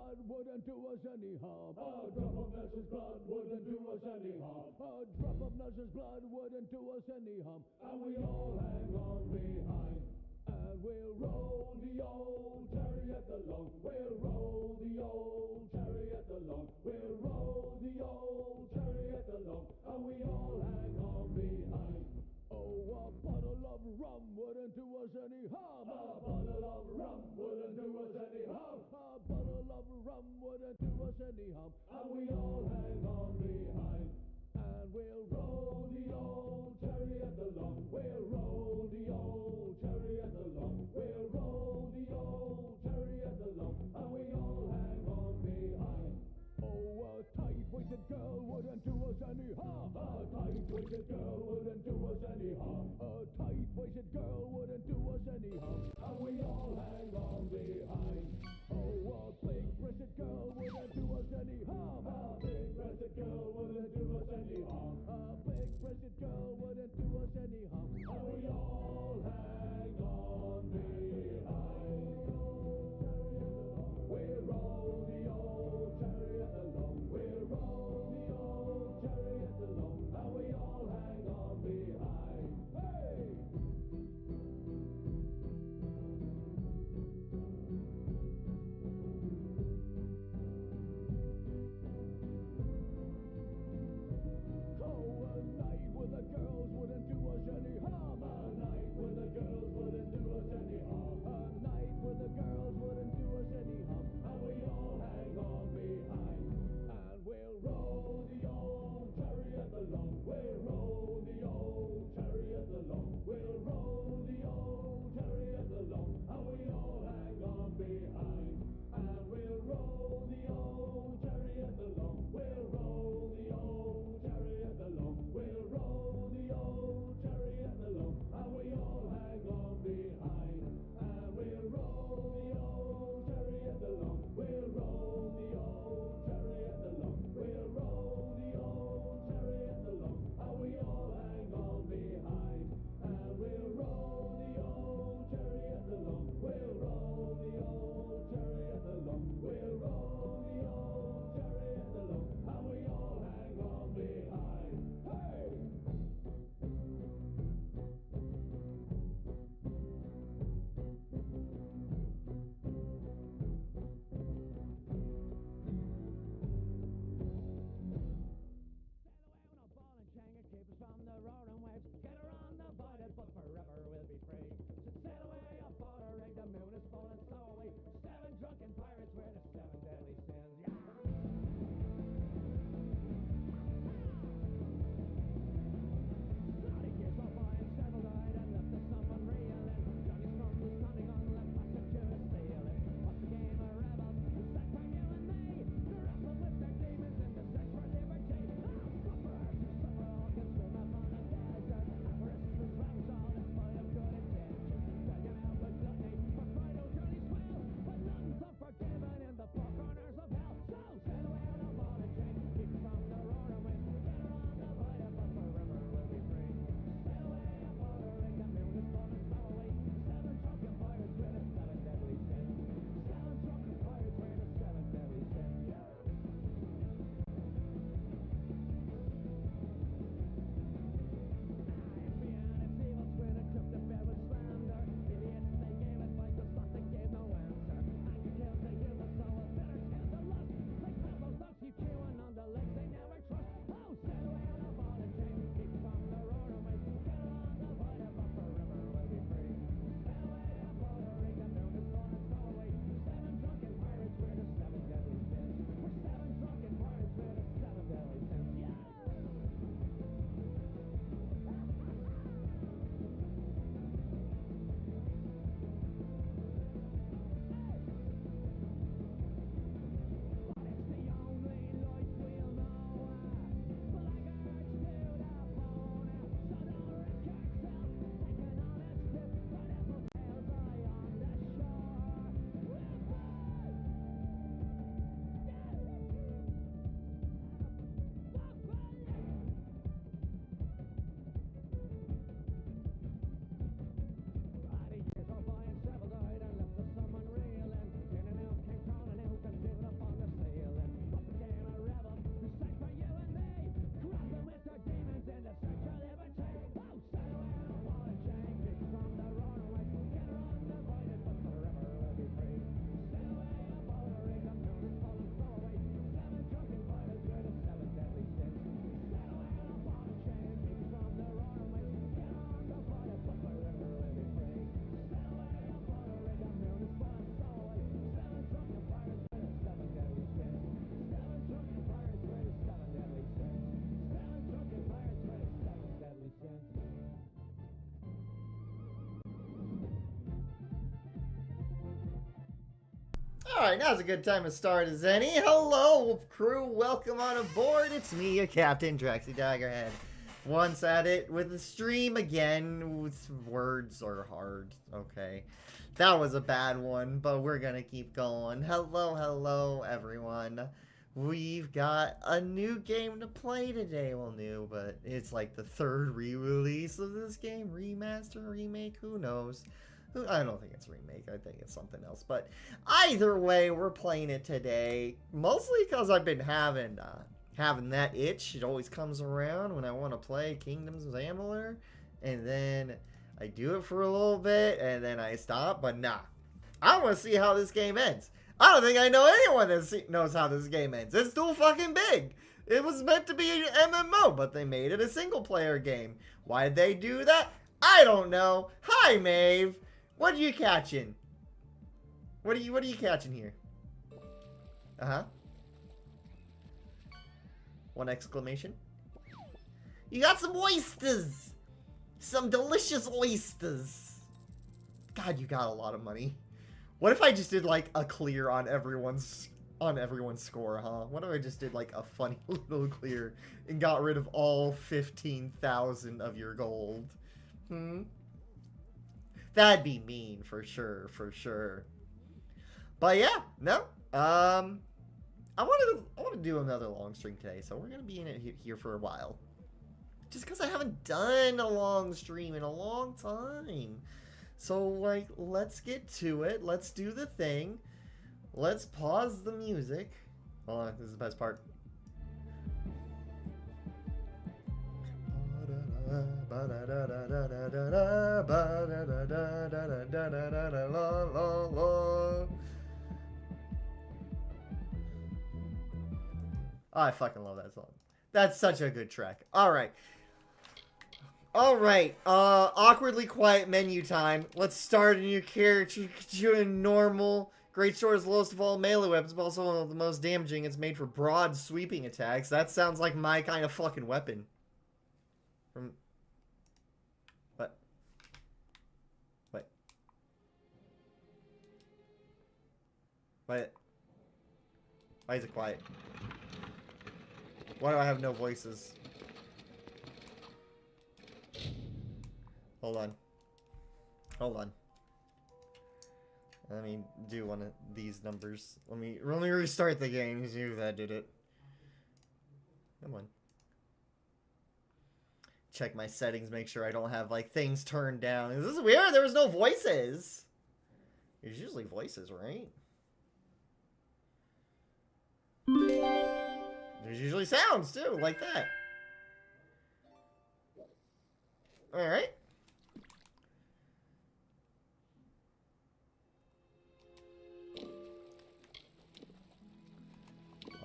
blood wouldn't do us any harm. A drop of nurse's blood wouldn't do us any harm. A drop of nurse's blood wouldn't do us any harm. And we all hang on behind. And we'll roll the old chariot along. We'll roll the old chariot along. We'll roll the old chariot along. And we all hang on behind. Oh, a bottle of rum wouldn't do us any harm. A bottle of rum wouldn't do us any harm. A bottle of rum wouldn't do us any harm. And we all hang on behind. And we'll roll the old chariot along. We'll roll the old chariot along. We'll roll the old chariot along. And we all hang on behind. Oh, a tight-waisted girl wouldn't do us any harm. A tight-waisted girl wouldn't do us any harm. A tight-waisted girl wouldn't do us any harm. And we all hang on behind. Oh, a big-breasted girl wouldn't do us any harm. A big-breasted girl wouldn't do us any harm. A big-breasted girl wouldn't do us any harm. And we all hang on behind. We roll the old chariot along. We roll the old chariot along. And we all hang on behind. Hey! Oh, a night with the girls wouldn't do us any harm. A night Alright, now's a good time to start as any. Hello, crew. Welcome on aboard. It's me, your Captain Drexy Daggerhead. Once at it with the stream again. Words are hard. Okay. That was a bad one, but we're gonna keep going. Hello, everyone. We've got a new game to play today. Well, new, but it's like the third re-release of this game. Remaster, remake, who knows? I don't think it's a remake. I think it's something else. But either way, we're playing it today. Mostly because I've been having that itch. It always comes around when I want to play Kingdoms of Amalur. And then I do it for a little bit, and then I stop. But nah, I want to see how this game ends. I don't think I know anyone that knows how this game ends. It's too fucking big. It was meant to be an MMO, but they made it a single-player game. Why did they do that? I don't know. Hi, Maeve. What are you catching? What are you catching here? Uh-huh. One exclamation. You got some oysters. Some delicious oysters. God, you got a lot of money. What if I just did like a clear on everyone's score, huh? What if I just did like a funny little clear and got rid of all 15,000 of your gold? That'd be mean for sure. But yeah, no. I want to do another long stream today, so we're gonna be in it here for a while. Just because I haven't done a long stream in a long time. So like, let's get to it. Let's do the thing. Let's pause the music. Hold on, this is the best part. Oh, I fucking love that song. That's such a good track. Alright, awkwardly quiet menu time. Let's start a new character doing normal. Great sword is the lowest of all melee weapons, but also one of the most damaging. It's made for broad sweeping attacks. That sounds like my kind of fucking weapon. From... What? Wait. Wait. Why is it quiet? Why do I have no voices? Hold on. Let me do one of these numbers. Let me restart the game and see if that did it. Come on. Check my settings, make sure I don't have like things turned down. Is this weird? There was no voices. There's usually voices, right? There's usually sounds too, like that. Alright.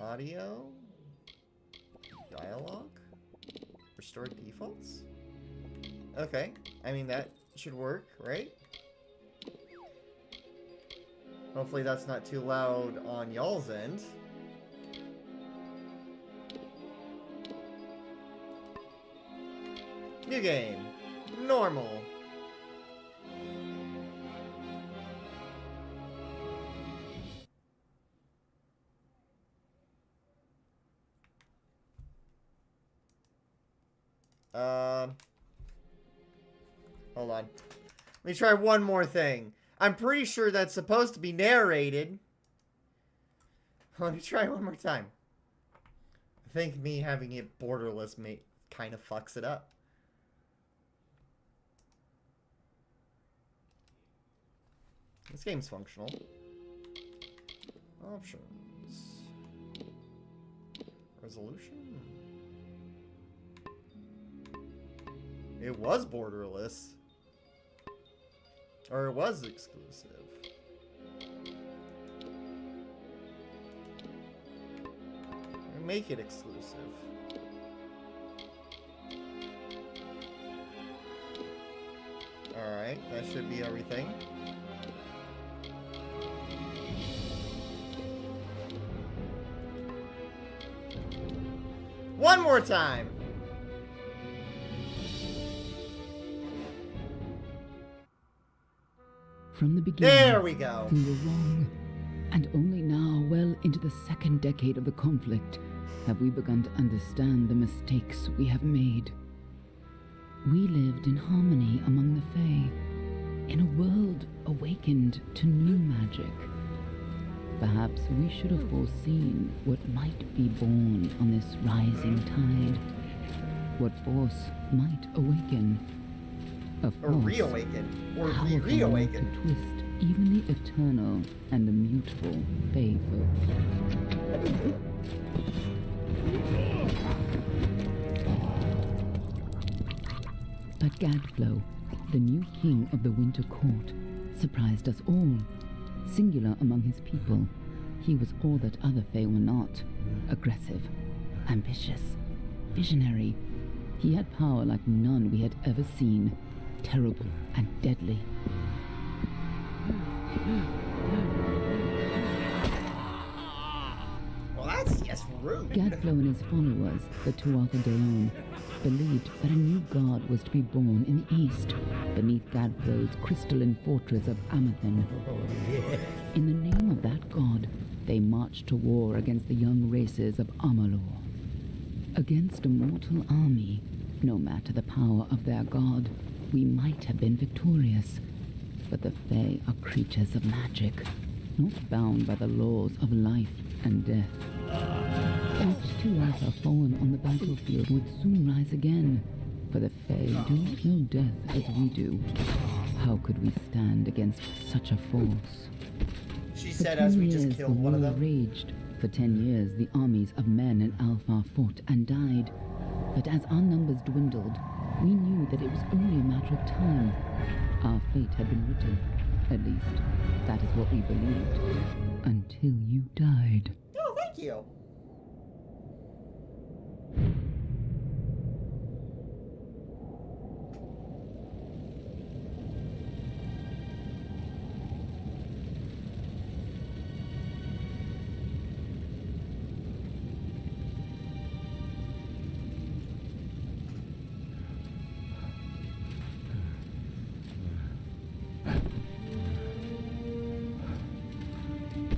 Audio, dialogue, restore defaults. Okay, I mean that should work, right? Hopefully that's not too loud on y'all's end. New game, normal. Hold on. Let me try one more thing. I'm pretty sure that's supposed to be narrated. Let me try one more time. I think me having it borderless kind of fucks it up. This game's functional. Options. Resolution. It was borderless. Or it was exclusive. Make it exclusive. Alright, that should be everything. One more time! From the beginning, There we go. we were wrong And only now, well into the second decade of the conflict, have we begun to understand the mistakes we have made. We lived in harmony among the Fae, in a world awakened to new magic. Perhaps we should have foreseen what might be born on this rising tide. What force might awaken. A force Or reawaken. Or powerful enough reawaken. to twist even the eternal and immutable Fae folk. But Gadflow, the new king of the Winter Court, surprised us all. Singular among his people, he was all that other Fae were not. Aggressive, ambitious, visionary. He had power like none we had ever seen, terrible and deadly. Well, that's just rude. Gadflow and his followers, the Tuatha Deon, believed that a new god was to be born in the east, beneath Gadflow's crystalline fortress of Amathen. In the name of that god, they marched to war against the young races of Amalur. Against a mortal army, no matter the power of their god, we might have been victorious. But the Fae are creatures of magic, not bound by the laws of life and death. Each Tuatha fallen on the battlefield would soon rise again, for the Fae do not know death as we do. How could we stand against such a force? She said as we just killed one of them. Raged. For 10 years, the armies of Men and Alpha fought and died. But as our numbers dwindled, we knew that it was only a matter of time. Our fate had been written. At least, that is what we believed. Until you died. Oh, thank you.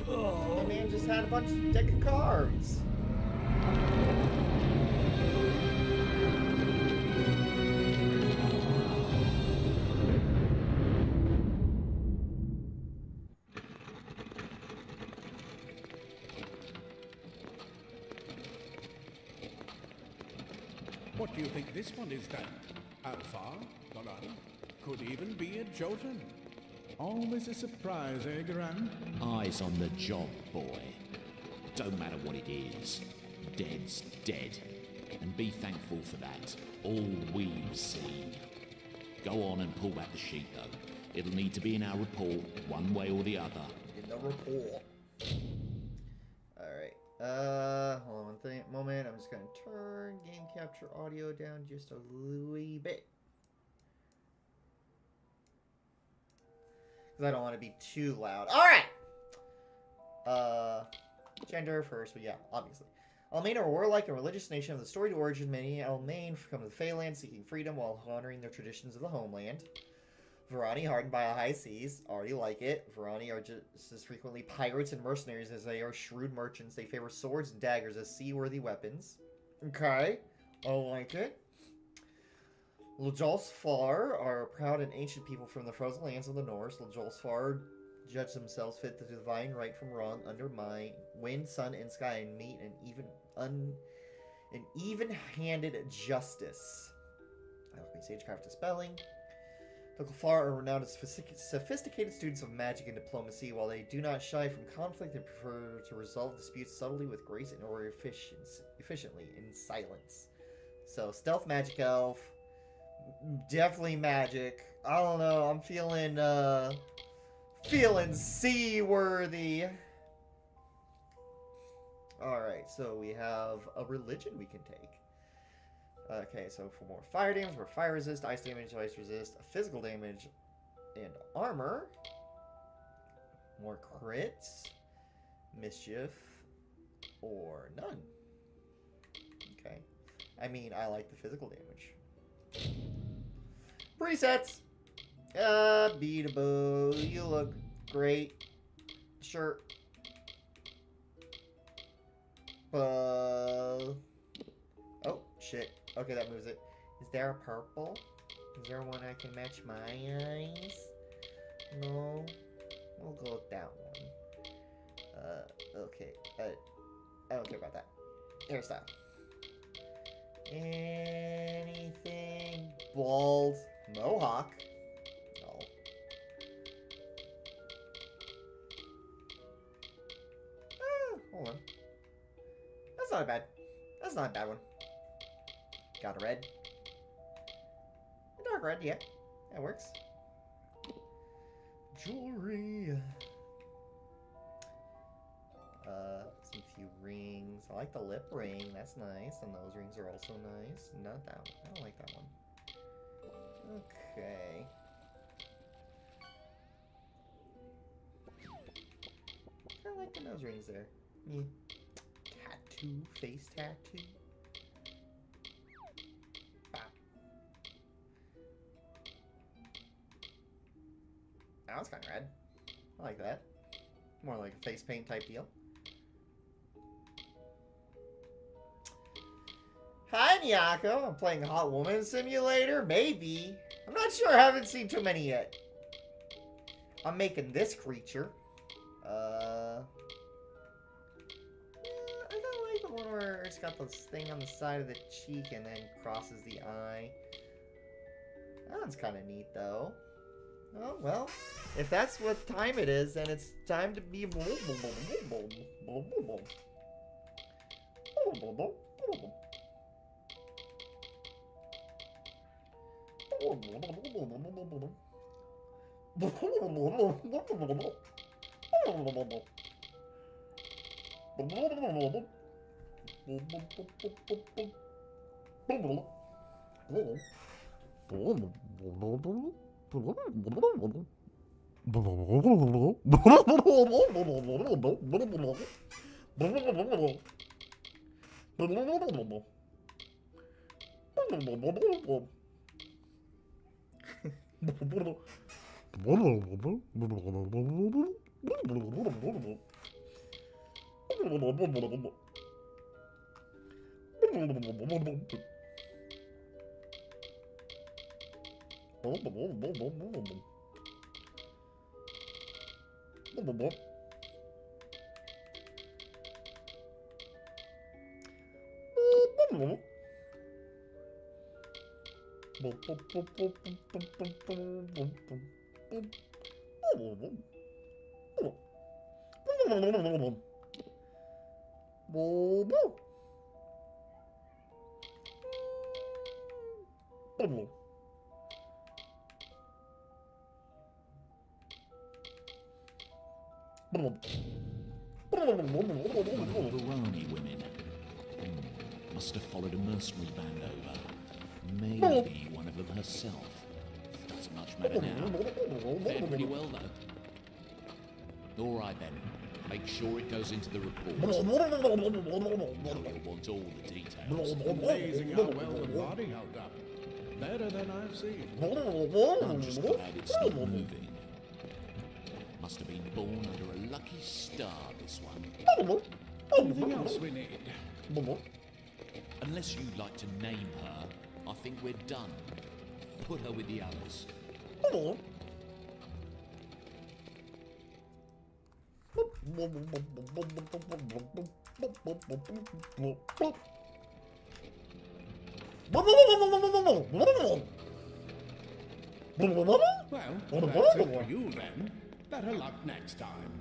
Oh, man just had a bunch of deck of cards. What do you think this one is then? Alpha, Garan, could even be a Jotun. Always a surprise, eh, Garan? Eyes on the job, boy. Don't matter what it is. Dead's dead. And be thankful for that. All we've seen. Go on and pull back the sheet, though. It'll need to be in our report, one way or the other. In the report. Alright. Hold on one moment. I'm just gonna turn game capture audio down just a wee bit. Because I don't want to be too loud. Alright! Gender first, but yeah, obviously. Almain are a warlike and religious nation of the storied origin. Many Almain come to the Feyland seeking freedom while honoring their traditions of the homeland. Varani, hardened by the high seas, already like it. Varani are just as frequently pirates and mercenaries as they are shrewd merchants. They favor swords and daggers as seaworthy weapons. Okay, I like it. Ljalsfar are a proud and ancient people from the frozen lands of the Norse. Ljalsfar judge themselves fit to divine right from wrong, undermine wind, sun, and sky, and meet an even-handed justice. Sagecraft and spelling. The Ljalsfar are renowned as sophisticated students of magic and diplomacy. While they do not shy from conflict, they prefer to resolve disputes subtly with grace and or efficiently in silence. So, stealth magic elf. Definitely magic. I don't know. I'm feeling seaworthy. Alright, so we have a religion we can take. Okay, so for more fire damage, we're fire resist, ice damage, ice resist, physical damage, and armor. More crits, mischief, or none. Okay. I mean, I like the physical damage. Presets! Beatable, you look great. Sure. Oh, shit. Okay, that moves it. Is there a purple? Is there one I can match my eyes? No. We'll go with that one. Okay. I don't care about that. Hairstyle. Anything? Bald. Mohawk. No. Hold on. That's not bad. That's not a bad one. Got a red. A dark red, yeah. That works. Jewelry. Some few rings. I like the lip ring. That's nice. And those rings are also nice. Not that one. I don't like that one. Okay. I like the nose rings there. Yeah. Tattoo. Face tattoo. Ah. That was kind of rad. I like that. More like a face paint type deal. Hi, Nyako. I'm playing Hot Woman Simulator. Maybe. I'm not sure. I haven't seen too many yet. I'm making this creature. I kind of like the one where it's got this thing on the side of the cheek and then crosses the eye. That one's kind of neat, though. Oh, well. If that's what time it is, then it's time to be... Baroni women. Must have followed a mercenary band over. Maybe one of them herself. Doesn't much matter now. Fared pretty well, though. All right, then. Make sure it goes into the report. You'll want all the details. Amazing how well the body held up. Better than I've seen. I'm just glad it's not moving. Must have been born under a lucky star, this one. Anything else we need? Unless you'd like to name her, I think we're done. Put her with the others. Well, that's it for you then. Better luck next time.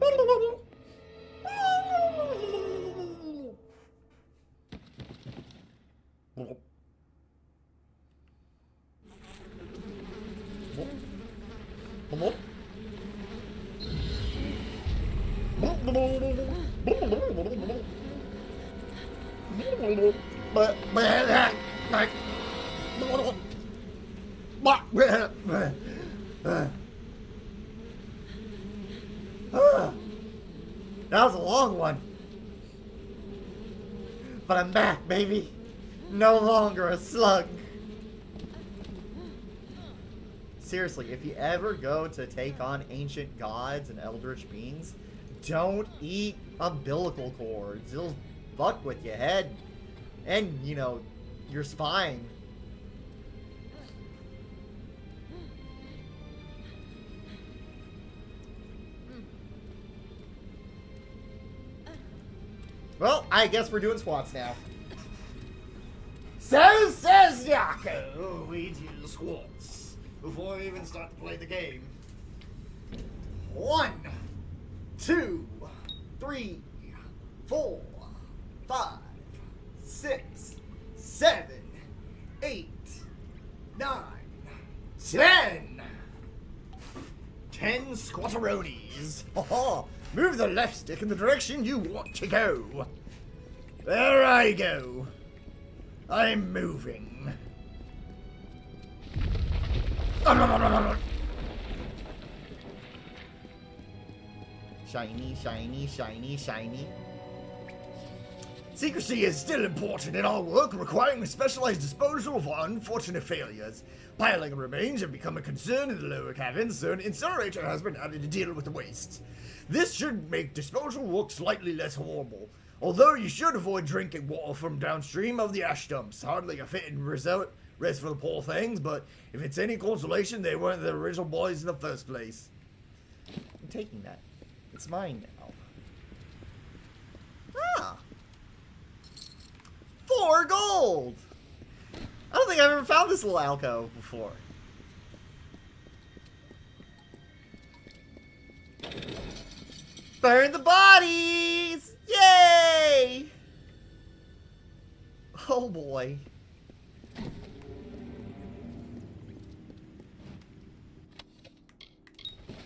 That was a long one. But I'm back, baby. No longer a slug. Seriously, if you ever go to take on ancient gods and eldritch beings, don't eat umbilical cords. fuck with your head. And, you know, your spine. Well, I guess we're doing squats now. So says Yako. We do squats before we even start to play the game. 1, 2, 3, 4, 5, 6, 7, 8, 9, 10. 10 squatteronis. Move the left stick in the direction you want to go. There I go. I'm moving. Shiny, shiny, shiny, shiny. Secrecy is still important in our work, requiring a specialized disposal for unfortunate failures. Piling of remains have become a concern in the lower caverns, so an incinerator has been added to deal with the waste. This should make disposal look slightly less horrible, although you should avoid drinking water from downstream of the ash dumps. Hardly a fitting rest for the poor things, but if it's any consolation, they weren't the original boys in the first place. I'm taking that. It's mine now. Ah! 4 gold! I don't think I've ever found this little alcove before. Burn the bodies! Yay! Oh boy.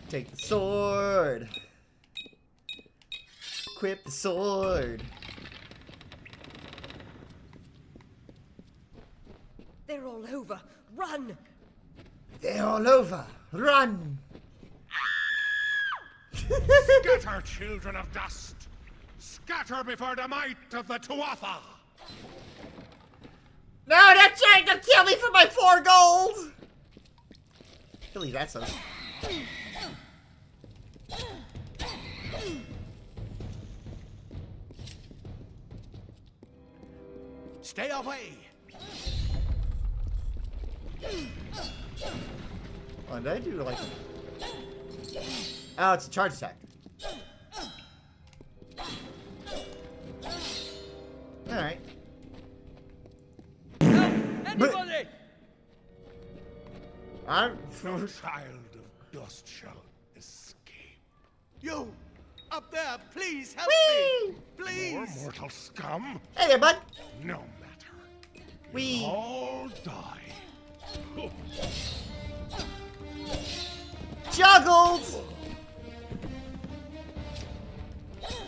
Take the sword. Equip the sword. They're all over. Run! They're all over. Run! Scatter, children of dust! Scatter before the might of the Tuatha! No, they're trying to kill me for my 4 gold! Billy, that's a... Stay away! Oh, did I do like... Oh, it's a charge attack. Alright. Anybody! I'm... No child of dust shall escape. You! Up there, please help Whee! me! Please! Mortal scum! Hey there, bud! No matter. Wee! All die. Juggled!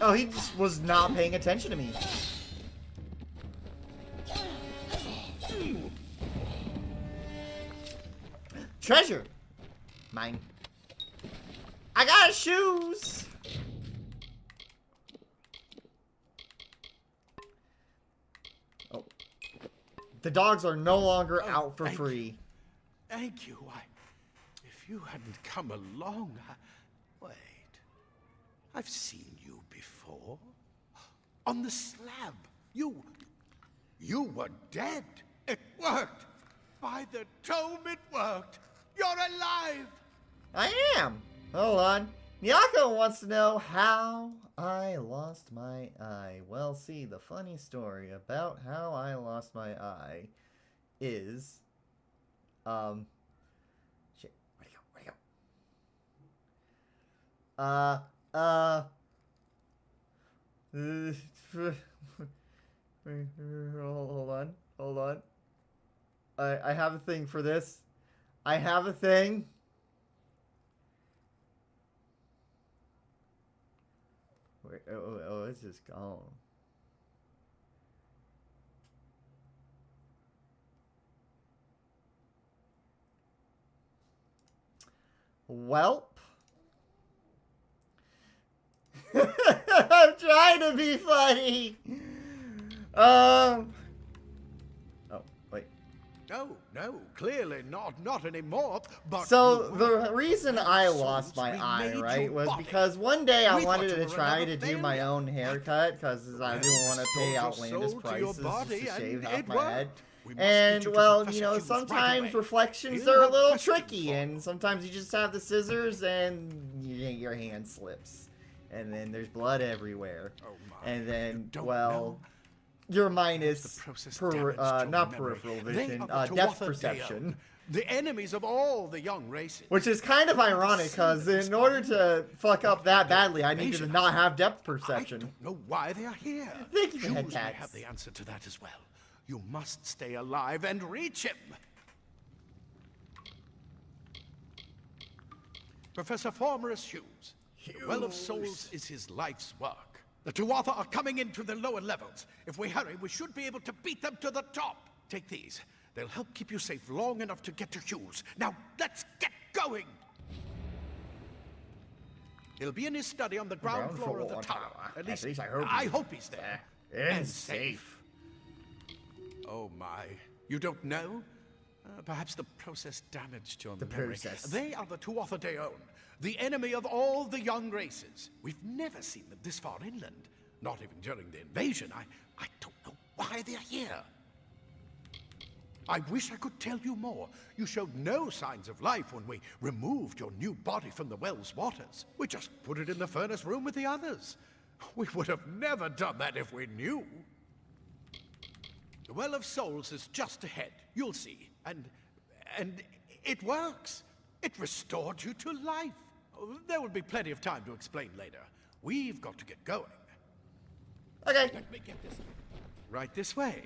Oh, he just was not paying attention to me. Treasure! Mine. I got shoes! Oh. The dogs are no longer out for free. Thank you. If you hadn't come along, wait. I've seen you before. On the slab. You were dead. It worked. By the tome, it worked. You're alive. I am. Hold on. Miyako wants to know how I lost my eye. Well, see, the funny story about how I lost my eye is, shit, where'd it go? Hold on. I have a thing for this. I have a thing. Wait, oh, it's just gone. Welp. I'm trying to be funny. Oh, wait. no, clearly not anymore. But so the reason I lost my eye, right, was because one day I wanted to try to do my own haircut because I didn't want to pay outlandish prices just to shave half my head. And, well, you know, sometimes reflections are a little tricky, and sometimes you just have the scissors and your hand slips. And then there's blood everywhere. And then, well, you're minus, not peripheral vision, depth perception. The enemies of all the young races. Which is kind of ironic, because in order to fuck up that badly, I needed to not have depth perception. I don't know why they are here. Thank you for Hughes head may tats. have the answer to that as well. You must stay alive and reach him. Professor Formerus Hughes. The Well of Souls is his life's work. The Tuatha are coming into the lower levels. If we hurry, we should be able to beat them to the top. Take these. They'll help keep you safe long enough to get to Hughes. Now, let's get going! He'll be in his study on the ground floor of the tower. At least I hope he's there. And safe. Oh my. You don't know? Perhaps the process damaged your memory. Process. They are the Tuatha Deon, the enemy of all the young races. We've never seen them this far inland. Not even during the invasion. I don't know why they're here. I wish I could tell you more. You showed no signs of life when we removed your new body from the well's waters. We just put it in the furnace room with the others. We would have never done that if we knew. The Well of Souls is just ahead. You'll see. And it works. It restored you to life. There will be plenty of time to explain later. We've got to get going. Okay. Let me get this right this way.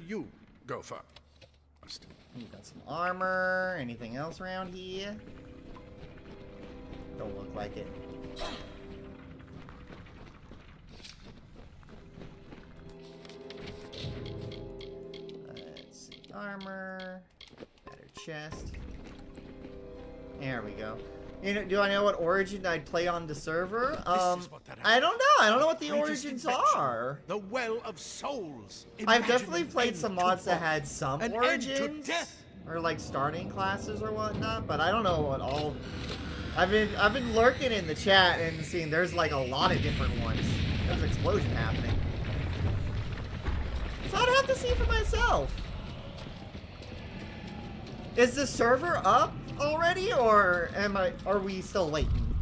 You go first. You got some armor. Anything else around here? Don't look like it. Let's see. Armor. Better chest. There we go. You know, do I know what origin I'd play on the server? I don't know. I don't know what the origins are. The Well of Souls. I've definitely played some mods that had some origins, or like starting classes or whatnot, but I don't know what all. I've been lurking in the chat and seeing there's like a lot of different ones. There's an explosion happening, so I'd have to see for myself. Is the server up already, or are we still waiting?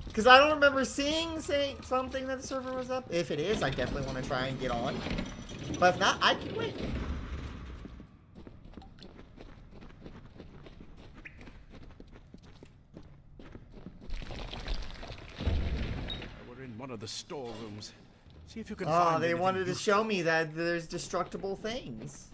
Because I don't remember saying something that the server was up. If it is, I definitely want to try and get on. But if not, I can wait. We're in one of the storerooms. See if you can find they anything wanted to useful. show me that there's destructible things.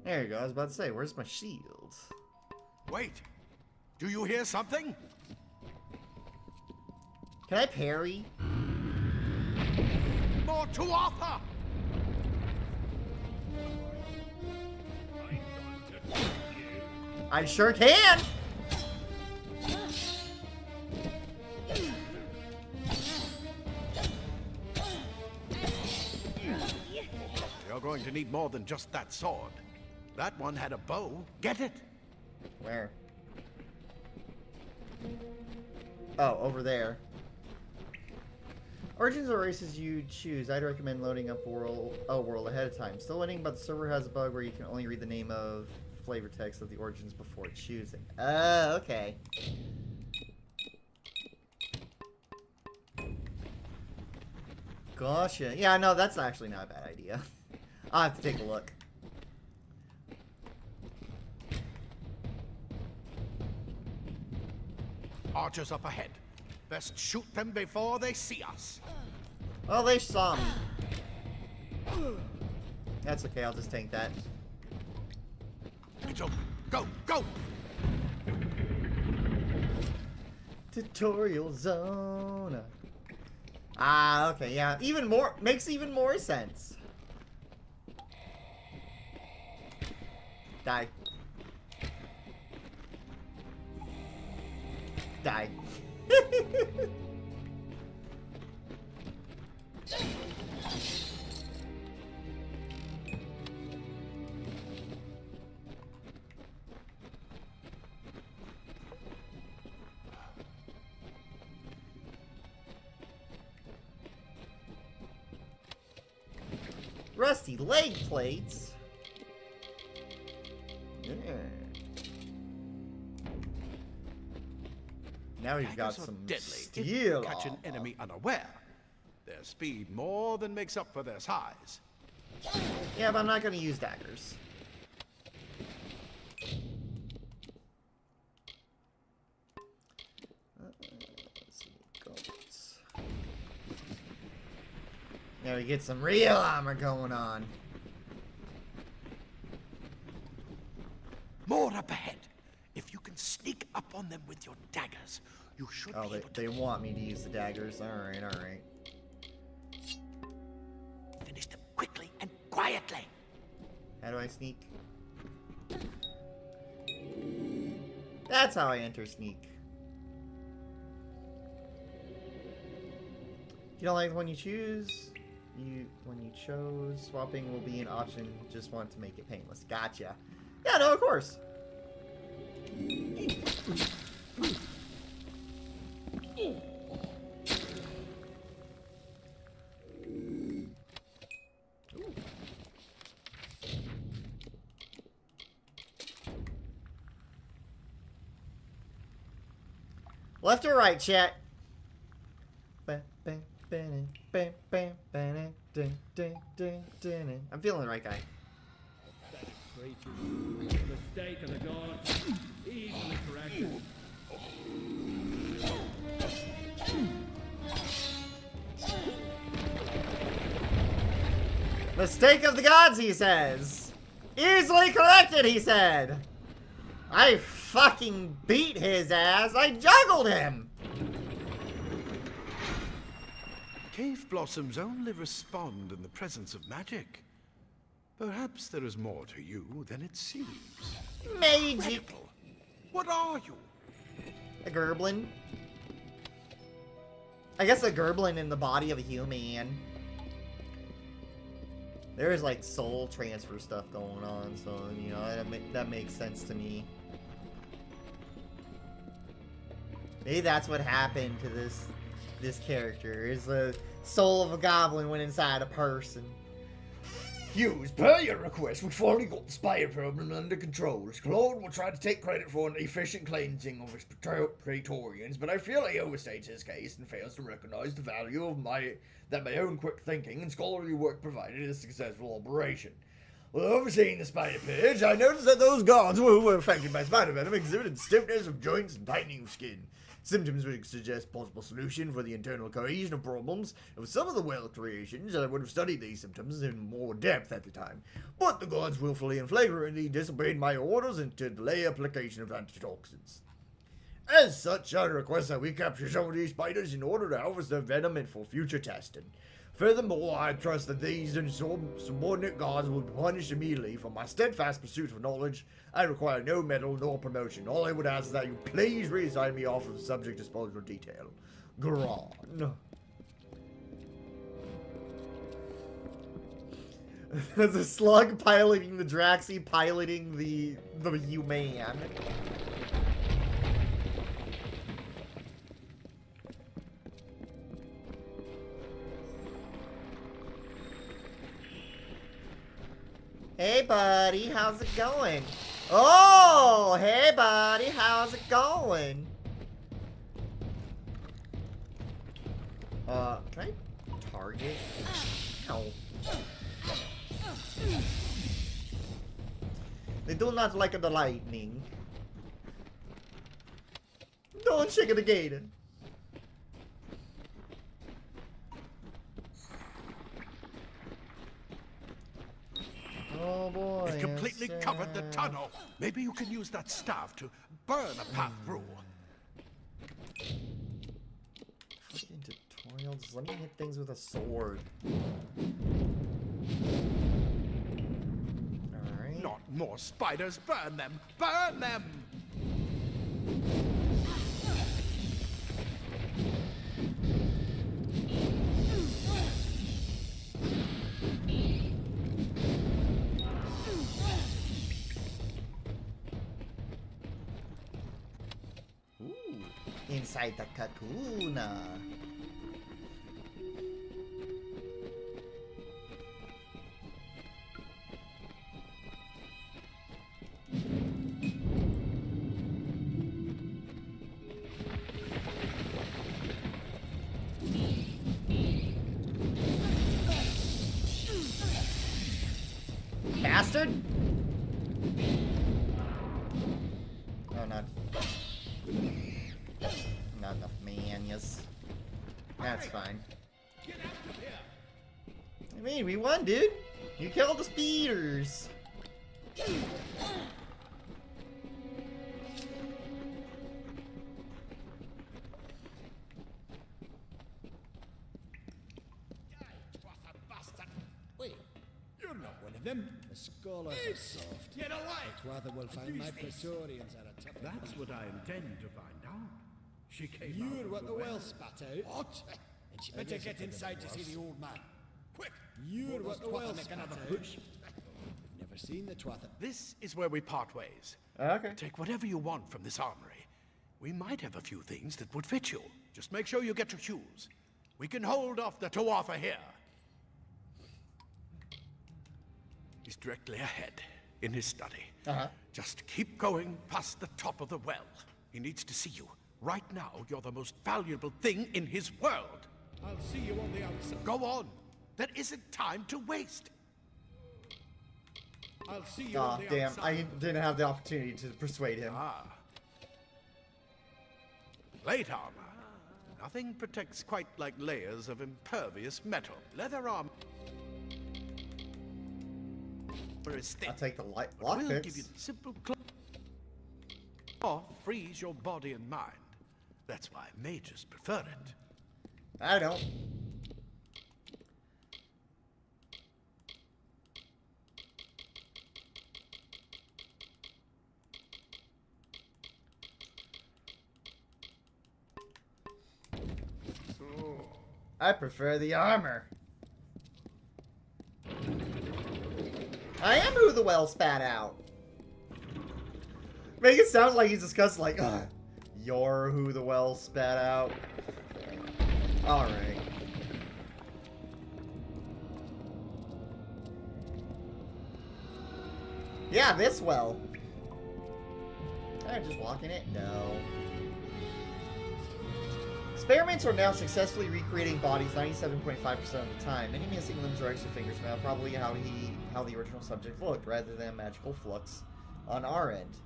There you go. I was about to say, where's my shield? Wait. Do you hear something? Can I parry? More Tuatha! I sure can! You're going to need more than just that sword. That one had a bow. Get it? Where? Oh, over there. Origins or races you choose. I'd recommend loading up world ahead of time. Still waiting, but the server has a bug where you can only read the name of flavor text of the origins before choosing. Oh, okay. Gotcha. Yeah, no, that's actually not a bad idea. I'll have to take a look. Archers up ahead. Best shoot them before they see us. Well, they saw me. That's okay, I'll just tank that. It's open. Go, go! Tutorial zone. Ah, okay, yeah. Even more, makes even more sense. Die. Die. Rusty leg plates. Yeah. Now we've got Daggers are some deadly if you steel. catch an enemy unaware. Their speed more than makes up for their size. Yeah, but I'm not gonna use daggers. Let's see, goats. Now we get some real armor going on. More up ahead. If you can sneak up on them with your daggers, you should Oh, be able to they want me to use the daggers. Alright, alright. finish them quickly and quietly. How do I sneak? That's how I enter sneak. If you don't like the one you choose, when you chose, swapping will be an option. Just want to make it painless. Gotcha. Yeah, no, of course. Left or right, chat? I'm feeling the right guy. Mistake of the gods, easily corrected. Mistake of the gods, he says. Easily corrected, he said. I fucking beat his ass. I juggled him. Cave blossoms only respond in the presence of magic. Perhaps there is more to you than it seems. Magic. Incredible. What are you? A gerblin. I guess a gerblin in the body of a human. There is like soul transfer stuff going on, so you know that makes sense to me. Maybe that's what happened to this character. Is the soul of a goblin went inside a person. Hughes, per your request, we finally got the spire problem under control. Claude will try to take credit for an efficient cleansing of his Praetorians, but I feel he overstates his case and fails to recognize the value of my own quick thinking and scholarly work provided a successful operation. While overseeing the spider purge, I noticed that those guards who were affected by spider venom exhibited stiffness of joints and tightening of skin. Symptoms would suggest possible solution for the internal cohesion of problems. Of some of the well creations, I would have studied these symptoms in more depth at the time, but the gods willfully and flagrantly disobeyed my orders and to delay application of antitoxins. As such, I request that we capture some of these spiders in order to harvest their venom and for future testing. Furthermore, I trust that these and subordinate gods will be punished immediately for my steadfast pursuit of knowledge. I require no medal nor promotion. All I would ask is that you please reassign me off of the subject disposal detail. Gron. The slug piloting the Draxi, piloting the human. Hey buddy, how's it going? Oh, hey buddy, how's it going? Can I target? Ow. They do not like the lightning. Don't shake the gate. Oh boy. It completely covered the tunnel. Maybe you can use that staff to burn a path through. Fucking tutorials. Let me hit things with a sword. Alright. Not more spiders. Burn them. Burn them. Inside the cocoon. Bastard! Oh, not enough manias. That's fine. I mean, we won, dude. You killed the speeders. Wait, you're not one of them. The scholars are soft. Get away! Tuatha will find my Praetorians are a tough. That's what I intend to find out. She came out You're of what the the well well. spat out. What? And she Better isn't get for the inside to see dwarfs. the old man. Quick! You're what the well make spat another out. push. You've never seen the Tuatha. This is where we part ways. Okay. Take whatever you want from this armory. We might have a few things that would fit you. Just make sure you get your shoes. We can hold off the Tuatha here. He's directly ahead, in his study. Just keep going past the top of the well. He needs to see you. Right now, you're the most valuable thing in his world. I'll see you on the outside. Go on. There isn't time to waste. I'll see you Aw, on the damn. outside. I didn't have the opportunity to persuade him. Plate armor. Nothing protects quite like layers of impervious metal. Leather armor is thin. I'll take the light But we'll give you lockpicks. the simple or freeze your body and mind. That's why mages prefer it. I don't. I prefer the armor. I am who the well spat out. Make it sound like he's discussing like, you're who the well spat out. Alright. Yeah, this well. I'm just walking it? No. Experiments are now successfully recreating bodies 97.5% of the time. Any missing limbs or extra fingers are now probably how the original subject looked, rather than magical flux on our end.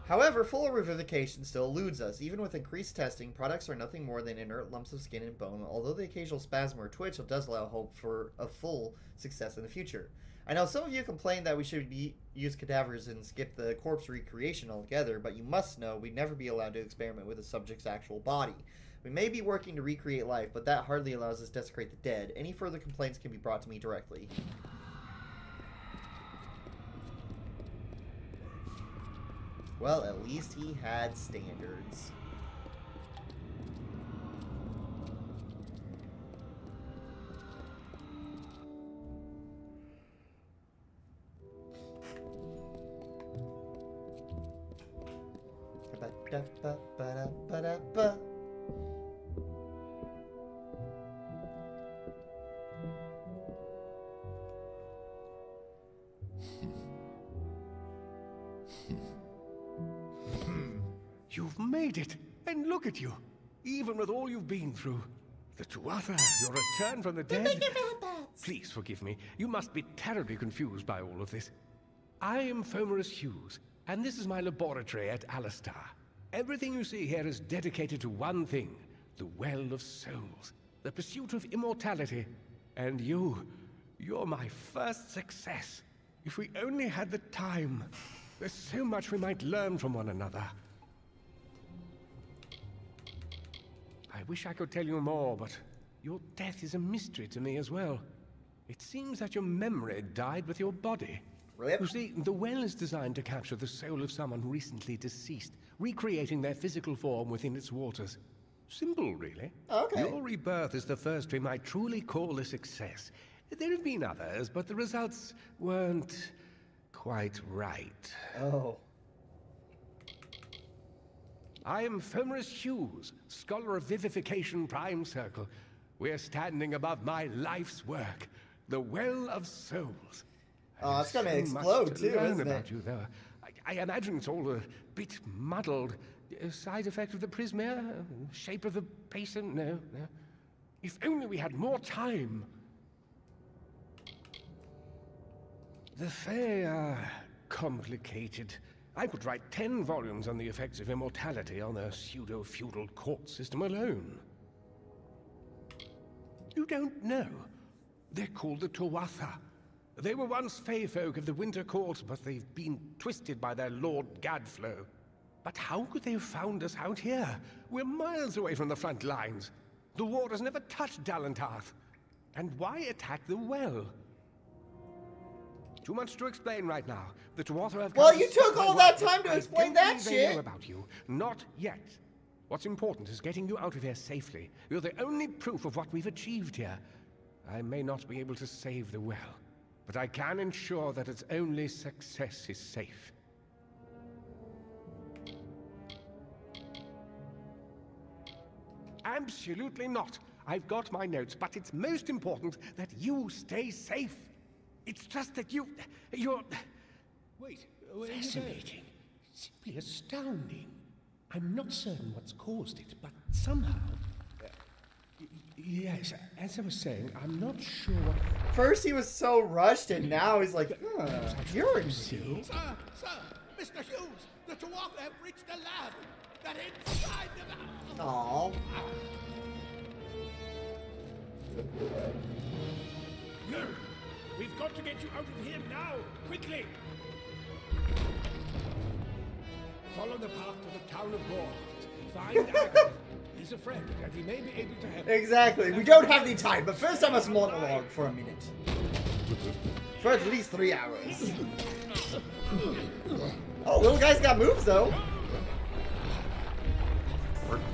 However, full revivification still eludes us. Even with increased testing, products are nothing more than inert lumps of skin and bone, although the occasional spasm or twitch does allow hope for a full success in the future. I know some of you complain that we should use cadavers and skip the corpse recreation altogether, but you must know we'd never be allowed to experiment with a subject's actual body. We may be working to recreate life, but that hardly allows us to desecrate the dead. Any further complaints can be brought to me directly. Well, at least he had standards. Ba-da-ba-ba-da-ba-da-ba. You've made it, and look at you. Even with all you've been through. The Tuatha, your return from the dead. Please forgive me. You must be terribly confused by all of this. I am Fomerus Hughes, and this is my laboratory at Alistar. Everything you see here is dedicated to one thing, the Well of Souls, the pursuit of immortality. And you're my first success. If we only had the time, there's so much we might learn from one another. I wish I could tell you more, but your death is a mystery to me as well. It seems that your memory died with your body. Rip. You see, the well is designed to capture the soul of someone recently deceased, recreating their physical form within its waters. Simple, really. Okay. Your rebirth is the first we might truly call a success. There have been others, but the results weren't quite right. Oh. I am Fomris Hughes, Scholar of Vivification Prime Circle. We're standing above my life's work, the Well of Souls. Oh, it's gonna So explode much to too, learn isn't about it? you, though. I imagine it's all a bit muddled. A side effect of the prismere? Shape of the basin? No. If only we had more time. The Fae are complicated. I could write 10 volumes on the effects of immortality on a pseudo-feudal court system alone. You don't know. They're called the Tuatha. They were once Fae folk of the Winter Court, but they've been twisted by their Lord Gadflow. But how could they have found us out here? We're miles away from the front lines. The war has never touched Dalantarth. And why attack the well? Too much to explain right now. The Tuatha have... Well, you took all that time to explain that They shit. know about you. Not yet. What's important is getting you out of here safely. You're the only proof of what we've achieved here. I may not be able to save the well, but I can ensure that its only success is safe. Absolutely not. I've got my notes, but it's most important that you stay safe. It's just that you're... Wait, Fascinating. Simply astounding. I'm not certain what's caused it, but somehow... yes, as I was saying, I'm not sure what... First he was so rushed, and now he's like, you're in Sir, Mr. Hughes, the Tuatha have reached the lab. That inside the... Aww. No! We've got to get you out of here now! Quickly! Follow the path to the town of Bor. Find Agatha. He's a friend, and he may be able to help. Exactly. We don't have any time, but first I must monologue for a minute. For at least 3 hours. Oh, little guy's got moves though.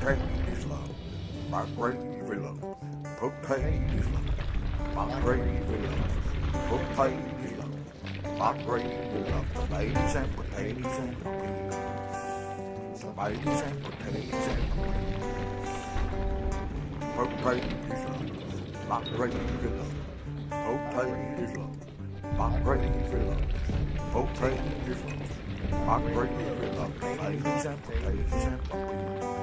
Potatoes love, my gravy love. Potatoes love, my gravy love. Potatoes love, my gravy love. Tomatoes and potatoes and potatoes. Tomatoes and potatoes and potatoes. Potatoes love, my gravy love. Potatoes love, my gravy love. Potatoes love, my gravy love. Tomatoes and potatoes and potatoes.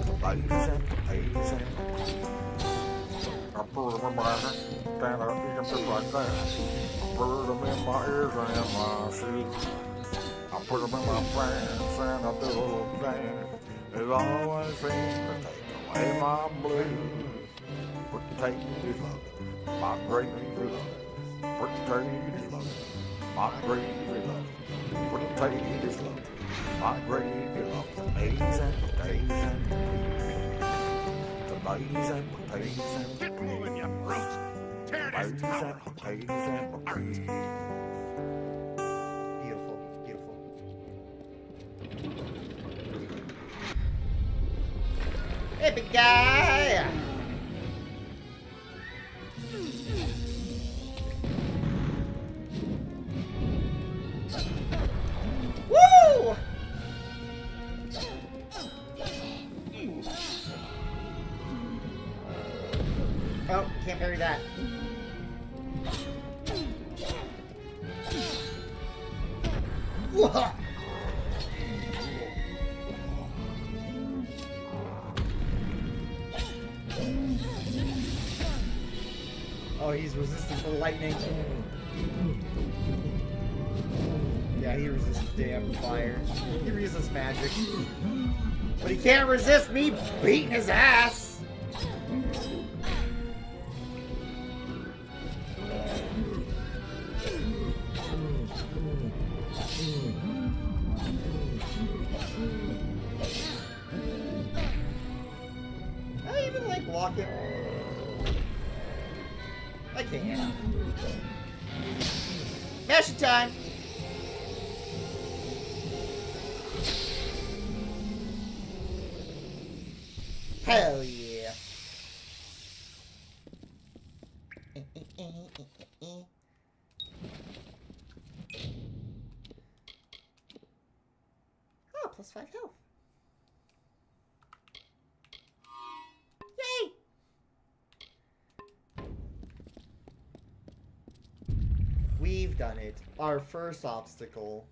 Tomatoes and potatoes and potatoes. I put them in my hand, and I eat them just like that. I put them in my ears and my shoes. I put them in my pants and I do a little dance. It always seems to take away my blues. Potatoes love, my gravy love. Potatoes love, my gravy love. Potatoes love, my gravy love. Tomatoes and potatoes and potatoes. Tomatoes and potatoes and potatoes. Get moving, you brute! Tear this Tomatoes tower and potatoes and potatoes. Beautiful, beautiful. Hey, big guy! Woo! Oh, can't parry that. Whoa. Oh, he's resistant to lightning. Yeah, he resists damn fire. He resists magic. But he can't resist me beating his ass! block him? I can't. Mash time! Hell yeah. Oh, plus 5 health. Yay! We've done it. Our first obstacle.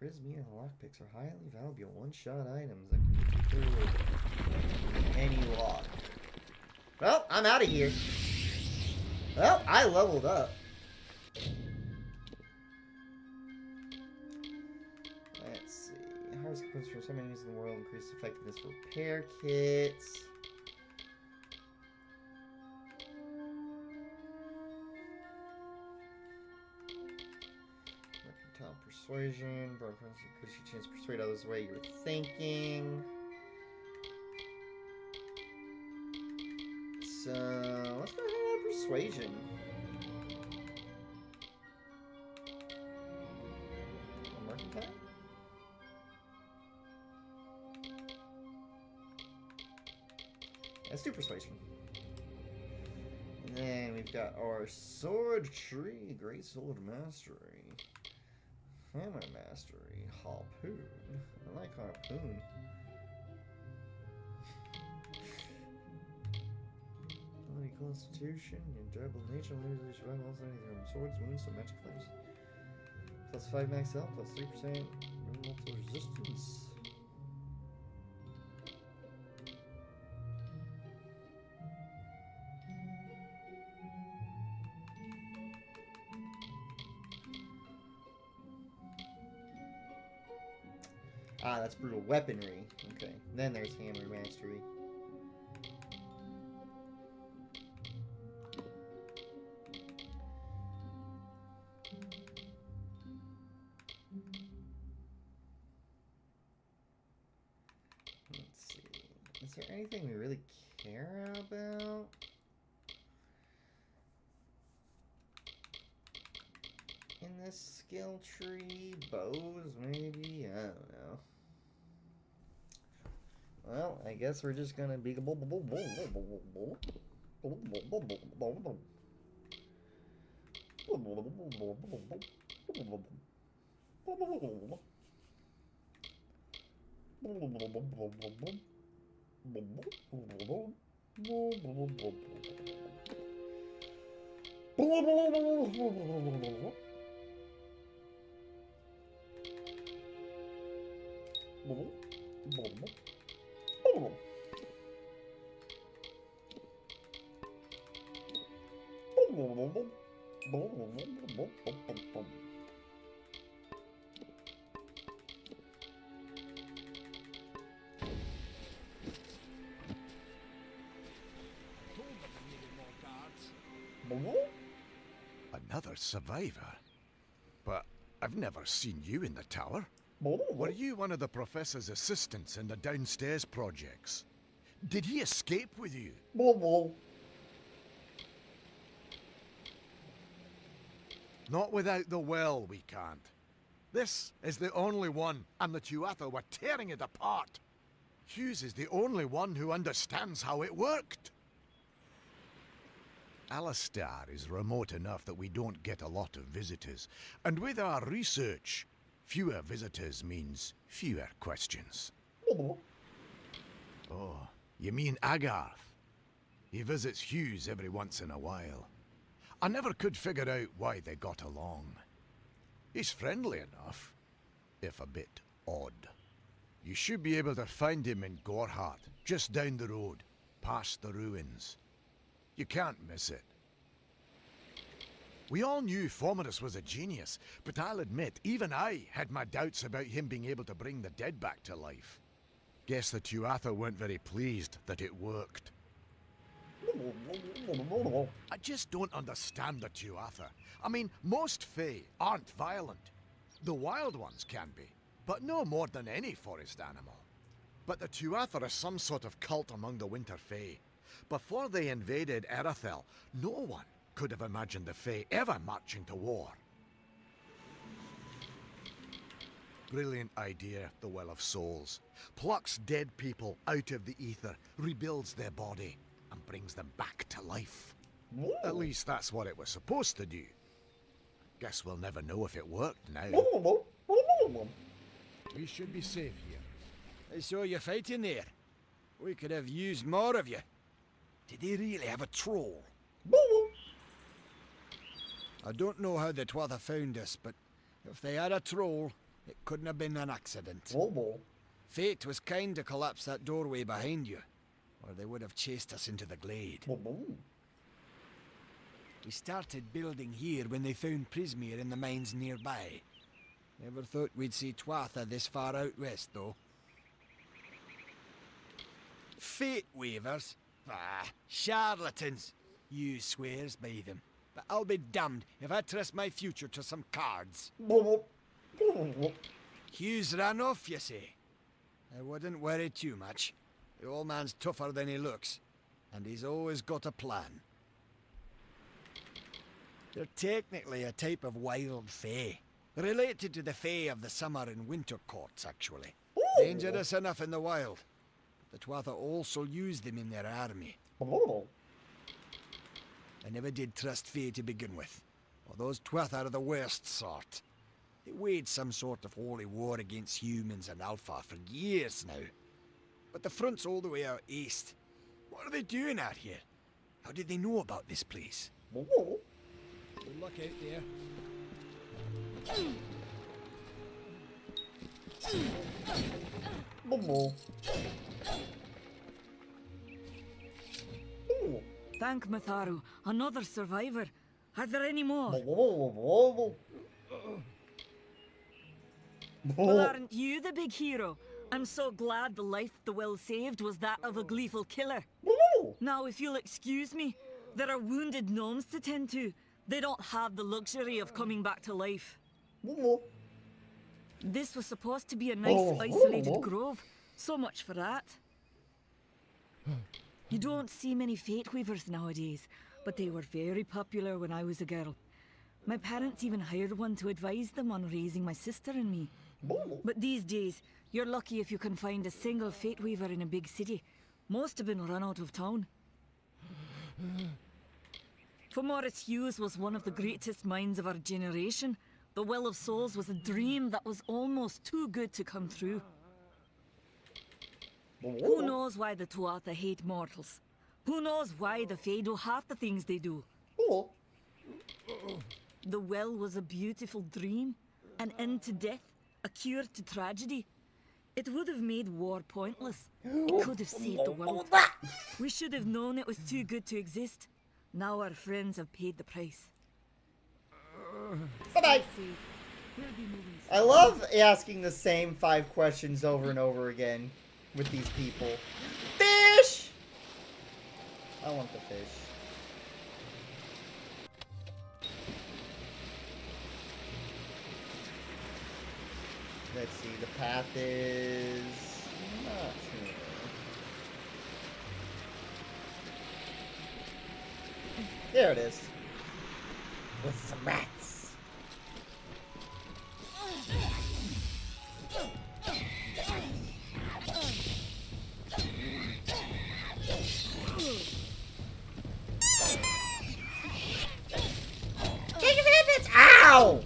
Prismy and lockpicks are highly valuable one-shot items that can get you through any lock. Well, I'm out of here. Well, I leveled up. Let's see. Harvest components from some enemies in the world increase effectiveness for repair kits. Mercantile persuasion. Broad increase your chance to persuade others the way you were thinking. So let's go ahead and add persuasion. Mercantile? Let's do persuasion. And then we've got our sword tree, great sword mastery, hammer mastery, harpoon. I like harpoon. Constitution, your durable nature, loses survival, also anything from swords, wounds, so magic flames. Plus 5 max health, plus 3% multiple resistance. Ah, that's brutal weaponry. Okay, then there's hammer mastery. Is there anything we really care about? In this skill tree? Bows, maybe? I don't know. Well, I guess we're just gonna be... Another survivor? But I've never seen you in the tower. Were you one of the professor's assistants in the downstairs projects? Did he escape with you? Not without the well, we can't. This is the only one, and the Tuatha were tearing it apart. Hughes is the only one who understands how it worked. Alistair is remote enough that we don't get a lot of visitors. And with our research, fewer visitors means fewer questions. Oh, you mean Agarth? He visits Hughes every once in a while. I never could figure out why they got along. He's friendly enough, if a bit odd. You should be able to find him in Gorhart, just down the road, past the ruins. You can't miss it. We all knew Fomerus was a genius, but I'll admit, even I had my doubts about him being able to bring the dead back to life. Guess the Tuatha weren't very pleased that it worked. I just don't understand the Tuatha. I mean, most Fae aren't violent. The wild ones can be, but no more than any forest animal. But the Tuatha is some sort of cult among the Winter Fae. Before they invaded Erythel, no one could have imagined the Fae ever marching to war. Brilliant idea, the Well of Souls. Plucks dead people out of the ether, rebuilds their body, and brings them back to life. Ooh. At least that's what it was supposed to do. Guess we'll never know if it worked now. We should be safe here. I saw you fighting there. We could have used more of you. Did they really have a troll? I don't know how the Tuatha found us, but if they had a troll, it couldn't have been an accident. Fate was kind to collapse that doorway behind you, or they would have chased us into the glade. We started building here when they found Prismere in the mines nearby. Never thought we'd see Tuatha this far out west, though. Fate weavers? Ah, charlatans. You swears by them. But I'll be damned if I trust my future to some cards. Hugh's ran off, you say? I wouldn't worry too much. The old man's tougher than he looks, and he's always got a plan. They're technically a type of wild fae. Related to the fae of the summer and winter courts, actually. Dangerous enough in the wild. But the Tuatha also use them in their army. I never did trust fae to begin with. Well, those Tuatha are the worst sort. They waged some sort of holy war against humans and Alpha for years now. But the front's all the way out east. What are they doing out here? How did they know about this place? Good luck out there. Thank Matharu, another survivor. Are there any more? Well, aren't you the big hero? I'm so glad the life the well saved was that of a gleeful killer. Now, if you'll excuse me, there are wounded gnomes to tend to. They don't have the luxury of coming back to life. This was supposed to be a nice, isolated grove. So much for that. You don't see many fate weavers nowadays, but they were very popular when I was a girl. My parents even hired one to advise them on raising my sister and me. But these days, you're lucky if you can find a single fate weaver in a big city. Most have been run out of town. Morris Hughes was one of the greatest minds of our generation. The Well of Souls was a dream that was almost too good to come true. Who knows why the Tuatha hate mortals? Who knows why the Fae do half the things they do? The well was a beautiful dream, an end to death, a cure to tragedy. It would have made war pointless. It could have saved the world. We should have known it was too good to exist. Now our friends have paid the price. Bye-bye. I love asking the same 5 questions over and over again with these people. Fish! I want the fish. Let's see, the path is not here. There it is. With some rats. Take your rabbits! Ow!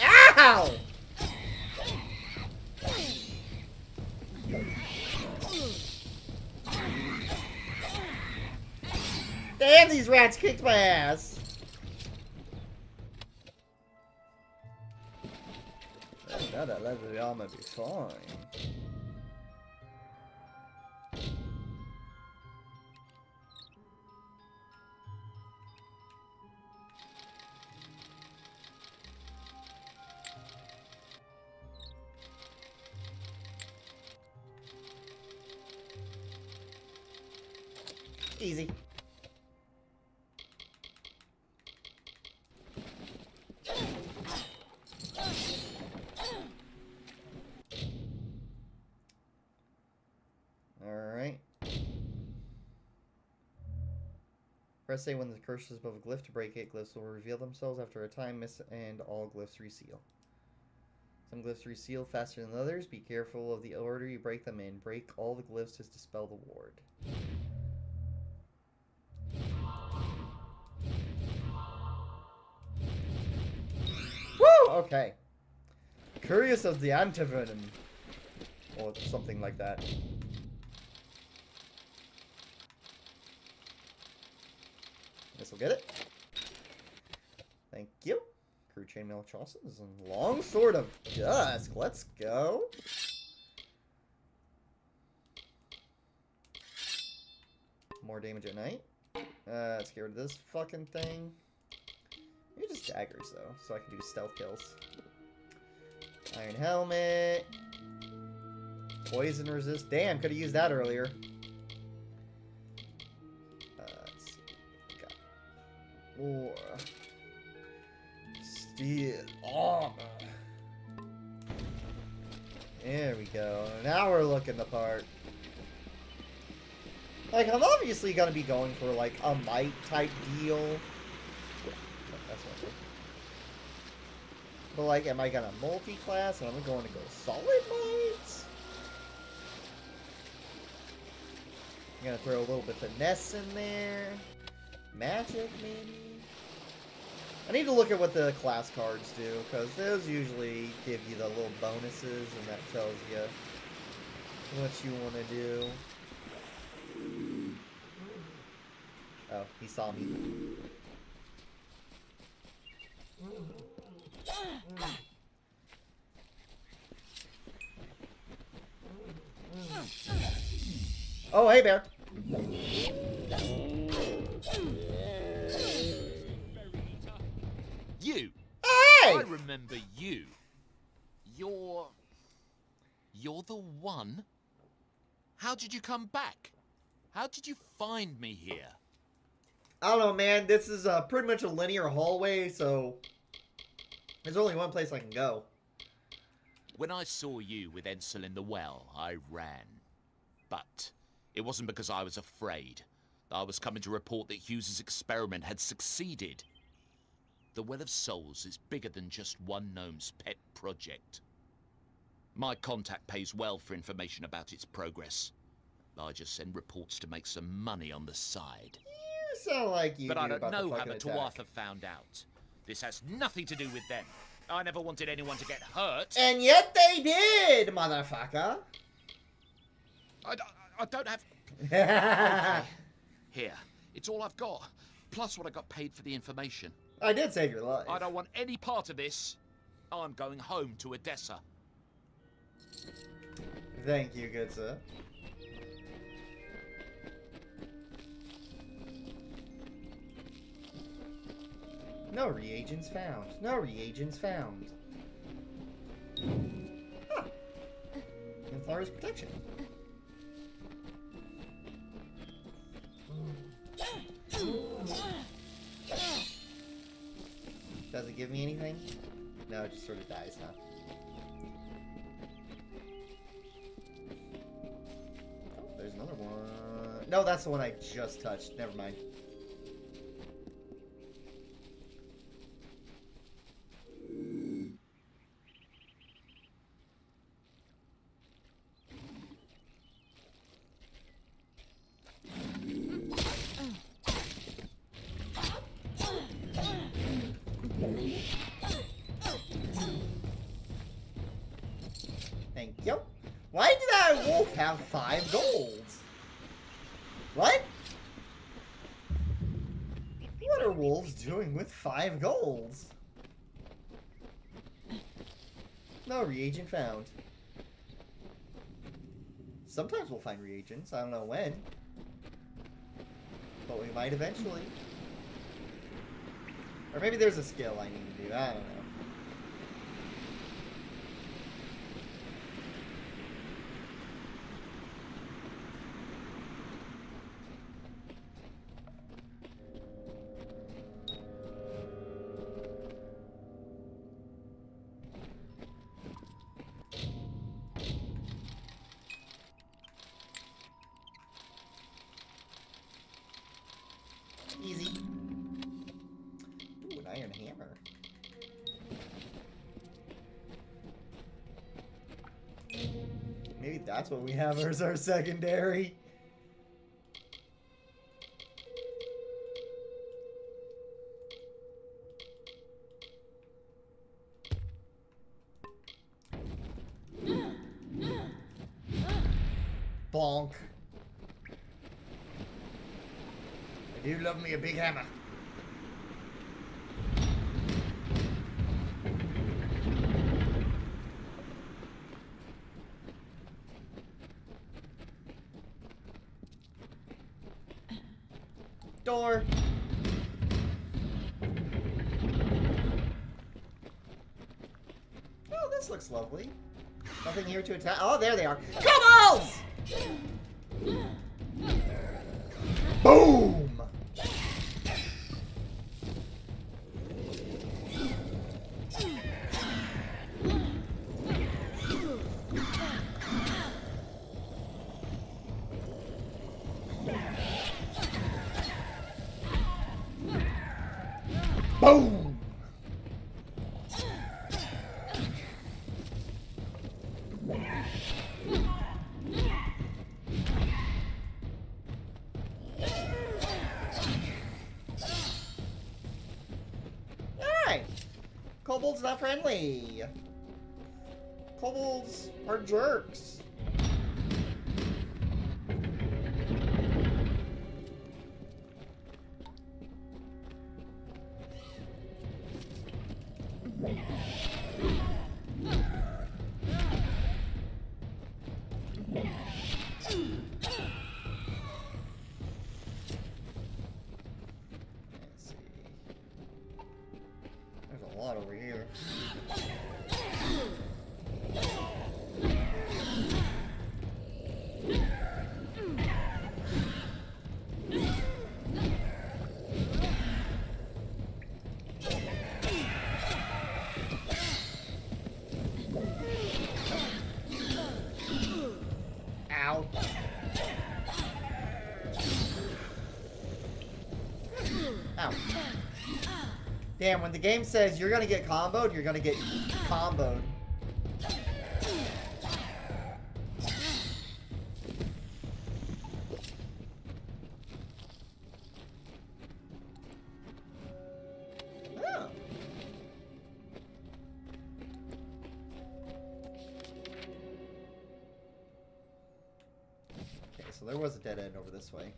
Ow! Damn, these rats kicked my ass. Now that leather armor be fine. Easy. Press A when the cursor is above a glyph to break it. Glyphs will reveal themselves after a time and all glyphs reseal. Some glyphs reseal faster than others. Be careful of the order you break them in. Break all the glyphs to dispel the ward. Woo! Okay. Curious of the antivenom. Or something like that. This'll get it. Thank you. Crew chainmail trosses and long sword of dusk. Let's go. More damage at night. Let's get rid of this fucking thing. Maybe just daggers though, so I can do stealth kills. Iron helmet. Poison resist. Damn, could have used that earlier. Let's see. Got more. Steel armor. There we go. Now we're looking the part. Like, I'm obviously gonna be going for like a might type deal. That's not good. But like, am I gonna multi-class and I'm going to go solid might? I'm gonna throw a little bit of finesse in there. Magic, maybe? I need to look at what the class cards do, because those usually give you the little bonuses, and that tells you what you want to do. Oh, he saw me. Oh, hey, bear. You. Hey! I remember you. You're the one? How did you come back? How did you find me here? I don't know, man. This is pretty much a linear hallway, so there's only one place I can go. When I saw you with Ensel in the well, I ran. But it wasn't because I was afraid. I was coming to report that Hughes's experiment had succeeded. The Well of Souls is bigger than just one gnome's pet project. My contact pays well for information about its progress. I just send reports to make some money on the side. You sound like you But do I don't about know the how fucking the attack. Tuatha found out. This has nothing to do with them. I never wanted anyone to get hurt. And yet they did, motherfucker. I don't have... Okay. Here, it's all I've got. Plus what I got paid for the information. I did save your life. I don't want any part of this. I'm going home to Odessa. Thank you, good sir. No reagents found. No reagents found. Huh. Inflaris protection. Does it give me anything? No, it just sort of dies, huh? Oh, there's another one. No, that's the one I just touched. Never mind. Thank you. Why did that wolf have 5 golds? What? What are wolves doing with 5 golds? No reagent found. Sometimes we'll find reagents. I don't know when. But we might eventually. Or maybe there's a skill I need to do. I don't know. Easy. Maybe that's what we have as our secondary. Bonk. I do love me a big hammer. Door. Oh, this looks lovely. Nothing here to attack. Oh, there they are. Kobolds! Boom! Boom! Alright. Kobolds not friendly. Kobolds are jerks. Let's see. There's a lot over here. Ow. Ow. Damn, when the game says you're gonna get comboed, you're gonna get comboed. Oh. Okay, so there was a dead end over this way.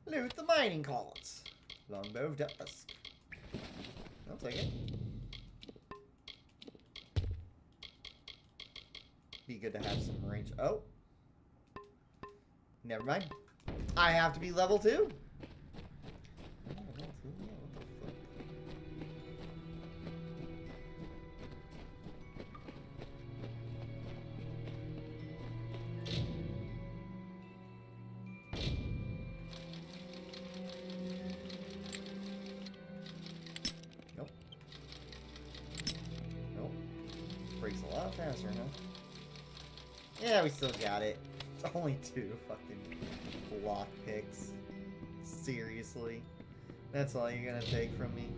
Loot the mining columns. Longbow of Dusk. I'll take it. Be good to have some range. Oh. Never mind. I have to be level 2. Nope. Nope. Breaks a lot faster, huh? Yeah, we still got it. It's only 2 fucking lock picks. Seriously? That's all you're gonna take from me?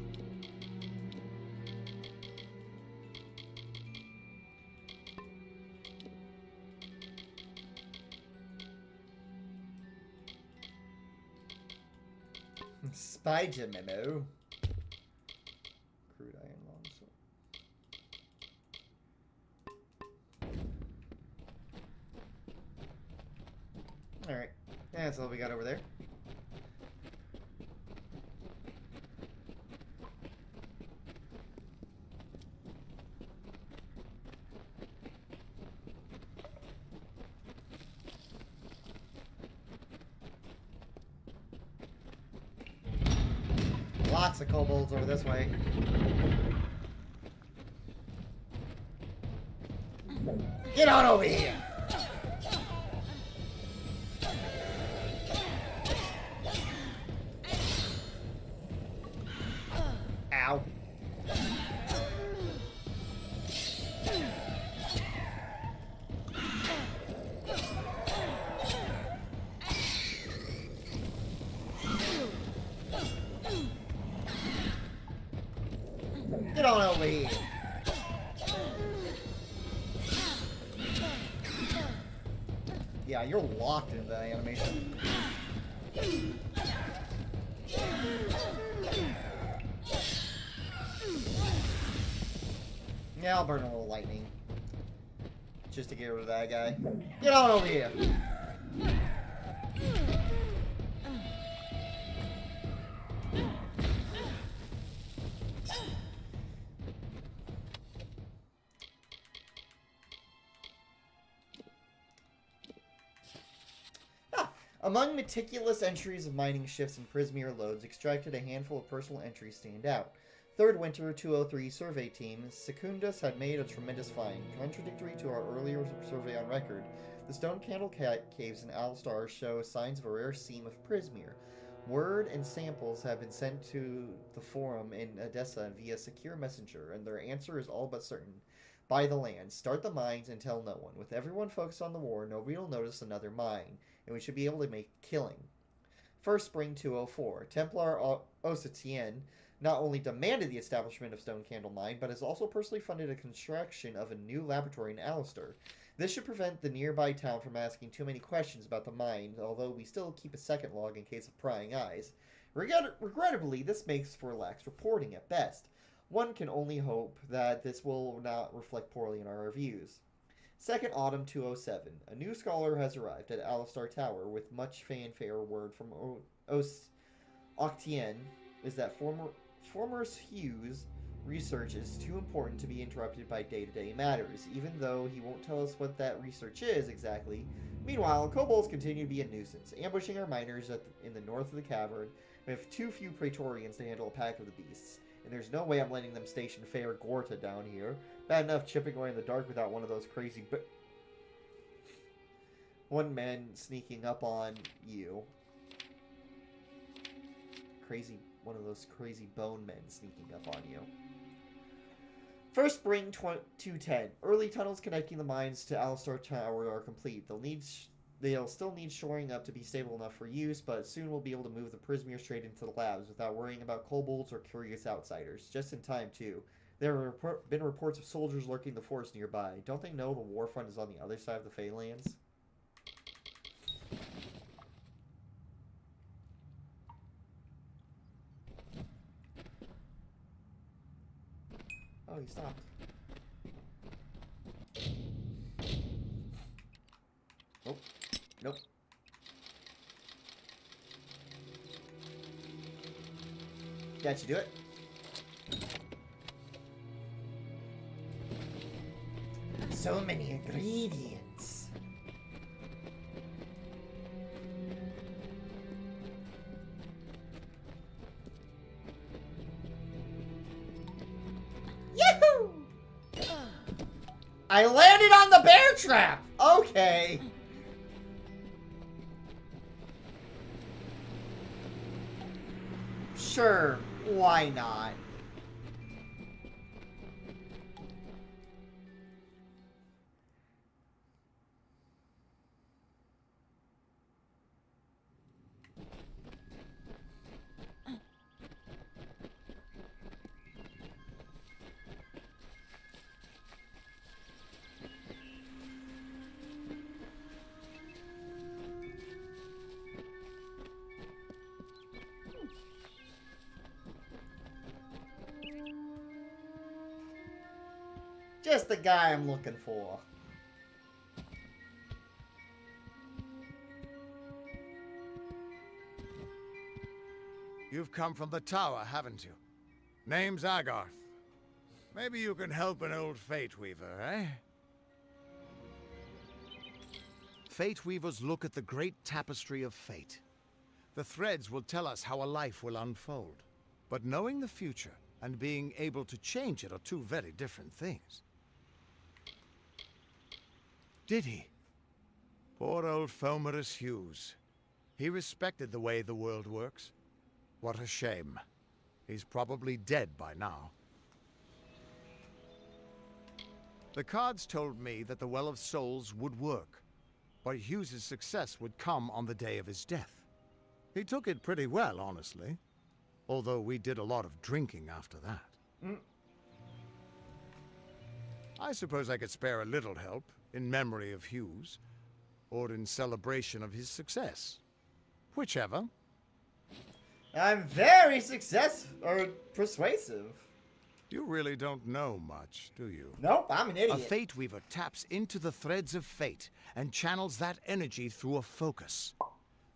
Spider memo. Crude iron longsword. Alright. That's all we got over there. Lots of kobolds over this way. Get on over here! Ow. Get on over here. Yeah, you're locked into that animation. Yeah, I'll burn a little lightning. Just to get rid of that guy. Get on over here. Among meticulous entries of mining shifts and Prismeer loads extracted, a handful of personal entries stand out. Third Winter 203 survey team, Secundus had made a tremendous find. Contradictory to our earlier survey on record, the Stone Candle Caves in Alstar show signs of a rare seam of Prismeer. Word and samples have been sent to the forum in Odessa via secure messenger, and their answer is all but certain. Buy the land, start the mines, and tell no one. With everyone focused on the war, nobody will notice another mine, and we should be able to make a killing. First Spring 204, Templar Ossetienne not only demanded the establishment of Stone Candle Mine, but has also personally funded a construction of a new laboratory in Alistair. This should prevent the nearby town from asking too many questions about the mine, although we still keep a second log in case of prying eyes. Regrettably, this makes for lax reporting at best. One can only hope that this will not reflect poorly in our reviews. Second Autumn 207. A new scholar has arrived at Alistair Tower with much fanfare. Word from Octien is that former Hughes' research is too important to be interrupted by day-to-day matters, even though he won't tell us what that research is exactly. Meanwhile, kobolds continue to be a nuisance, ambushing our miners in the north of the cavern. We have too few Praetorians to handle a pack of the beasts, and there's no way I'm letting them station Fair Gorta down here. Bad enough chipping away in the dark without one of those crazy one man sneaking up on you. One of those crazy bone men sneaking up on you. First Spring 210. Early tunnels connecting the mines to Alistair Tower are complete. They'll still need shoring up to be stable enough for use, but soon we'll be able to move the Prismeer straight into the labs without worrying about kobolds or curious outsiders. Just in time, too. There have been reports of soldiers lurking in the forest nearby. Don't they know the war front is on the other side of the Feylands? Oh, he stopped. Nope. Nope. That should do it. So many ingredients. Yahoo! I landed on the bear trap! Okay. Sure, why not? Just the guy I'm looking for. You've come from the tower, haven't you? Name's Agarth. Maybe you can help an old Fate Weaver, eh? Fate Weavers look at the great tapestry of fate. The threads will tell us how a life will unfold. But knowing the future and being able to change it are two very different things. Did he? Poor old Fomerus Hughes. He respected the way the world works. What a shame. He's probably dead by now. The cards told me that the Well of Souls would work, but Hughes's success would come on the day of his death. He took it pretty well, honestly. Although we did a lot of drinking after that. I suppose I could spare a little help in memory of Hughes, or in celebration of his success. Whichever. I'm very persuasive. You really don't know much, do you? Nope, I'm an idiot. A Fate Weaver taps into the threads of fate and channels that energy through a focus.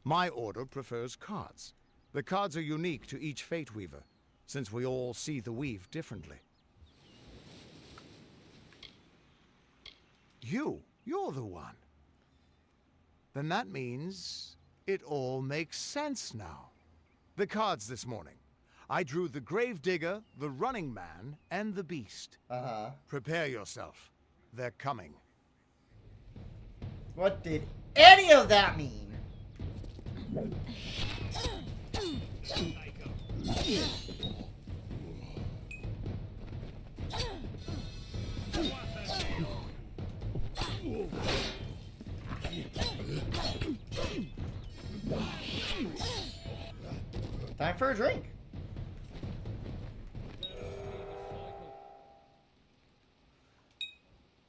My order prefers cards. The cards are unique to each Fate Weaver, since we all see the weave differently. You're the one. Then that means it all makes sense now. The cards this morning. I drew the Gravedigger, the Running Man, and the Beast. Uh-huh. Prepare yourself. They're coming. What did any of that mean? Time for a drink.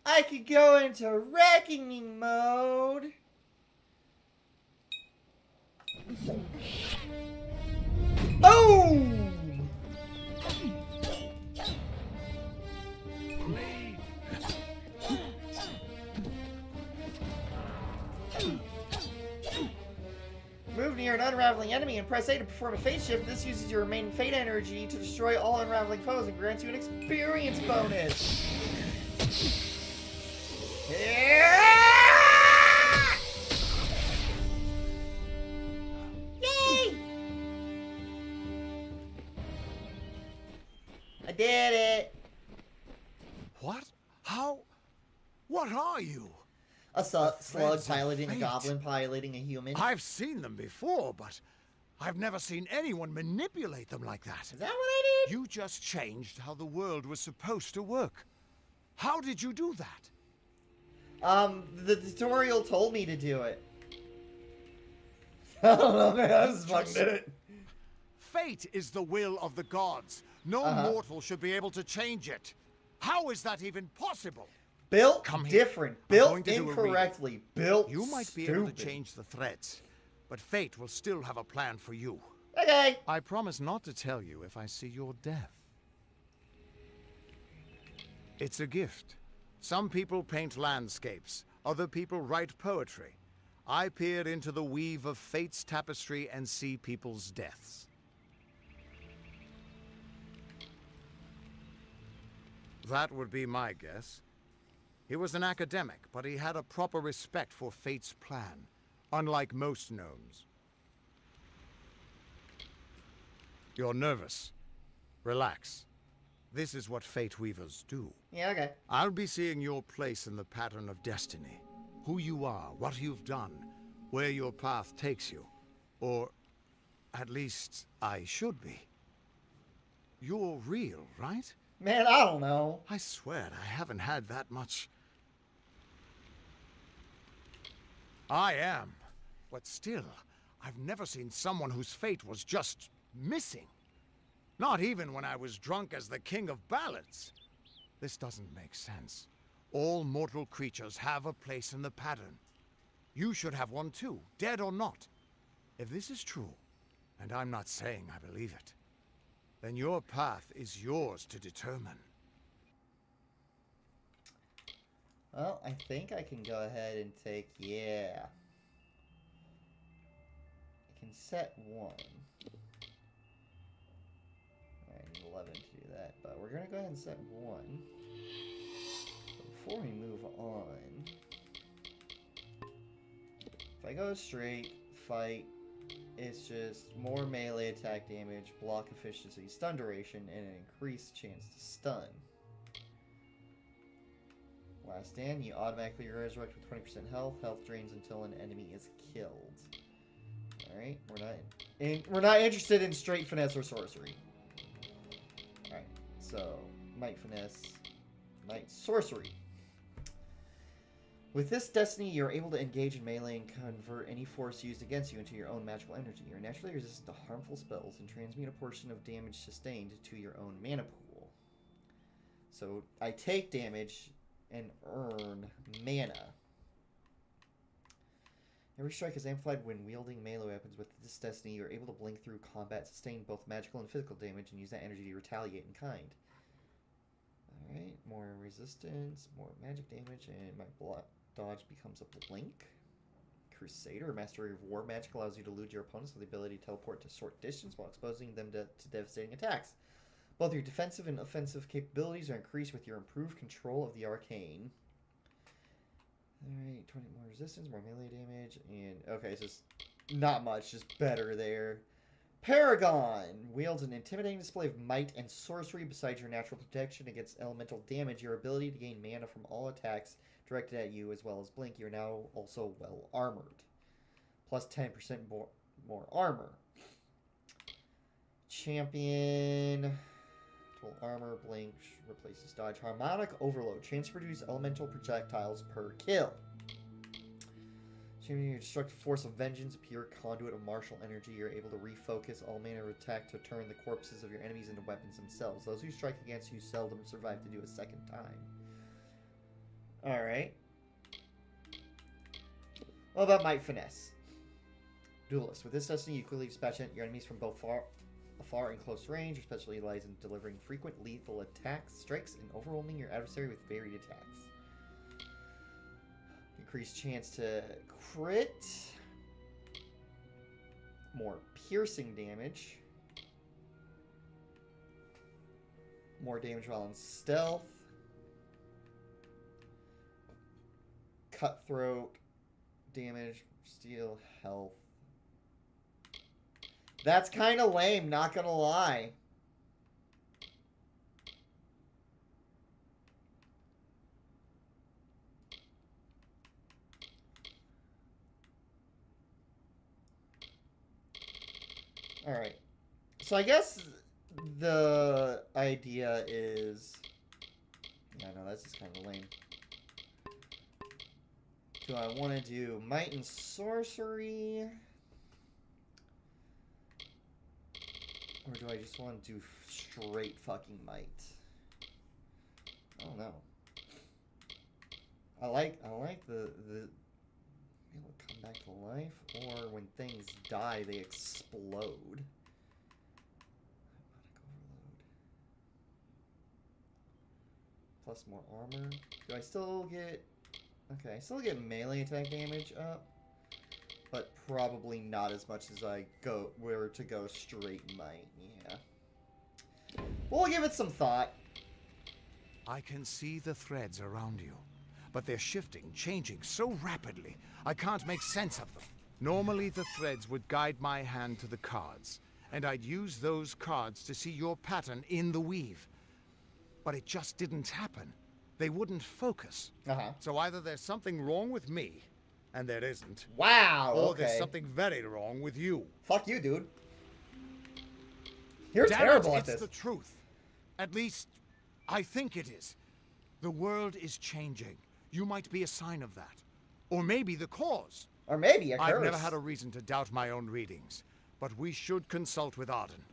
I could go into reckoning mode. Boom! Move near an unraveling enemy and press A to perform a fate shift. This uses your remaining fate energy to destroy all unraveling foes and grants you an experience bonus. Yeah! Yay! I did it. What? How? What are you? A slug threads of piloting a fate. goblin piloting a human. I've seen them before, but I've never seen anyone manipulate them like that. Is that what I did? You just changed how the world was supposed to work. How did you do that? The tutorial told me to do it. I don't know, man. I just fucking did it. Fate is the will of the gods. No mortal should be able to change it. How is that even possible? Built Come here. different. I'm Built going to do a incorrectly. Built You might be stupid. able to change the threads, but fate will still have a plan for you. Okay. I promise not to tell you if I see your death. It's a gift. Some people paint landscapes. Other people write poetry. I peer into the weave of fate's tapestry and see people's deaths. That would be my guess. He was an academic, but he had a proper respect for fate's plan, unlike most gnomes. You're nervous. Relax. This is what Fate Weavers do. Yeah, okay. I'll be seeing your place in the pattern of destiny. Who you are, what you've done, where your path takes you. Or, at least, I should be. You're real, right? Man, I don't know. I swear I haven't had that much. I am. But still, I've never seen someone whose fate was just missing. Not even when I was drunk as the king of ballads. This doesn't make sense. All mortal creatures have a place in the pattern. You should have one too, dead or not. If this is true, and I'm not saying I believe it, then your path is yours to determine. Well, I think I can go ahead and take, yeah. I can set 1. I need 11 to do that, but we're going to go ahead and set 1. But before we move on, if I go straight, fight, it's just more melee attack damage, block efficiency, stun duration, and an increased chance to stun. Last stand, you automatically resurrect with 20% health. Health drains until an enemy is killed. Alright, we're not interested in straight finesse or sorcery. Alright, so might finesse, might sorcery. With this destiny, you're able to engage in melee and convert any force used against you into your own magical energy. You're naturally resistant to harmful spells and transmute a portion of damage sustained to your own mana pool. So I take damage and earn mana. Every strike is amplified when wielding melee weapons. With this destiny, you're able to blink through combat, sustain both magical and physical damage, and use that energy to retaliate in kind. Alright, more resistance, more magic damage, and my dodge becomes a blink. Crusader, Mastery of War Magic, allows you to elude your opponents with the ability to teleport to short distance while exposing them to devastating attacks. Both your defensive and offensive capabilities are increased with your improved control of the arcane. Alright, 20 more resistance, more melee damage, and okay, so it's not much, just better there. Paragon wields an intimidating display of might and sorcery. Besides your natural protection against elemental damage, your ability to gain mana from all attacks directed at you, as well as blink. You're now also well armored. Plus 10% more armor. Champion. Total armor, blink, replaces dodge. Harmonic overload. Chance to produce elemental projectiles per kill. Champion, your destructive force of vengeance, a pure conduit of martial energy. You're able to refocus all manner of attack to turn the corpses of your enemies into weapons themselves. Those who strike against you seldom survive to do a second time. Alright. What about Might Finesse? Duelist. With this destiny, you quickly dispatch your enemies from both far and close range. Your specialty lies in delivering frequent lethal attacks, strikes, and overwhelming your adversary with varied attacks. Increased chance to crit. More piercing damage. More damage while in stealth. Cutthroat damage, steal, health. That's kind of lame, not gonna lie. Alright. So I guess the idea is... Yeah, no, that's just kind of lame. Do I want to do Might and Sorcery? Or do I just want to do straight fucking Might? I don't know. I like the it'll come back to life, or when things die, they explode. Plus more armor. Do I still get... Okay, I still get melee attack damage up, but probably not as much as I were to go straight Might. Yeah. We'll give it some thought. I can see the threads around you, but they're shifting, changing so rapidly, I can't make sense of them. Normally, the threads would guide my hand to the cards, and I'd use those cards to see your pattern in the weave. But it just didn't happen. They wouldn't focus. So either there's something wrong with me, and there isn't. Wow, or there's something very wrong with you. Fuck you, dude. You're terrible at this. It's the truth. At least, I think it is. The world is changing. You might be a sign of that. Or maybe the cause. Or maybe a curse. I've never had a reason to doubt my own readings, but we should consult with Arden.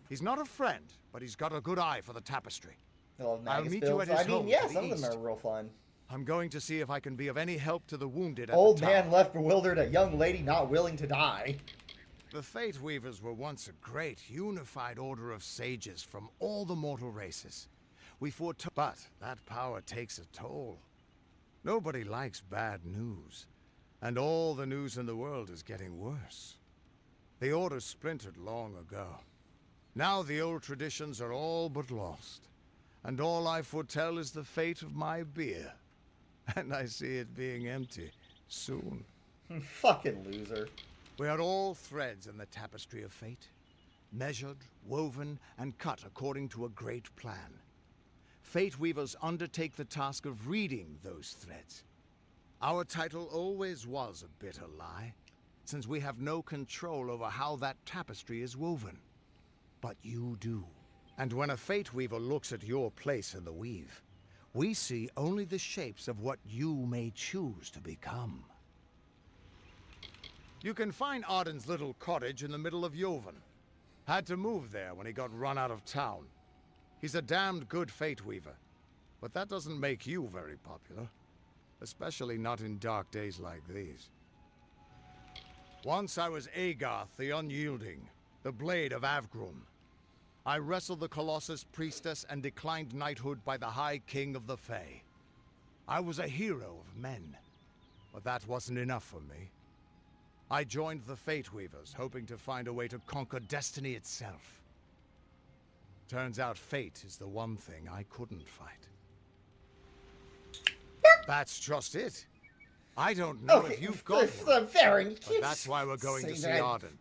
He's not a friend, but he's got a good eye for the tapestry. I'll meet you at his home. Yeah, some of them are real fun. I'm going to see if I can be of any help to the wounded at Old the man tower. left bewildered, a young lady not willing to die. The Fate Weavers were once a great, unified order of sages from all the mortal races. We fought, but that power takes a toll. Nobody likes bad news, and all the news in the world is getting worse. The order splintered long ago. Now the old traditions are all but lost, and all I foretell is the fate of my beer. And I see it being empty soon. Fucking loser. We are all threads in the tapestry of fate, measured, woven, and cut according to a great plan. Fate Weavers undertake the task of reading those threads. Our title always was a bitter lie, since we have no control over how that tapestry is woven. But you do. And when a Fate Weaver looks at your place in the weave, we see only the shapes of what you may choose to become. You can find Arden's little cottage in the middle of Yovan. Had to move there when he got run out of town. He's a damned good Fate Weaver. But that doesn't make you very popular. Especially not in dark days like these. Once I was Agarth the Unyielding, the Blade of Avgrum. I wrestled the Colossus Priestess and declined knighthood by the High King of the Fae. I was a hero of men, but that wasn't enough for me. I joined the Fate Weavers, hoping to find a way to conquer destiny itself. Turns out fate is the one thing I couldn't fight. That's just it. I don't know if you've got one, but that's why we're going to see Arden.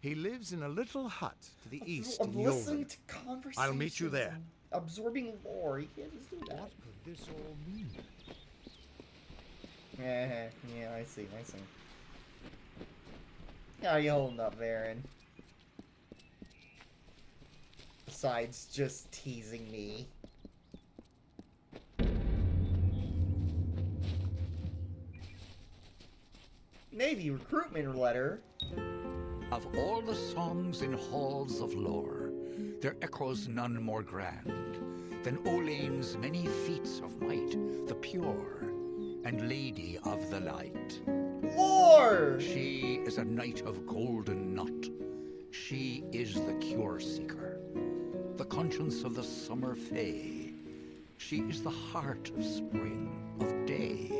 He lives in a little hut to the east in listening Yolden. to conversations. I'll meet you there. Absorbing lore. You can't just do that. What could this all mean? Yeah, I see. How are you holding up, Varen? Besides just teasing me. Navy recruitment letter. Of all the songs in halls of lore, there echoes none more grand than Olane's many feats of might, the pure and lady of the light. Lore! She is a knight of golden knot. She is the cure seeker, the conscience of the summer fae. She is the heart of spring, of day.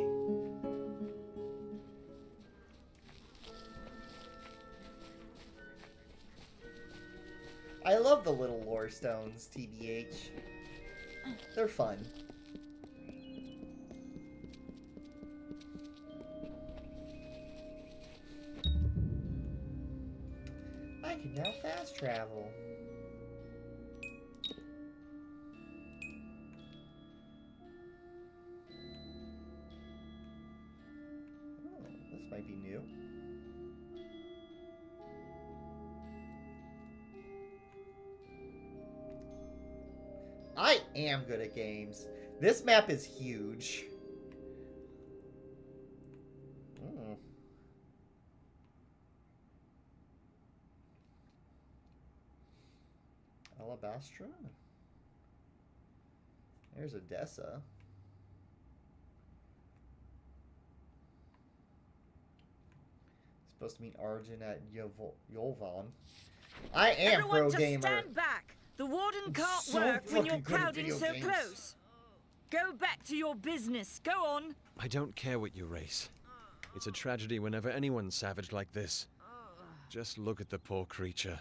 I love the little lore stones, TBH. They're fun. I can now fast travel. Oh, this might be new. I am good at games. This map is huge. Alabastra. There's Odessa. Supposed to meet Arjun at Yolvan. I am pro gamer. Everyone just stand back. The warden can't work when you're crowding so close. Go back to your business. Go on. I don't care what you race. It's a tragedy whenever anyone's savage like this. Just look at the poor creature.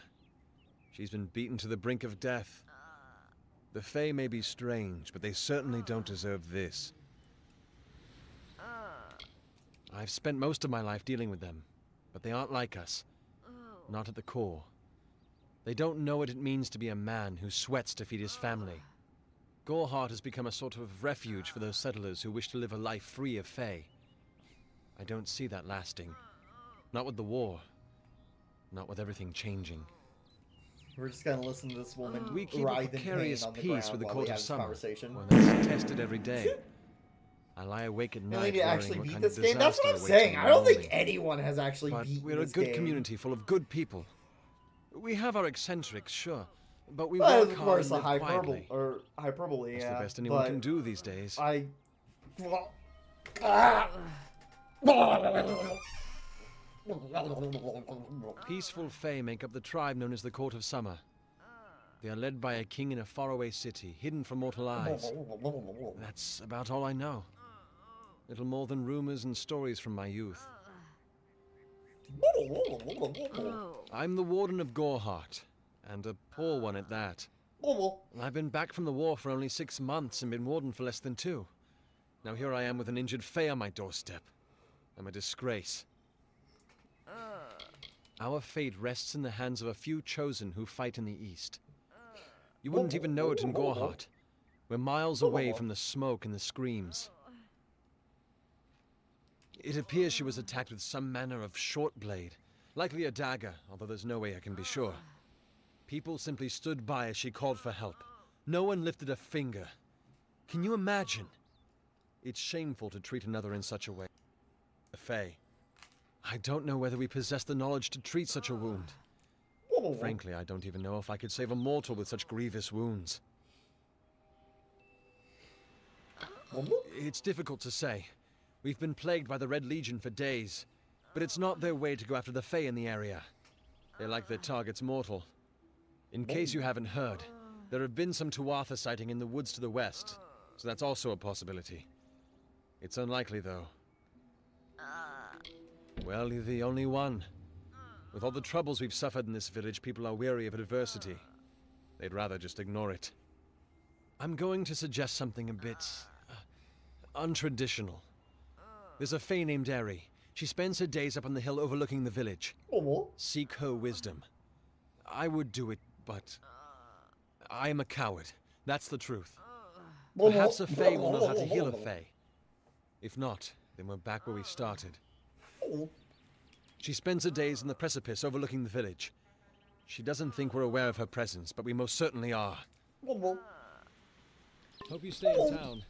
She's been beaten to the brink of death. The Fae may be strange, but they certainly don't deserve this. I've spent most of my life dealing with them, but they aren't like us. Not at the core. They don't know what it means to be a man who sweats to feed his family. Goreheart has become a sort of refuge for those settlers who wish to live a life free of Fae. I don't see that lasting. Not with the war. Not with everything changing. We're just gonna listen to this woman We keep a precarious peace with the Court of Summer. Conversation. Well, that's tested every day. I lie awake at night need to actually worrying beat what this kind of game. That's what I'm disaster awaits saying. in I don't think morning. anyone has actually beaten We're a this good game. community full of good people. We have our eccentrics, sure, but we Well, work of hard course, and the live quietly. hyperbole. That's Yeah, the best anyone can do these days. Peaceful Fae make up the tribe known as the Court of Summer. They are led by a king in a faraway city, hidden from mortal eyes. That's about all I know. Little more than rumors and stories from my youth. I'm the Warden of Goreheart, and a poor one at that. I've been back from the war for only 6 months and been Warden for less than 2. Now here I am with an injured Fae on my doorstep. I'm a disgrace. Our fate rests in the hands of a few chosen who fight in the east. You wouldn't even know it in Goreheart. We're miles away from the smoke and the screams. It appears she was attacked with some manner of short blade, likely a dagger, although there's no way I can be sure. People simply stood by as she called for help. No one lifted a finger. Can you imagine? It's shameful to treat another in such a way. The Fae. I don't know whether we possess the knowledge to treat such a wound. Frankly, I don't even know if I could save a mortal with such grievous wounds. It's difficult to say. We've been plagued by the Red Legion for days, but it's not their way to go after the Fae in the area. They like their targets mortal. In case you haven't heard, there have been some Tuatha sighting in the woods to the west, so that's also a possibility. It's unlikely, though. Well, you're the only one. With all the troubles we've suffered in this village, people are weary of adversity. They'd rather just ignore it. I'm going to suggest something a bit untraditional. There's a Fae named Eri. She spends her days up on the hill overlooking the village. Seek her wisdom. I would do it, but I am a coward. That's the truth. Perhaps a Fae will know how to heal a Fae. If not, then we're back where we started. She spends her days on the precipice overlooking the village. She doesn't think we're aware of her presence, but we most certainly are. Hope you stay in town.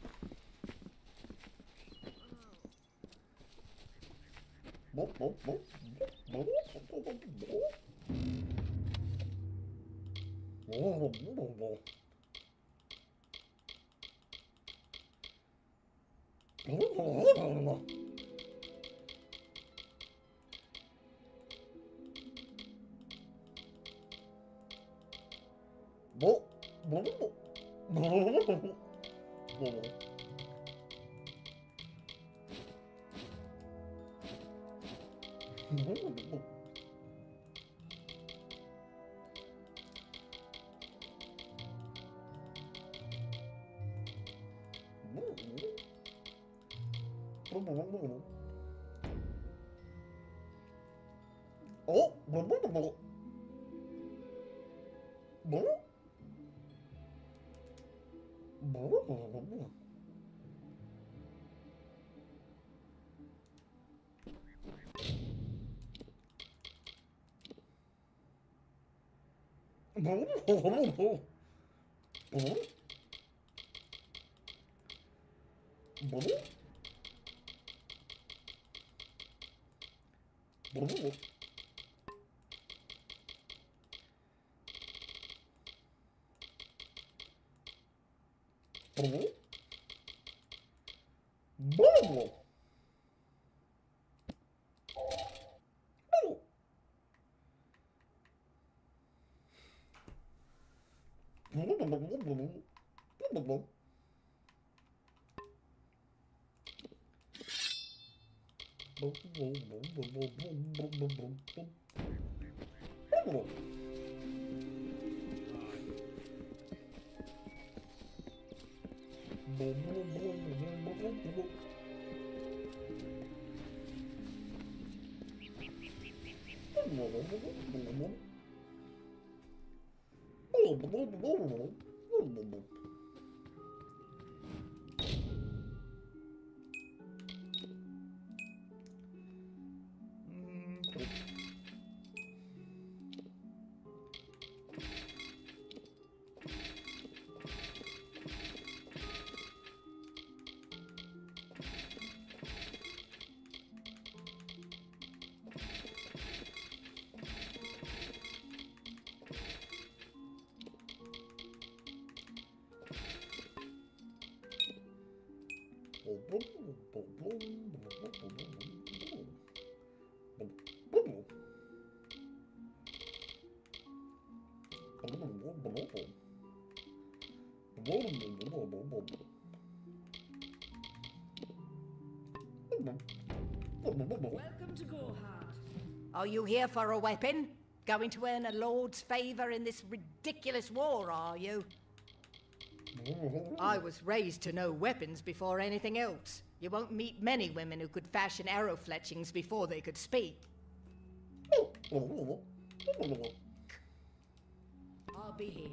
Welcome to Gorhard. Are you here for a weapon? Going to earn a lord's favor in this ridiculous war, are you? I was raised to know weapons before anything else. You won't meet many women who could fashion arrow fletchings before they could speak. I'll be here.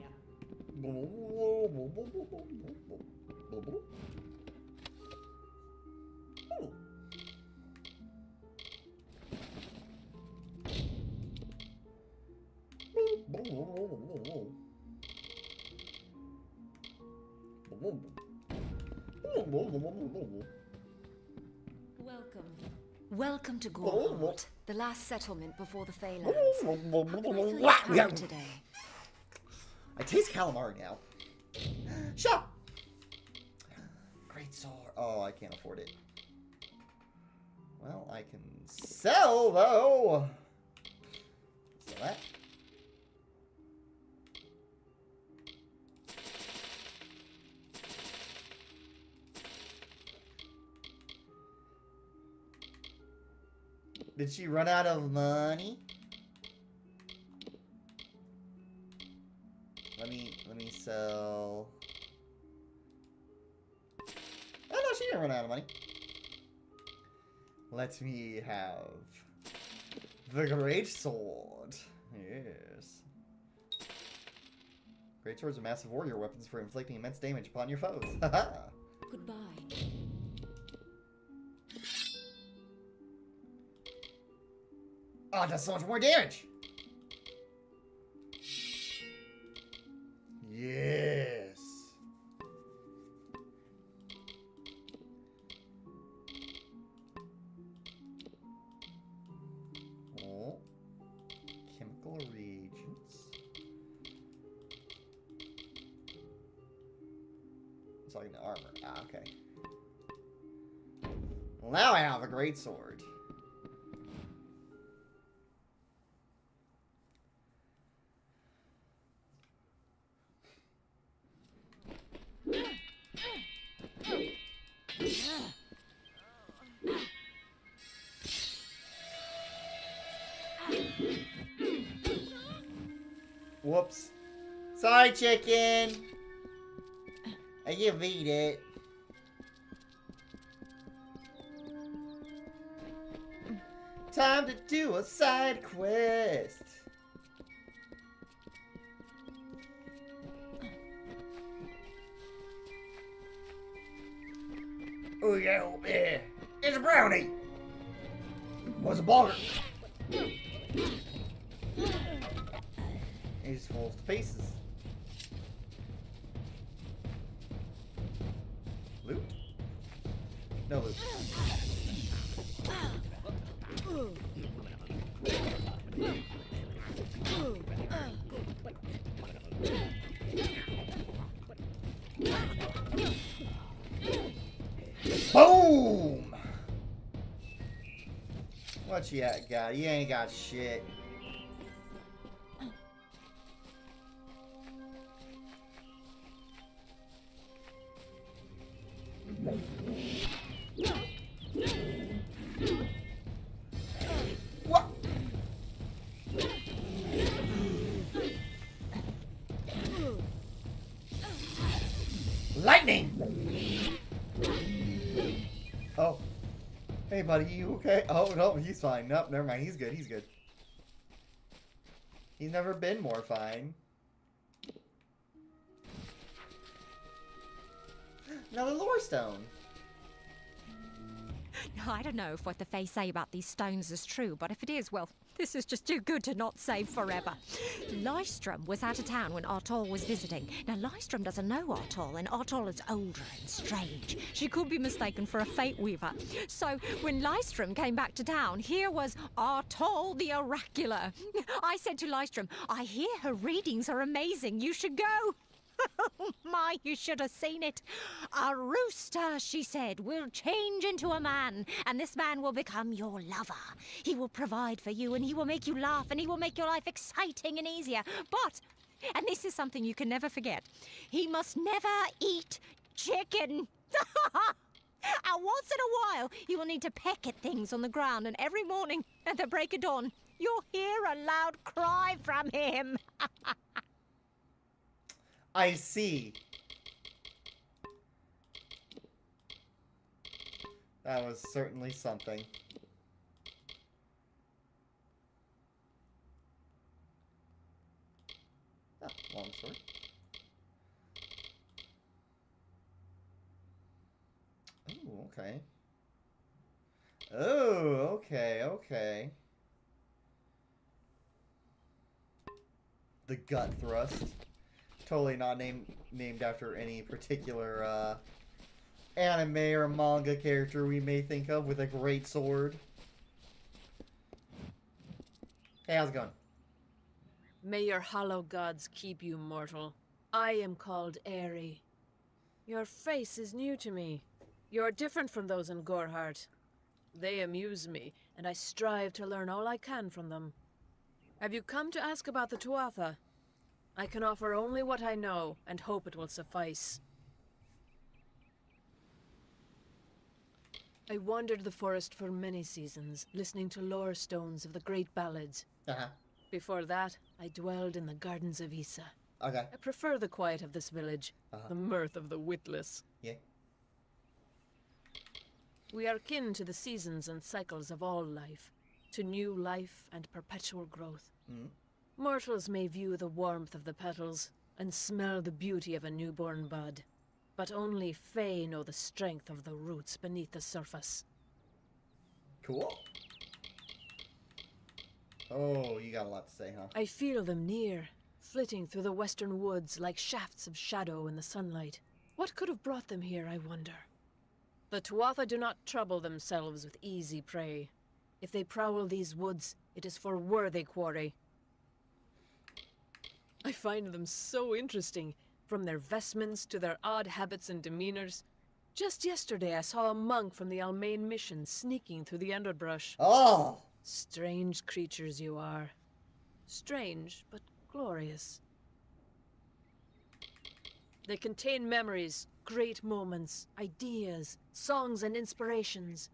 Welcome to Gorhard, the last settlement before the Feylands. How can I fill your today? I taste calamari now. Shut up! Great. great sword. Oh, I can't afford it. Well, I can sell, though. Sell that. Did she run out of money? Let me sell. Oh no, she didn't run out of money. Let me have the great sword. Yes. Great swords are massive warrior weapons for inflicting immense damage upon your foes. Haha. Goodbye. Oh, it does so much more damage. Yes. Oh. Chemical reagents. It's like an armor. Ah, okay. Well, now I have a great sword. Whoops. Sorry, chicken. I can beat it. Time to do a side quest. Oh yeah, oh, yeah. It's a brownie. What's a bogger? He just falls to pieces. Loot? No loot. Boom! What you got? You ain't got shit. What? Lightning! Oh. Hey, buddy, you okay? Oh, no, he's fine. Nope, never mind. He's good. He's good. He's never been more fine. Another lore stone. Now, I don't know if what the Fae say about these stones is true, but if it is, well, this is just too good to not save forever. Lystrom was out of town when Artol was visiting. Now, Lystrom doesn't know Artol, and Artol is older and strange. She could be mistaken for a Fate Weaver. So, when Lystrom came back to town, here was Artol the Oracular. I said to Lystrom, I hear her readings are amazing. You should go. Oh my, you should have seen it. A rooster, she said, will change into a man, and this man will become your lover. He will provide for you, and he will make you laugh, and he will make your life exciting and easier. But, and this is something you can never forget, he must never eat chicken. And once in a while, he will need to peck at things on the ground, and every morning at the break of dawn, you'll hear a loud cry from him. I see. That was certainly something. Oh, long sword. Oh, okay. Oh, okay, okay. The gut thrust. Totally not named after any particular anime or manga character we may think of with a great sword. Hey, how's it going? May your hollow gods keep you mortal. I am called Aerie. Your face is new to me. You're different from those in Gorhart. They amuse me, and I strive to learn all I can from them. Have you come to ask about the Tuatha? I can offer only what I know, and hope it will suffice. I wandered the forest for many seasons, listening to lore stones of the great ballads. Before that, I dwelled in the gardens of Issa. Okay. I prefer the quiet of this village, the mirth of the witless. Yeah. We are kin to the seasons and cycles of all life, to new life and perpetual growth. Mortals may view the warmth of the petals and smell the beauty of a newborn bud, but only Fae know the strength of the roots beneath the surface. Cool. Oh, you got a lot to say, huh? I feel them near, flitting through the western woods like shafts of shadow in the sunlight. What could have brought them here, I wonder? The Tuatha do not trouble themselves with easy prey. If they prowl these woods, it is for worthy quarry. I find them so interesting, from their vestments to their odd habits and demeanors. Just yesterday I saw a monk from the Almain mission sneaking through the underbrush. Oh! Strange creatures you are. Strange, but glorious. They contain memories, great moments, ideas, songs and inspirations.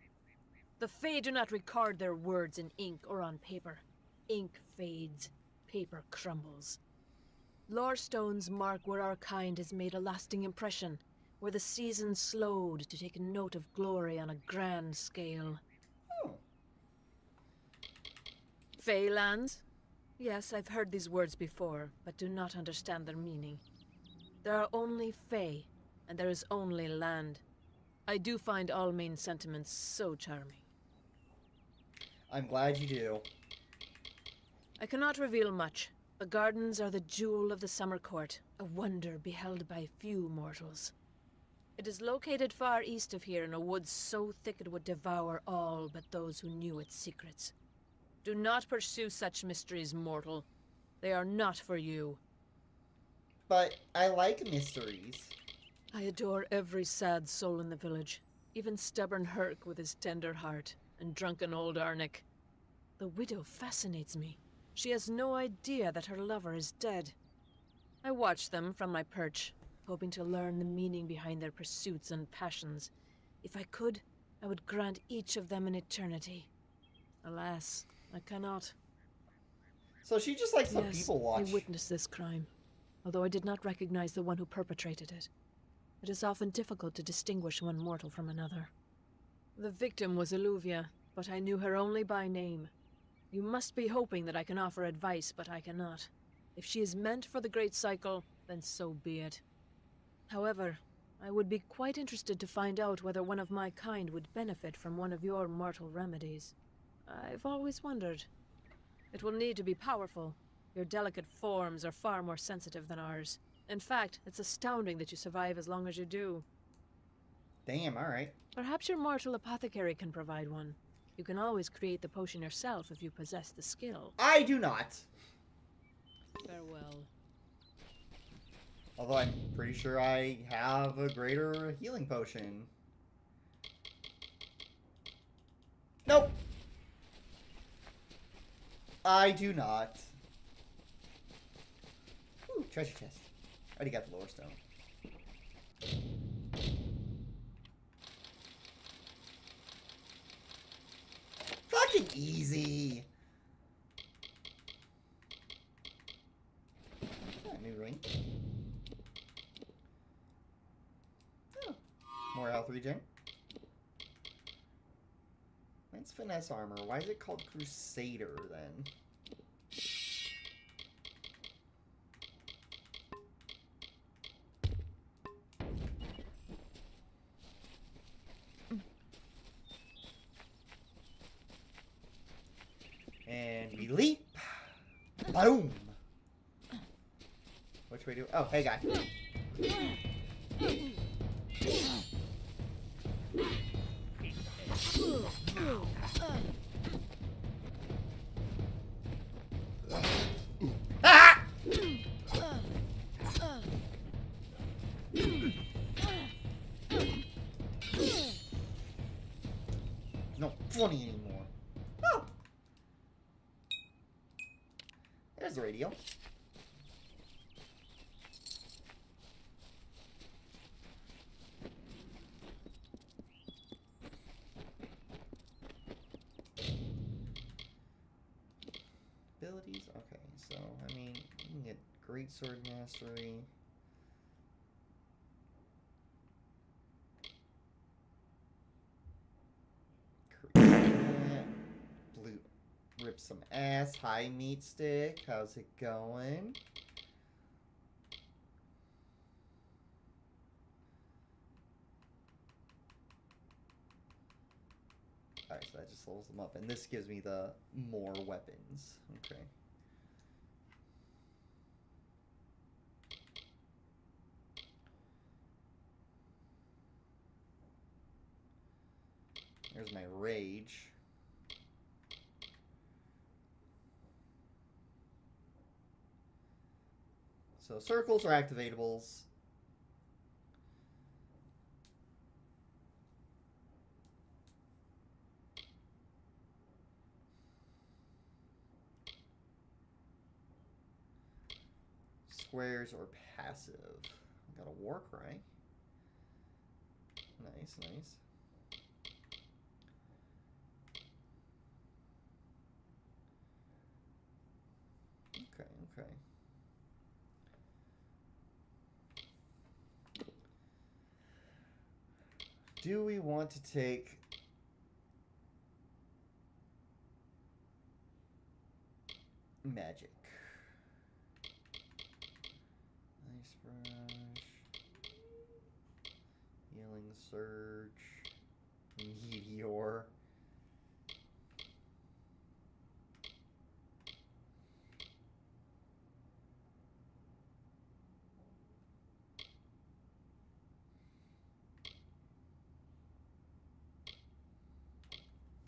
The Fae do not record their words in ink or on paper. Ink fades, paper crumbles. Lore stones mark where our kind has made a lasting impression, where the seasons slowed to take note of glory on a grand scale. Fae lands? Yes, I've heard these words before, but do not understand their meaning. There are only Fae, and there is only land. I do find Almain sentiments so charming. I'm glad you do. I cannot reveal much. The gardens are the jewel of the summer court, a wonder beheld by few mortals. It is located far east of here in a wood so thick it would devour all but those who knew its secrets. Do not pursue such mysteries, mortal. They are not for you. But I like mysteries. I adore every sad soul in the village, even stubborn Herc with his tender heart, and drunken old Arnick. The widow fascinates me. She has no idea that her lover is dead. I watch them from my perch, hoping to learn the meaning behind their pursuits and passions. If I could, I would grant each of them an eternity. Alas, I cannot. So she just likes to Yes, people watch. I witnessed this crime, although I did not recognize the one who perpetrated it. It is often difficult to distinguish one mortal from another. The victim was Illuvia, but I knew her only by name. You must be hoping that I can offer advice, but I cannot. If she is meant for the Great Cycle, then so be it. However, I would be quite interested to find out whether one of my kind would benefit from one of your mortal remedies. I've always wondered. It will need to be powerful. Your delicate forms are far more sensitive than ours. In fact, it's astounding that you survive as long as you do. Damn, alright. Perhaps your mortal apothecary can provide one. You can always create the potion yourself if you possess the skill. I do not. Farewell. Although I'm pretty sure I have a greater healing potion. Nope. I do not. Ooh, treasure chest. I already got the lore stone. Fucking easy. New ring. Oh, more health regen. That's finesse armor. Why is it called Crusader then? And we leap. Boom. Which way do? Oh, hey guy. Ah! funny anymore. Oh! There's the radio. Abilities? Okay, so, I mean, you can get Great Sword Mastery. Blue rip some ass. High meat stick. How's it going? Alright, so that just levels them up. And this gives me the more weapons. Okay. There's my rage. So circles are activatables. Squares are passive. Got a war cry. Nice, nice. Okay, okay. Do we want to take magic? Ice brush, healing surge, meteor.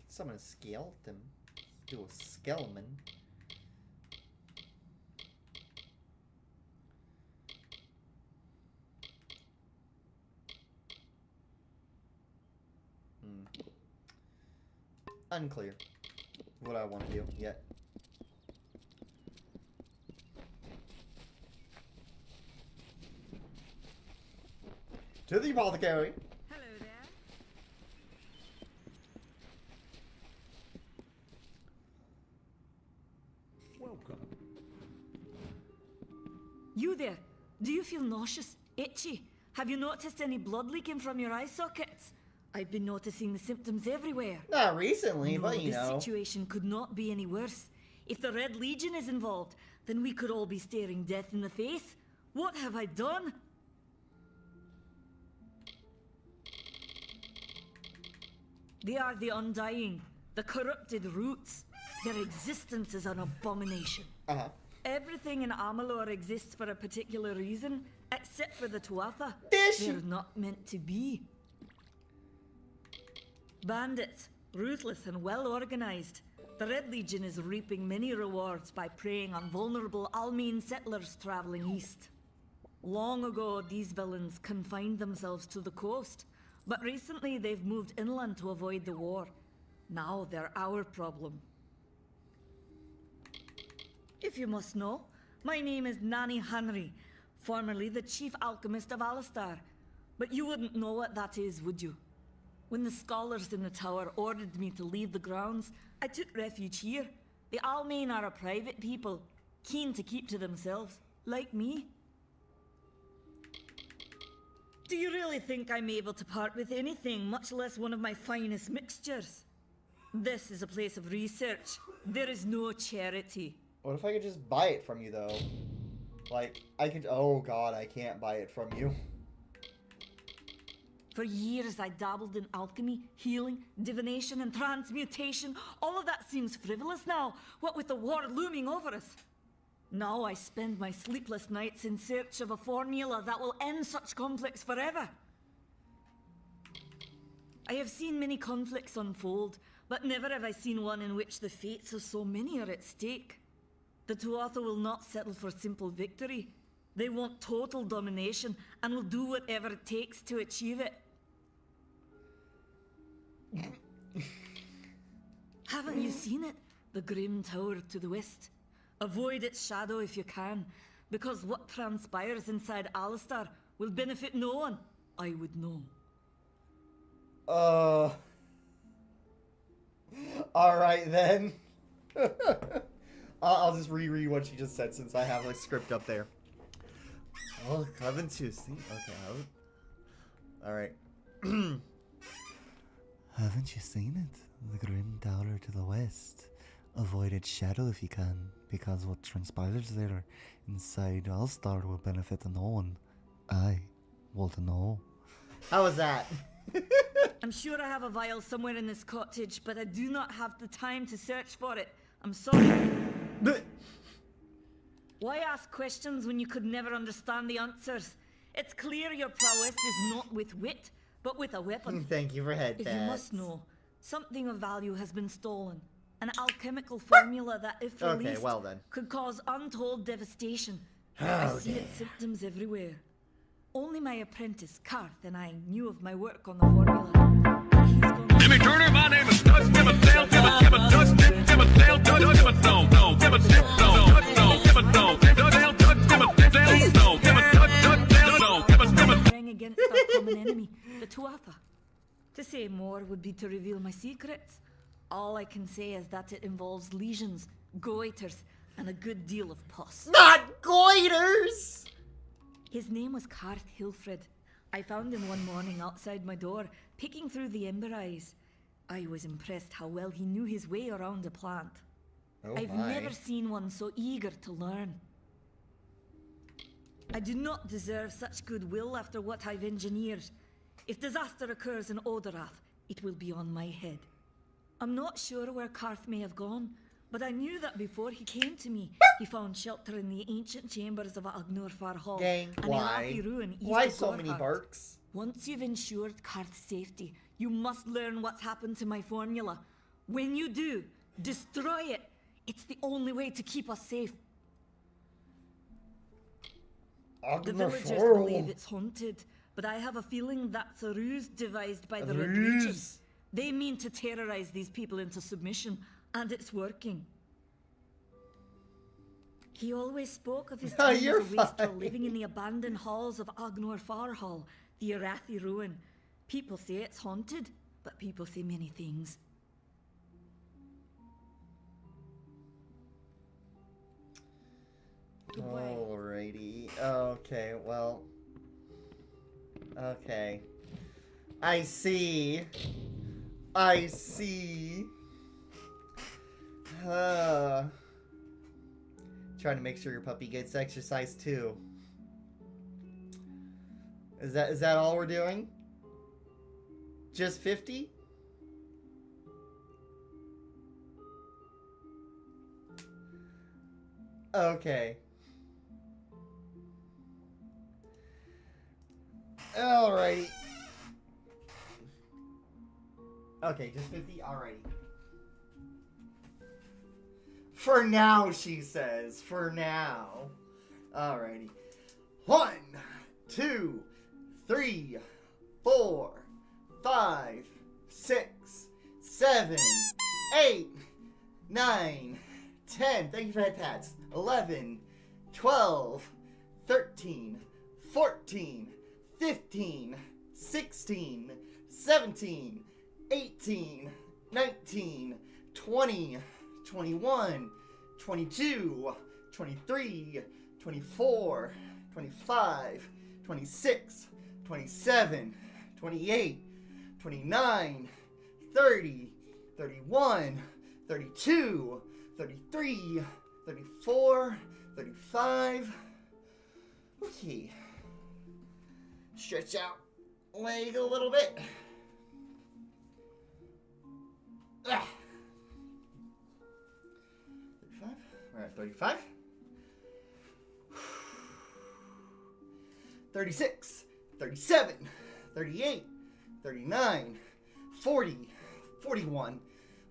Summon a skeleton. Do a skeleton. Unclear what I want to do yet. To the apothecary. Hello there. Welcome. You there. Do you feel nauseous? Itchy? Have you noticed any blood leaking from your eye sockets? I've been noticing the symptoms everywhere. Not recently, No, but you know. this situation could not be any worse. If the Red Legion is involved, then we could all be staring death in the face. What have I done? They are the Undying, the corrupted roots. Their existence is an abomination. Everything in Amalur exists for a particular reason, except for the Tuatha. They're not meant to be. Bandits, ruthless and well organized. The Red Legion is reaping many rewards by preying on vulnerable Almine settlers traveling east. Long ago, these villains confined themselves to the coast, but recently they've moved inland to avoid the war. Now they're our problem. If you must know, my name is Nani Henry, formerly the chief alchemist of Alistar. But you wouldn't know what that is, would you? When the scholars in the tower ordered me to leave the grounds, I took refuge here. The Almain are a private people, keen to keep to themselves, like me. Do you really think I'm able to part with anything, much less one of my finest mixtures? This is a place of research. There is no charity. What if I could just buy it from you, though? Like, I could... Oh, God, I can't buy it from you. For years, I dabbled in alchemy, healing, divination, and transmutation. All of that seems frivolous now, what with the war looming over us. Now I spend my sleepless nights in search of a formula that will end such conflicts forever. I have seen many conflicts unfold, but never have I seen one in which the fates of so many are at stake. The Tuatha will not settle for simple victory. They want total domination and will do whatever it takes to achieve it. Haven't you seen it? The grim tower to the west. Avoid its shadow if you can, because what transpires inside Alistair will benefit no one. I would know. Alright then. I'll just reread what she just said since I have a script up there. Oh, haven't you seen? Okay, alright. Haven't you seen it? The grim tower to the west. Avoid its shadow if you can, because what transpires there inside All-Star will benefit no one. I will know. How was that? I'm sure I have a vial somewhere in this cottage, but I do not have the time to search for it. I'm sorry. Why ask questions when you could never understand the answers? It's clear your prowess is not with wit, but with a weapon. Thank you for head If pats. you must know, something of value has been stolen. An alchemical formula that, if released, could cause untold devastation. I see its symptoms everywhere. Only my apprentice, Karth, and I knew of my work on the formula. Jimmy Turner, my name is Dust, give a tail, give a dust, give a tail, give a stone, give a dip, stone, give a stone, give a tail, give a tail, stone, give a stone, give a praying against our common enemy, the Tuatha. To say more would be to reveal my secrets. All I can say is that it involves lesions, goiters, and a good deal of pus. Not goiters! His name was Karth Hilfred. I found him one morning outside my door, picking through the ember eyes. I was impressed how well he knew his way around a plant. I've never seen one so eager to learn. I do not deserve such goodwill after what I've engineered. If disaster occurs in Odorath, it will be on my head. I'm not sure where Karth may have gone, but I knew that before he came to me, he found shelter in the ancient chambers of Agnurfar Hall. Dang, why? Why so many barks? Once you've ensured Karth's safety, you must learn what's happened to my formula. When you do, destroy it. It's the only way to keep us safe. The villagers believe it's haunted, but I have a feeling that's a ruse devised by the Red Legion. They mean to terrorize these people into submission, and it's working. He always spoke of his time as a wastrel living in the abandoned halls of Agnor Farhall, the Arathi ruin. People say it's haunted, but people say many things. Alrighty. Okay, well. Okay. I see. I see. Trying to make sure your puppy gets exercise too. Is that all we're doing? Just 50? Okay. Alrighty. Okay, just 50? Alrighty. For now, she says. For now. Alrighty. 1, 2, 3, 4, 5, 6, 7, 8, 9, 10. Thank you for head pats. 11, 12, 13, 14, 15, 16, 17, 18, 19, 20, 21, 22, 23, 24, 25, 26, 27, 28, 29, 30, 31, 32, 33, 34, 35. Okay. Stretch out leg a little bit. Ah. 35. We're at 35. 36, 37, 38, 39, 40, 41,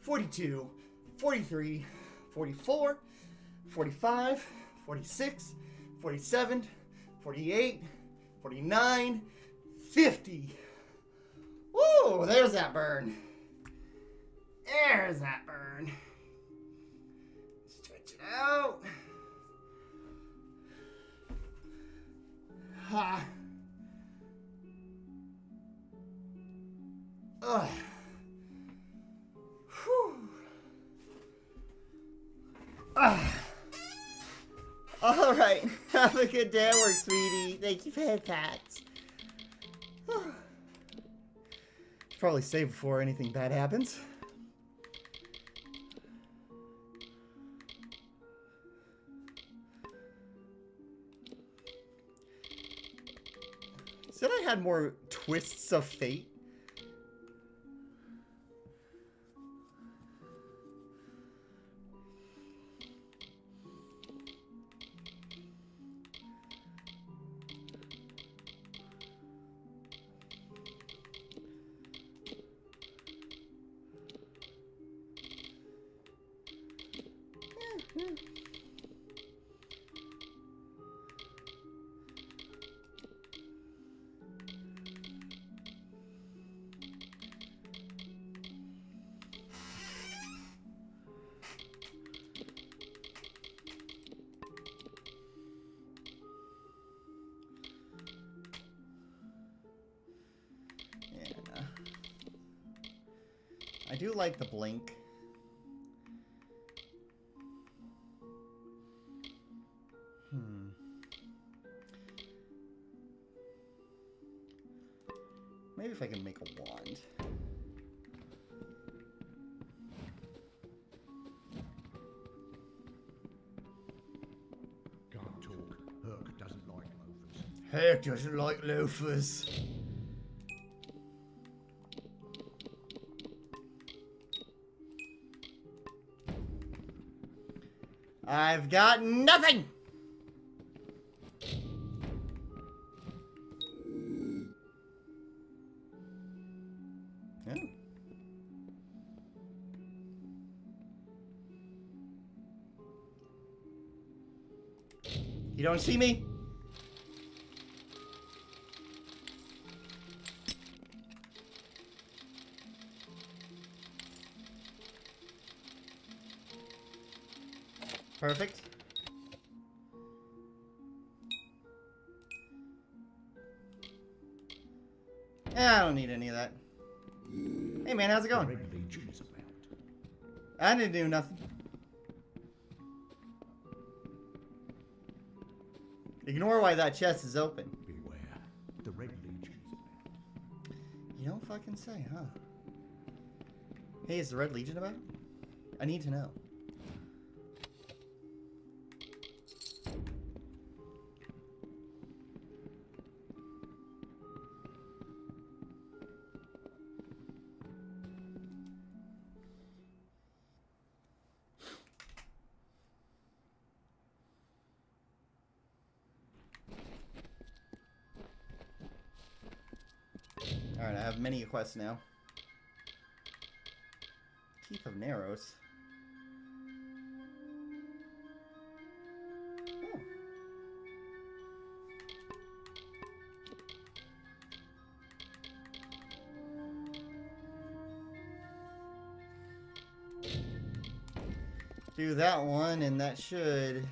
42, 43, 44, 45, 46, 47, 48, 49, 50. Woo, there's that burn. There's that burn. Stretch it out. Ha. Ugh. Whew. All right. Have a good day at work, sweetie. Thank you for that. Probably save before anything bad happens. Said I had more twists of fate. I do like the blink. Maybe if I can make a wand. Can't talk. Herc doesn't like loafers. Herc doesn't like loafers. I've got nothing! Yeah. You don't see me? Perfect. Yeah, I don't need any of that. Hey man, how's it going? I didn't do nothing. Ignore why that chest is open. Beware. The Red Legion is about. You don't fucking say, huh? Hey, is the Red Legion about? I need to know. Alright, I have many quests now. Teeth of Narrows. Oh. Do that one, and that should...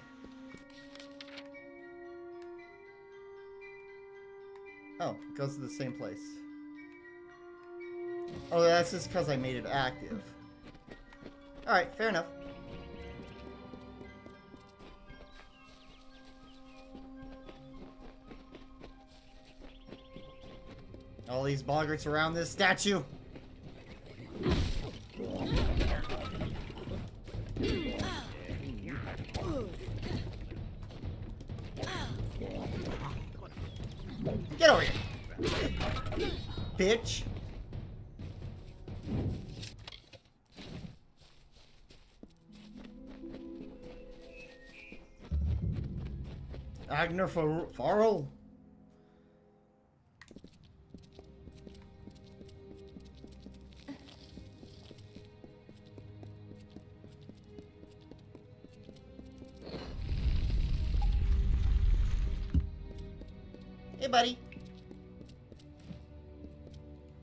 Oh, it goes to the same place. Oh, that's just because I made it active. Alright, fair enough. All these boggarts around this statue. Get over here, bitch. Agner Farrell.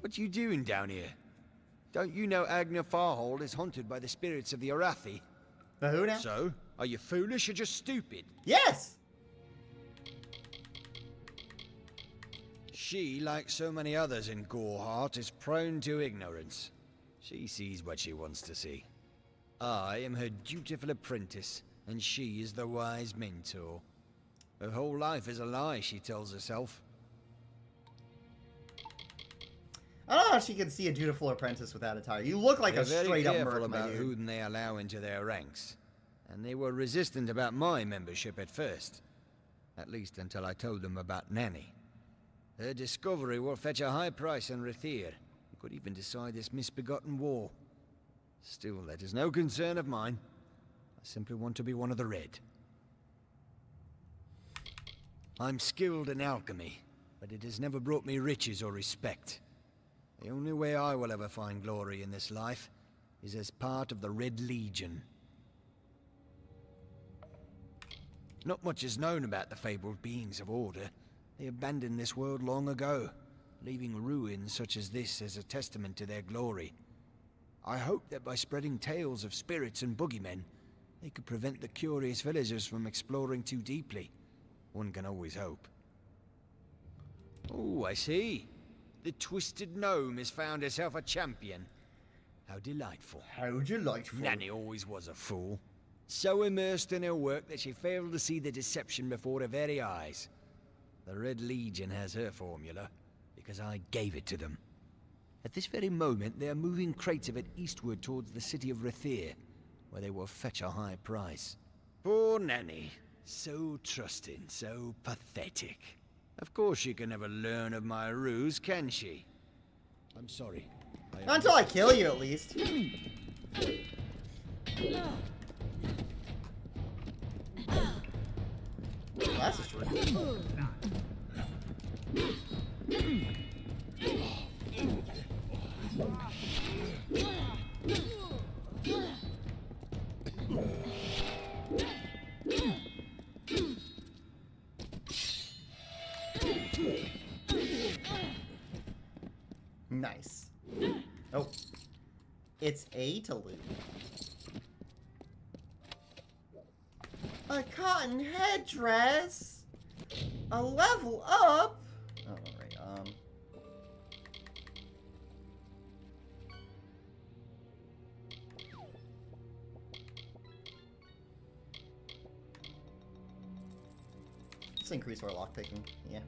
What you doing down here? Don't you know Agna Farhold is haunted by the spirits of the Arathi? The who now? So, are you foolish or just stupid? Yes! She, like so many others in Goreheart, is prone to ignorance. She sees what she wants to see. I am her dutiful apprentice, and she is the wise mentor. Her whole life is a lie, she tells herself. I don't know how she can see a dutiful apprentice without a tire. You look like a straight up They're very merc, careful my about dude. whom they allow into their ranks, and they were resistant about my membership at first. At least until I told them about Nanny. Her discovery will fetch a high price on Rathir. You could even decide this misbegotten war. Still, that is no concern of mine. I simply want to be one of the Red. I'm skilled in alchemy, but it has never brought me riches or respect. The only way I will ever find glory in this life is as part of the Red Legion. Not much is known about the fabled beings of Order. They abandoned this world long ago, leaving ruins such as this as a testament to their glory. I hope that by spreading tales of spirits and boogeymen, they could prevent the curious villagers from exploring too deeply. One can always hope. Oh, I see. The Twisted Gnome has found herself a champion. How delightful. How delightful. Nanny always was a fool. So immersed in her work that she failed to see the deception before her very eyes. The Red Legion has her formula, because I gave it to them. At this very moment, they are moving crates of it eastward towards the city of Rathir, where they will fetch a high price. Poor Nanny. So trusting, so pathetic. Of course she can never learn of my ruse, can she? I'm sorry. Not until I kill you, at least. That's a short. Nice. Oh. It's A to loot. A cotton headdress. A level up. Oh, right. Let's increase our lockpicking. Yeah.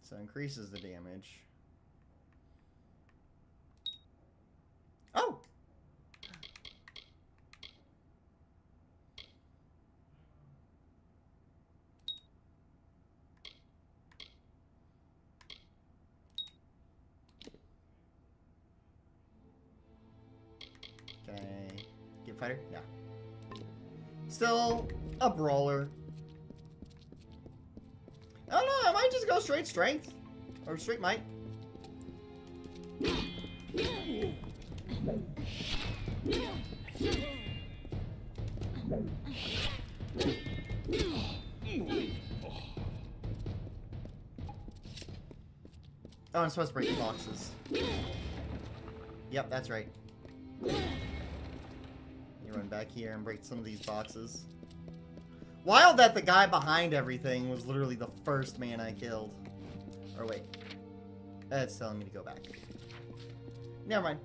So increases the damage. Oh! Can I get fighter? Yeah. Still a brawler. I don't know, I might just go straight strength. Or straight might. Oh, I'm supposed to break the boxes. Yep, that's right. You run back here and break some of these boxes. Wild that the guy behind everything was literally the first man I killed. Or wait. That's telling me to go back. Never mind.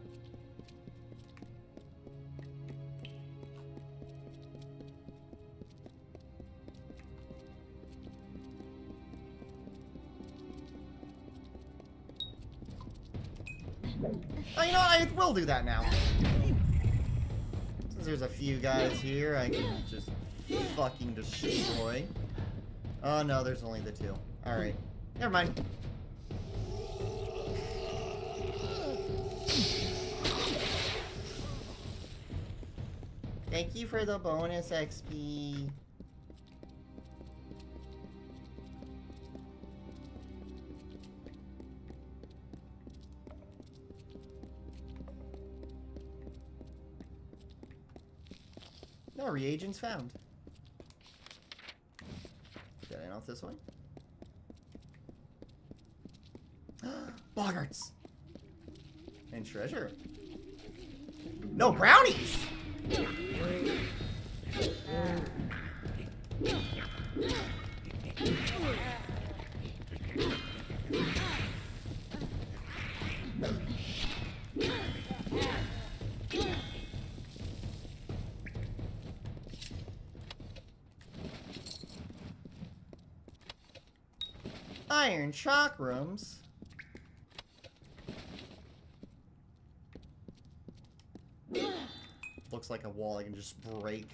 Oh, you know, I will do that now. Since there's a few guys here, I can just fucking destroy. Oh no, there's only the two. Alright. Never mind. Thank you for the bonus XP. No reagents found. Get in off this way. Boggarts! And treasure. No brownies! Iron chakrams. Looks like a wall I can just break.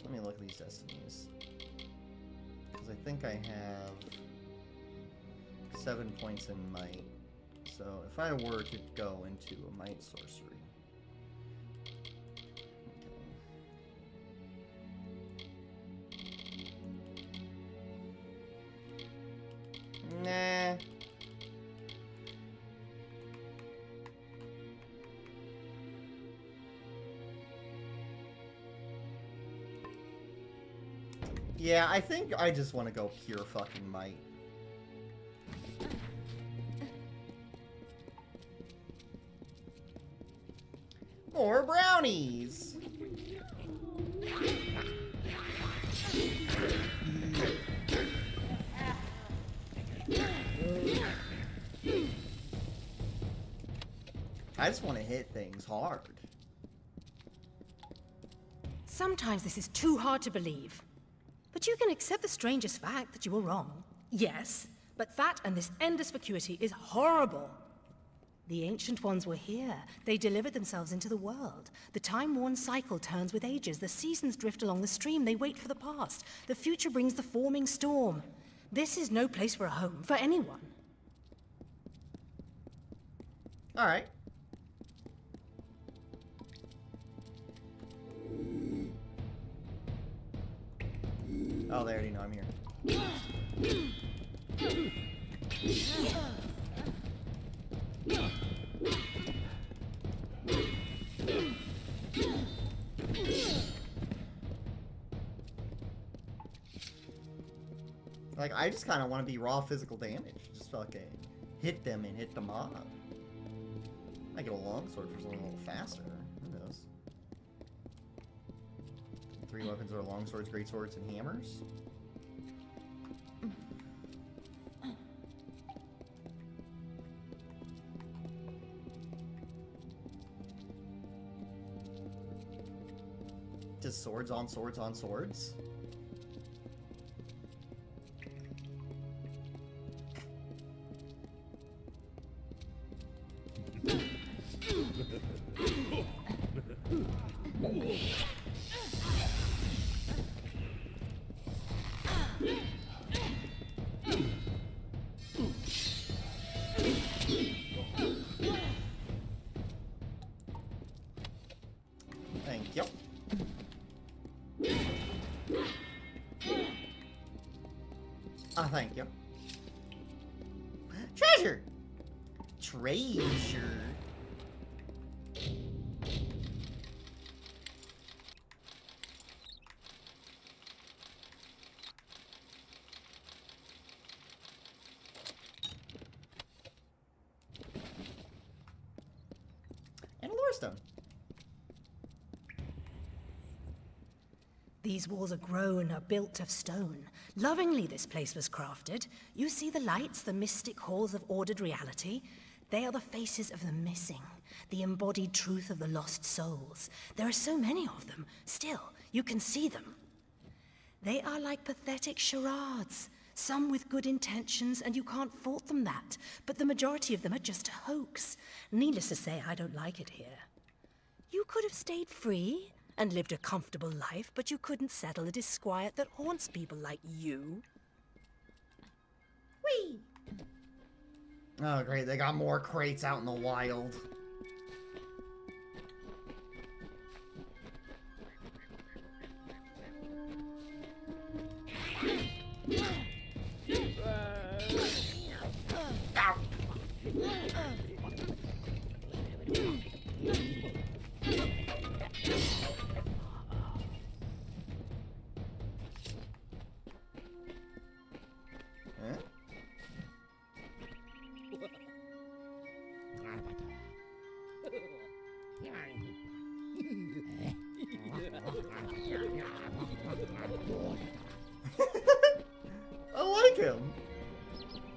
Let me look at these destinies. Because I think I have 7 points in might. So if I were to go into a might sorcery. Nah. Yeah, I think I just want to go pure fucking might. More brownies! I just want to hit things hard. Sometimes this is too hard to believe. But you can accept the strangest fact that you were wrong. Yes, but that and this endless vacuity is horrible. The Ancient Ones were here. They delivered themselves into the world. The time-worn cycle turns with ages. The seasons drift along the stream. They wait for the past. The future brings the forming storm. This is no place for a home, for anyone. All right. Oh, they already know I'm here. Like, I just kind of want to be raw physical damage. Just fucking hit them and hit the mob. I get a longsword for something a little faster. Who knows? 3 weapons are longswords, greatswords, and hammers. Just swords on swords on swords? Thank you. Thank you. Treasure! Treasure. And a lore stone. These walls are grown, are built of stone. Lovingly this place was crafted. You see the lights, the mystic halls of ordered reality? They are the faces of the missing, the embodied truth of the lost souls. There are so many of them. Still, you can see them. They are like pathetic charades. Some with good intentions, and you can't fault them that. But the majority of them are just a hoax. Needless to say, I don't like it here. You could have stayed free and lived a comfortable life, but you couldn't settle the disquiet that haunts people like you. Whee! Oh, great. They got more crates out in the wild. I like him.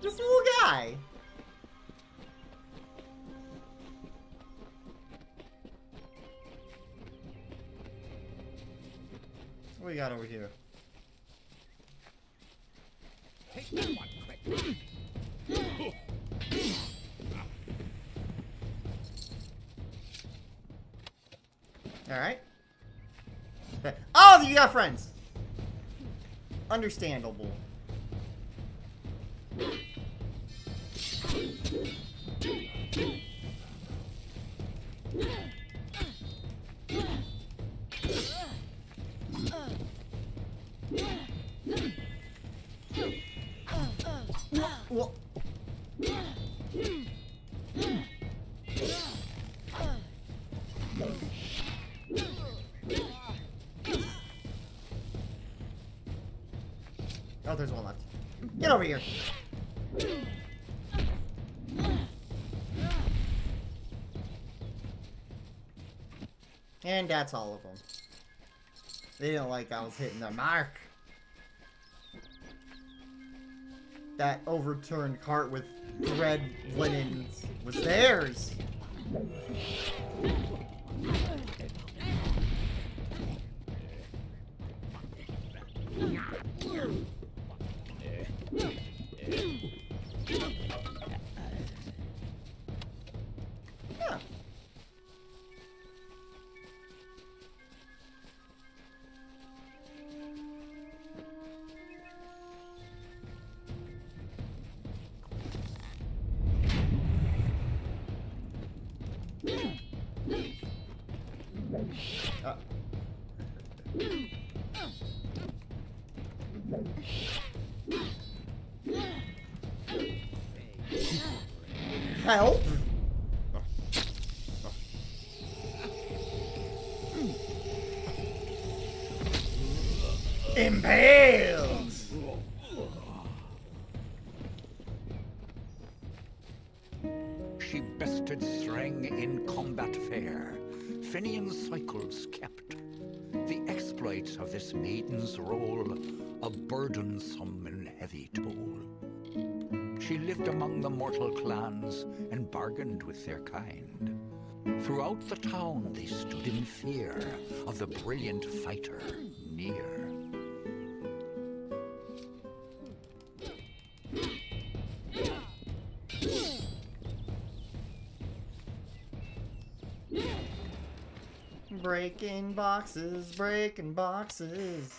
This little guy. What we got over here? Take that one, quick. Alright. Oh, you got friends! Understandable. What? Oh, there's one left. Get over here. And that's all of them. They didn't like I was hitting their mark. That overturned cart with red linens was theirs. Help! Impaled! She bested Threng in combat fair. Finian's cycles kept. The exploits of this maiden's role, a burdensome and heavy toll. She lived among the mortal clans and bargained with their kind. Throughout the town they stood in fear of the brilliant fighter near. Breaking boxes, breaking boxes.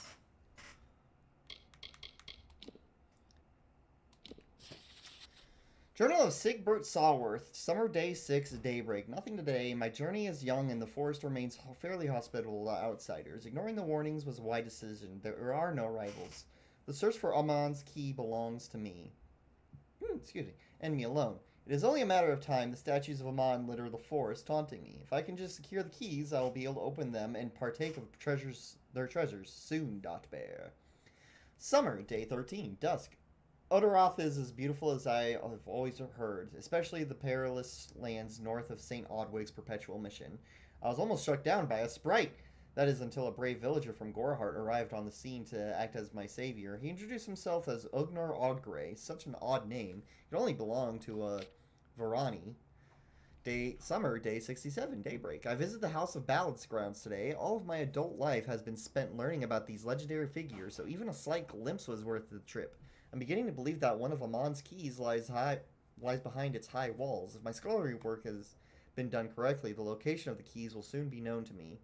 Journal of Sigbert Sawworth, Summer Day 6, Daybreak. Nothing today. My journey is young and the forest remains fairly hospitable to outsiders. Ignoring the warnings was a wise decision. There are no rivals. The search for Amon's key belongs to me. Excuse me. And me alone. It is only a matter of time. The statues of Amon litter the forest, taunting me. If I can just secure the keys, I will be able to open them and partake of their treasures soon. Bear. Summer, Day 13, Dusk. Odorath is as beautiful as I have always heard, especially the perilous lands north of St. Odwig's perpetual mission. I was almost struck down by a sprite. That is until a brave villager from Gorehart arrived on the scene to act as my savior. He introduced himself as Ugnar Oggrey, such an odd name. It only belonged to a Varani. Summer, day 67, daybreak. I visited the House of Balance grounds today. All of my adult life has been spent learning about these legendary figures, so even a slight glimpse was worth the trip. I'm beginning to believe that one of Amon's keys lies behind its high walls. If my scholarly work has been done correctly, the location of the keys will soon be known to me.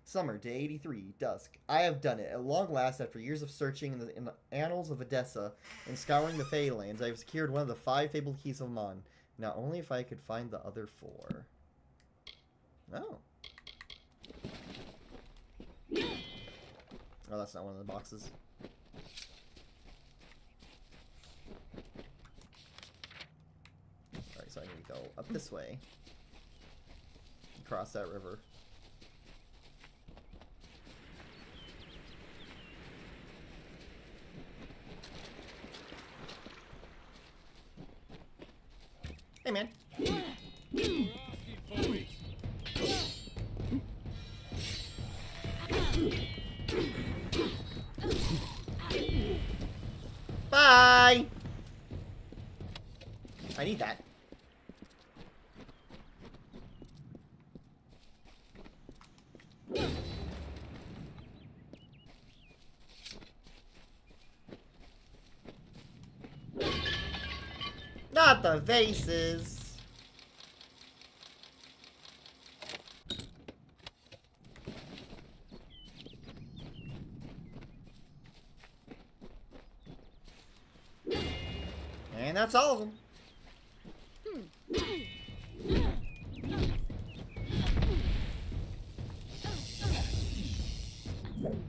Summer, day 83, dusk. I have done it. At long last, after years of searching in the annals of Odessa and scouring the Feylands, I have secured one of the 5 fabled keys of Amon. Now, only if I could find the other 4. Oh. Oh, that's not one of the boxes. Alright, so I need to go up this way. Across that river. Hey, man. Bye! I need that. Not the vases. And that's all of them.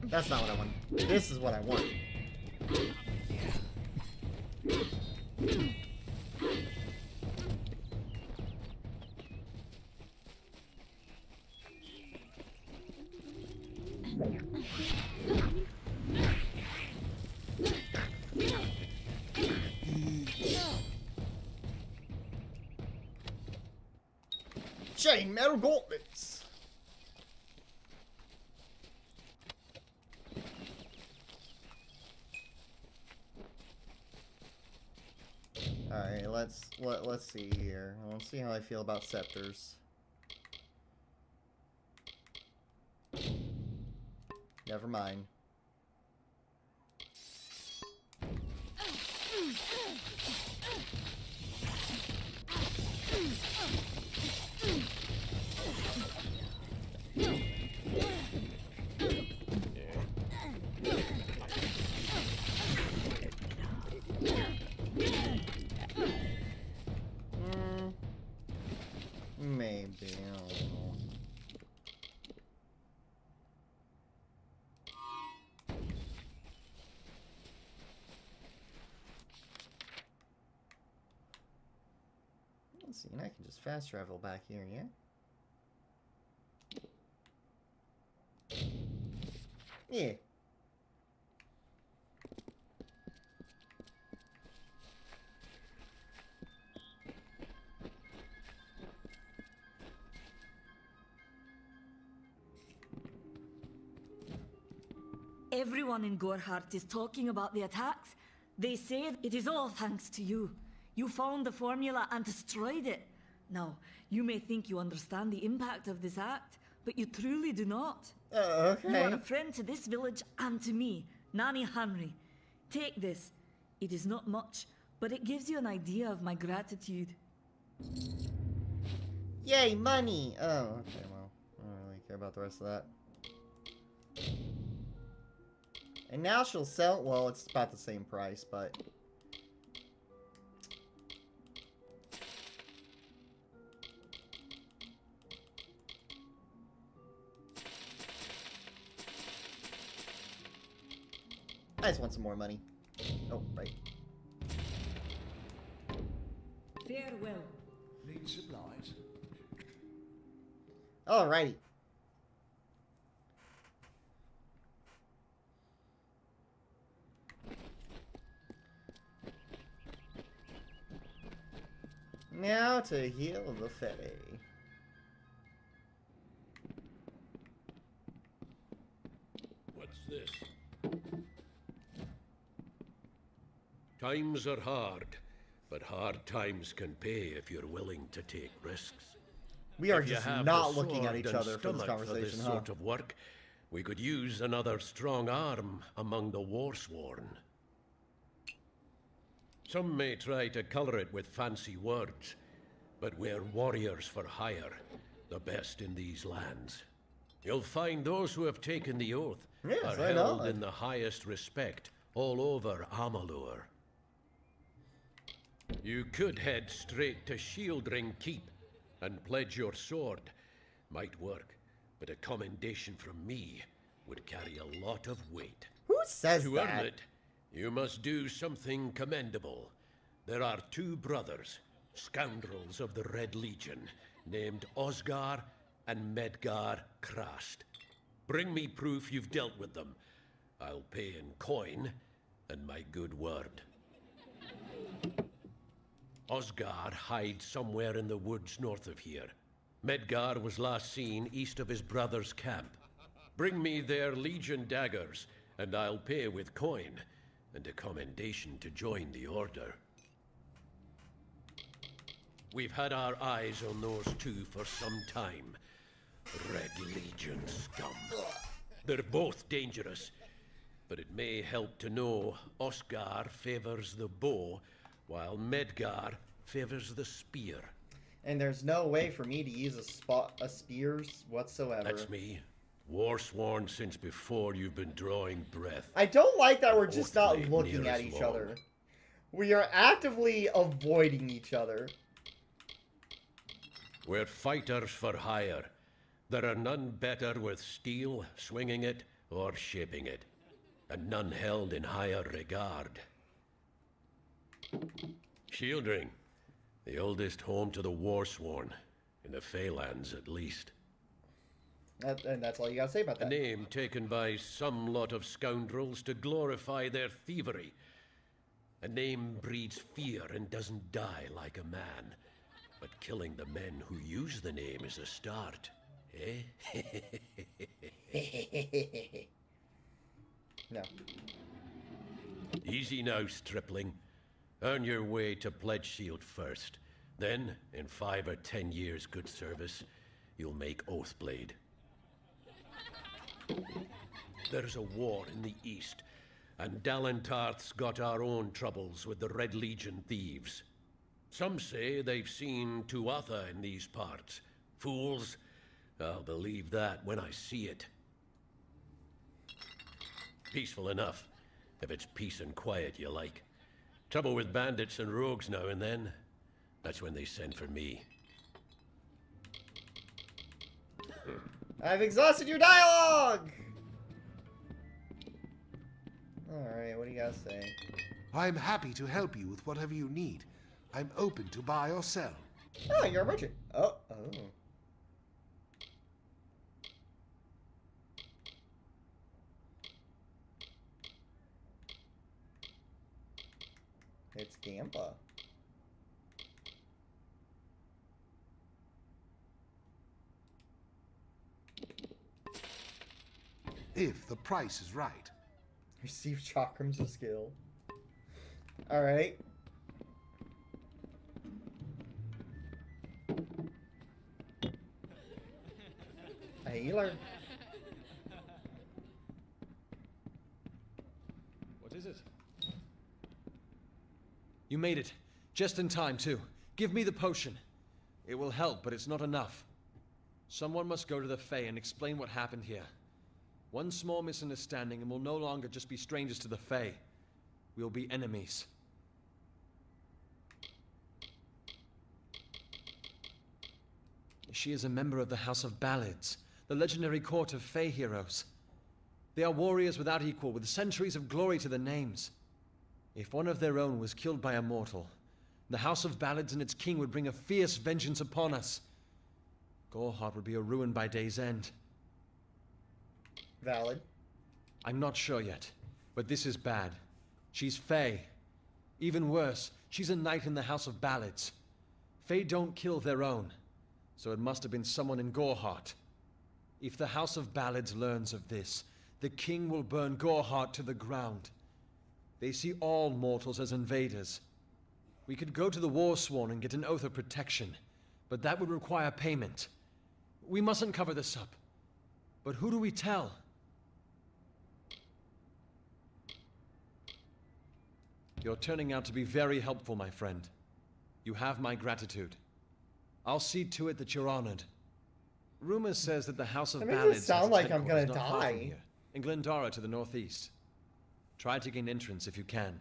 That's not what I want. This is what I want. Chain metal gauntlets. All right, let's see here. Let's see how I feel about scepters. Never mind. Maybe, I don't know. Let's see, and I can just fast travel back here, yeah? Yeah. Everyone in Gorhart is talking about the attacks. They say it is all thanks to you. You found the formula and destroyed it. Now, you may think you understand the impact of this act, but you truly do not. Okay. You are a friend to this village and to me, Nanny Henry. Take this. It is not much, but it gives you an idea of my gratitude. Yay, money! Oh, okay, well, I don't really care about the rest of that. And now she'll sell, well, it's about the same price, but... I just want some more money. Oh, right. Farewell. Need supplies. Alrighty. Now to heal the Fae. What's this? Times are hard, but hard times can pay if you're willing to take risks. We are If you just have not the looking at sword each and other for this stomach conversation, this huh? sort of work, we could use another strong arm among the Warsworn. Some may try to color it with fancy words, but we're warriors for hire, the best in these lands. You'll find those who have taken the oath Yes, are I held know. in the highest respect all over Amalur. You could head straight to Shieldring Keep and pledge your sword. Might work, but a commendation from me would carry a lot of weight. Who says To that? earn it, you must do something commendable. There are two brothers, scoundrels of the Red Legion, named Osgar and Medgar Krast. Bring me proof you've dealt with them. I'll pay in coin and my good word. Osgar hides somewhere in the woods north of here. Medgar was last seen east of his brother's camp. Bring me their Legion daggers, and I'll pay with coin, and a commendation to join the order. We've had our eyes on those two for some time. Red Legion scum. They're both dangerous, but it may help to know Oscar favors the bow, while Medgar favors the spear. And there's no way for me to use a spears whatsoever. That's me. Warsworn since before you've been drawing breath. I don't like that we're just Both not blade looking near at as each long. other. We are actively avoiding each other. We're fighters for hire. There are none better with steel, swinging it, or shaping it. And none held in higher regard. Shieldring, the oldest home to the Warsworn, in the Feylands at least. And that's all you gotta say about A that. name taken by some lot of scoundrels to glorify their thievery. A name breeds fear and doesn't die like a man. But killing the men who use the name is a start, eh? No. Easy now, stripling. Earn your way to Pledge Shield first. Then, in 5 or 10 years' good service, you'll make Oathblade. There's a war in the east, and Dalentarth's got our own troubles with the Red Legion thieves. Some say they've seen Tuatha in these parts. Fools. I'll believe that when I see it. Peaceful enough, if it's peace and quiet you like. Trouble with bandits and rogues now and then. That's when they send for me. I've exhausted your dialogue! Alright, what do you guys say? I'm happy to help you with whatever you need. I'm open to buy or sell. Oh, you're a merchant. Oh. It's Gampa. If the price is right. Receive chakrams of skill. Alright. A healer. What is it? You made it. Just in time, too. Give me the potion. It will help, but it's not enough. Someone must go to the Fae and explain what happened here. One small misunderstanding and we'll no longer just be strangers to the Fae. We'll be enemies. She is a member of the House of Ballads, the legendary court of Fae heroes. They are warriors without equal, with centuries of glory to their names. If one of their own was killed by a mortal, the House of Ballads and its king would bring a fierce vengeance upon us. Gorehart would be a ruin by day's end. Valid. I'm not sure yet, but this is bad. She's Fae. Even worse, she's a knight in the House of Ballads. Fae don't kill their own, so it must have been someone in Gorehart. If the House of Ballads learns of this, the king will burn Gorehart to the ground. They see all mortals as invaders. We could go to the Warsworn and get an oath of protection, But that would require payment. We mustn't cover this up. But who do we tell? You're turning out to be very helpful, my friend. You have my gratitude. I'll see to it that you're honored. Rumor says that the House of That makes it Ballads has sound its like I'm gonna headquarters not far from die. here, in Glendara to the northeast. Try to gain entrance if you can.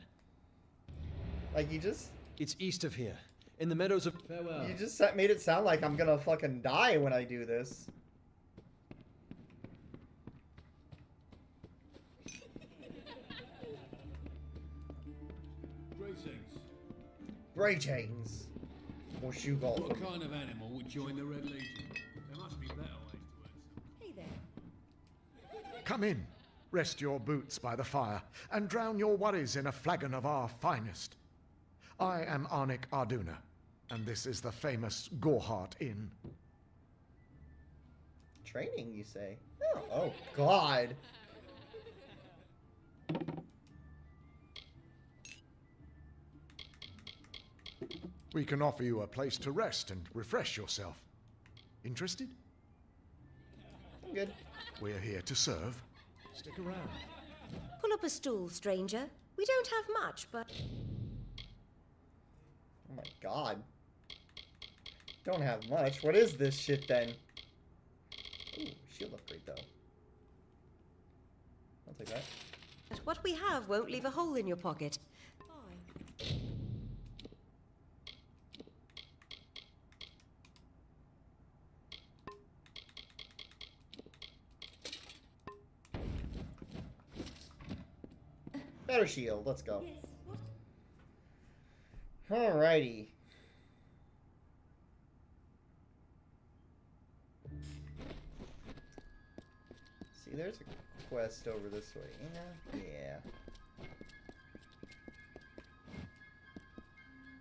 Like, you just... It's east of here, in the meadows of... Farewell. You just made it sound like I'm gonna fucking die when I do this. Greetings. Greetings. What you got What for me? kind of animal would join the Red Legion? There must be better ways to earn some. Hey there. Come in, rest your boots by the fire, and drown your worries in a flagon of our finest. I am Arnik Arduna, and this is the famous Gorhart Inn. Training, you say? Oh God. We can offer you a place to rest and refresh yourself. Interested? I'm good. We're here to serve. Stick around. Pull up a stool, stranger. We don't have much, but... Oh my God. Don't have much. What is this shit then? Ooh, shield upgrade though. I'll take that. But what we have won't leave a hole in your pocket. Better shield. Let's go. Alrighty. See, there's a quest over this way, you know? Yeah.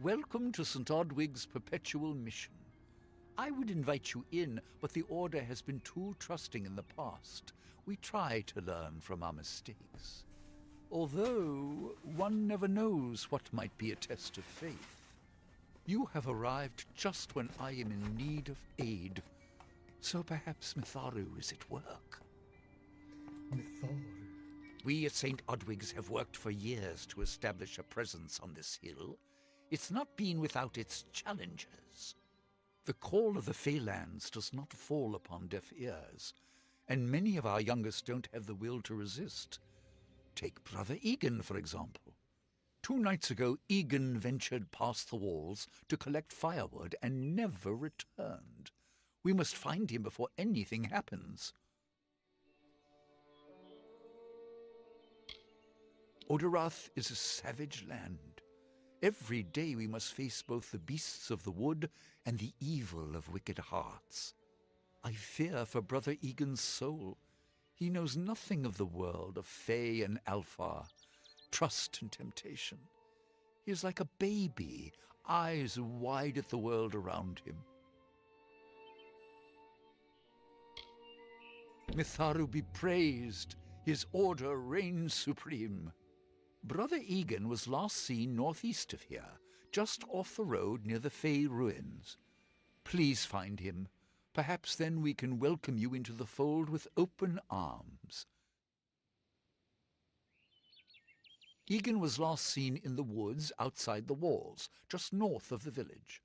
Welcome to St. Odwig's perpetual mission. I would invite you in, but the Order has been too trusting in the past. We try to learn from our mistakes. Although, one never knows what might be a test of faith. You have arrived just when I am in need of aid. So perhaps Mitharu is at work. Mitharu? We at St. Odwig's have worked for years to establish a presence on this hill. It's not been without its challenges. The call of the Phalanx does not fall upon deaf ears, and many of our youngest don't have the will to resist. Take Brother Egan, for example. 2 nights ago, Egan ventured past the walls to collect firewood and never returned. We must find him before anything happens. Odarath is a savage land. Every day we must face both the beasts of the wood and the evil of wicked hearts. I fear for Brother Egan's soul. He knows nothing of the world of Fae and Alpha, trust and temptation. He is like a baby, eyes wide at the world around him. Mitharu be praised, his order reigns supreme. Brother Egan was last seen northeast of here, just off the road near the Fae ruins. Please find him. Perhaps then we can welcome you into the fold with open arms. Egan was last seen in the woods outside the walls, just north of the village.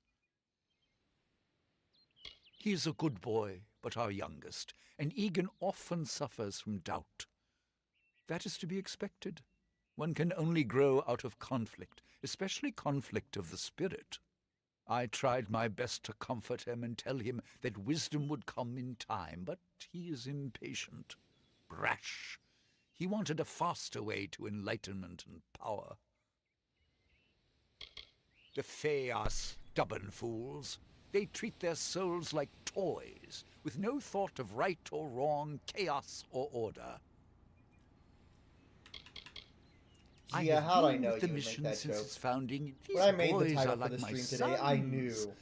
He is a good boy, but our youngest, and Egan often suffers from doubt. That is to be expected. One can only grow out of conflict, especially conflict of the spirit. I tried my best to comfort him and tell him that wisdom would come in time, but he is impatient, brash. He wanted a faster way to enlightenment and power. The Fae are stubborn fools. They treat their souls like toys, with no thought of right or wrong, chaos or order. Yeah, how'd I know with the you would mission make that since joke? its founding. When I made the Boys title are for like the my stream today, I knew. sons.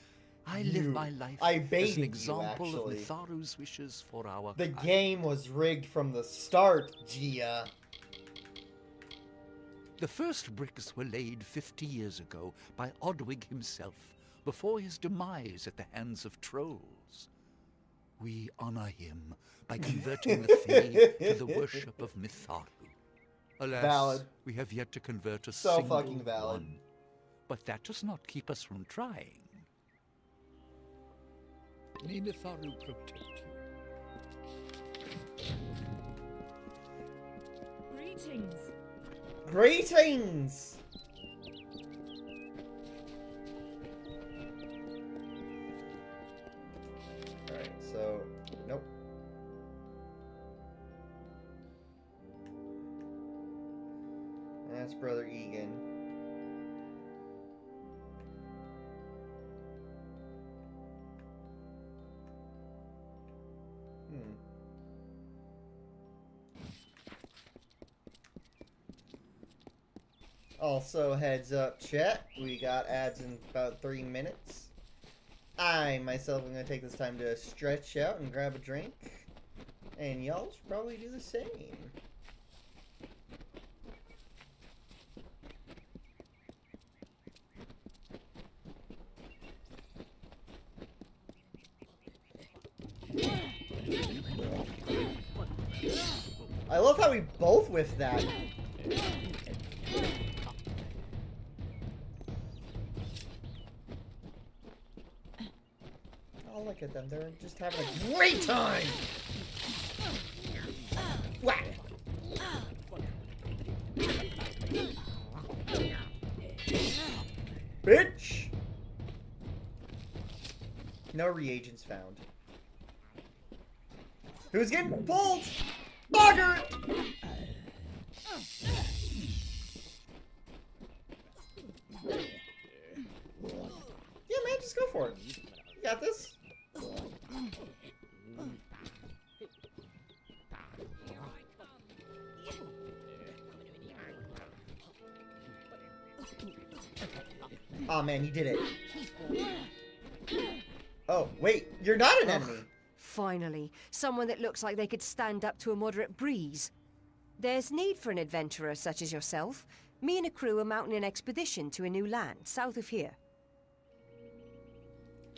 I live my life I as baited an you, example of actually. Mitharu's wishes for our The kind. game was rigged from the start, Gia. The first bricks were laid 50 years ago by Odwig himself, before his demise at the hands of trolls. We honor him by converting the Fae to the worship of Mitharu. Alas, Valid. we have yet to convert a So single fucking valid. one. But that does not keep us from trying. May Mitharu protect you. Greetings. Greetings! Alright, so, nope. That's Brother Egan. Also, heads up, chat. We got ads in about 3 minutes. I, myself, am going to take this time to stretch out and grab a drink. And y'all should probably do the same. I love how we both whiffed that. Oh, look at them. They're just having a great time. Whack. Bitch. No reagents found. Who's getting pulled? Bugger! Yeah, man, just go for it. You got this. Oh man, you did it. Oh, wait, you're not an enemy. Finally, someone that looks like they could stand up to a moderate breeze. There's need for an adventurer such as yourself. Me and a crew are mounting an expedition to a new land, south of here.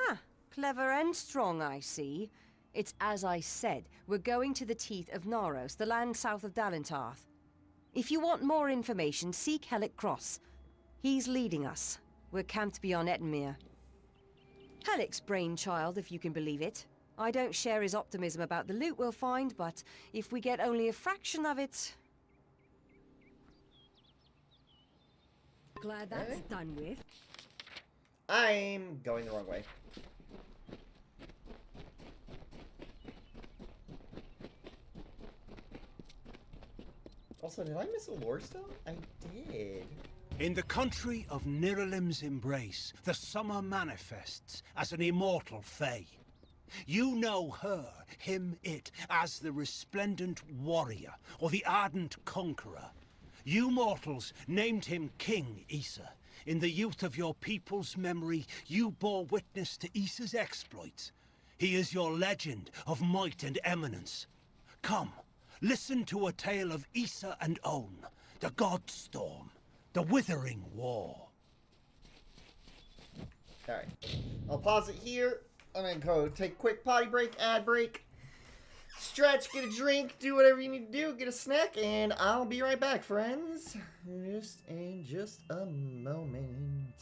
Ah, clever and strong, I see. It's as I said, we're going to the teeth of Naros, the land south of Dalentarth. If you want more information, seek Hellick Cross. He's leading us. We're camped beyond Ettenmere. Hellick's brainchild, if you can believe it. I don't share his optimism about the loot we'll find, but if we get only a fraction of it... Glad that's done with. I'm going the wrong way. Also, did I miss a lore stone? I did. In the country of Niralim's embrace, the summer manifests as an immortal fae. You know her, him, it, as the resplendent warrior, or the ardent conqueror. You mortals named him King Issa. In the youth of your people's memory, you bore witness to Issa's exploits. He is your legend of might and eminence. Come, listen to a tale of Issa and On, the Godstorm, the Withering War. Alright, I'll pause it here. I'm gonna go take a quick potty break, ad break, stretch, get a drink, do whatever you need to do, get a snack, and I'll be right back, friends. Just in just a moment.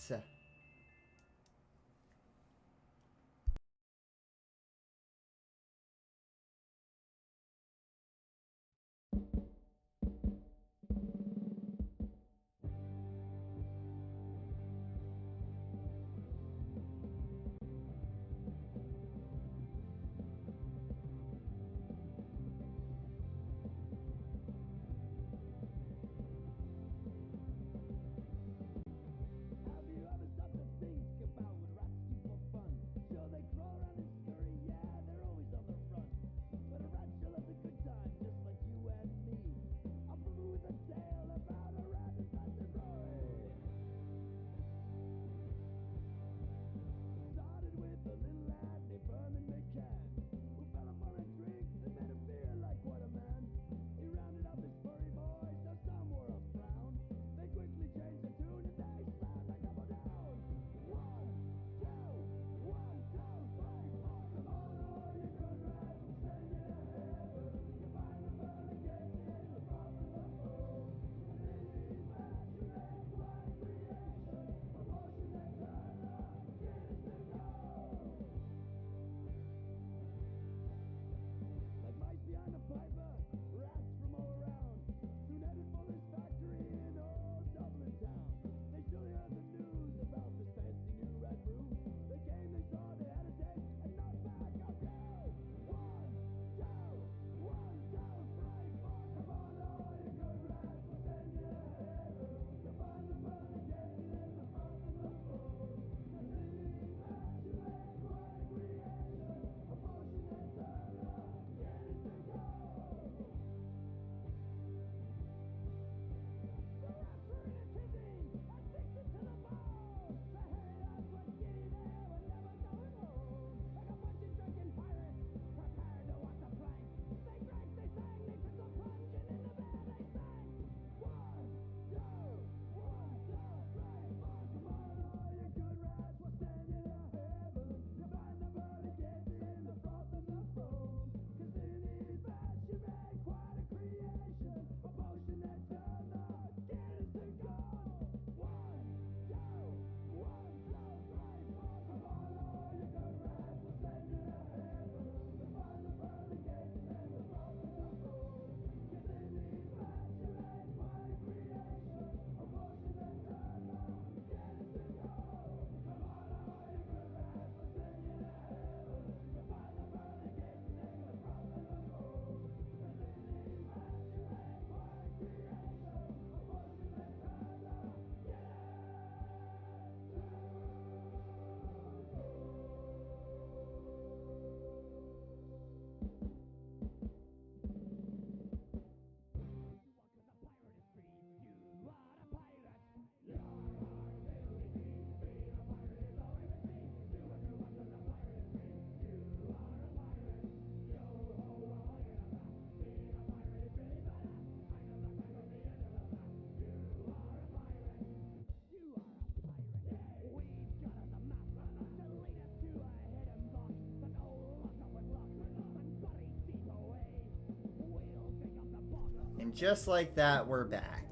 just like that, we're back.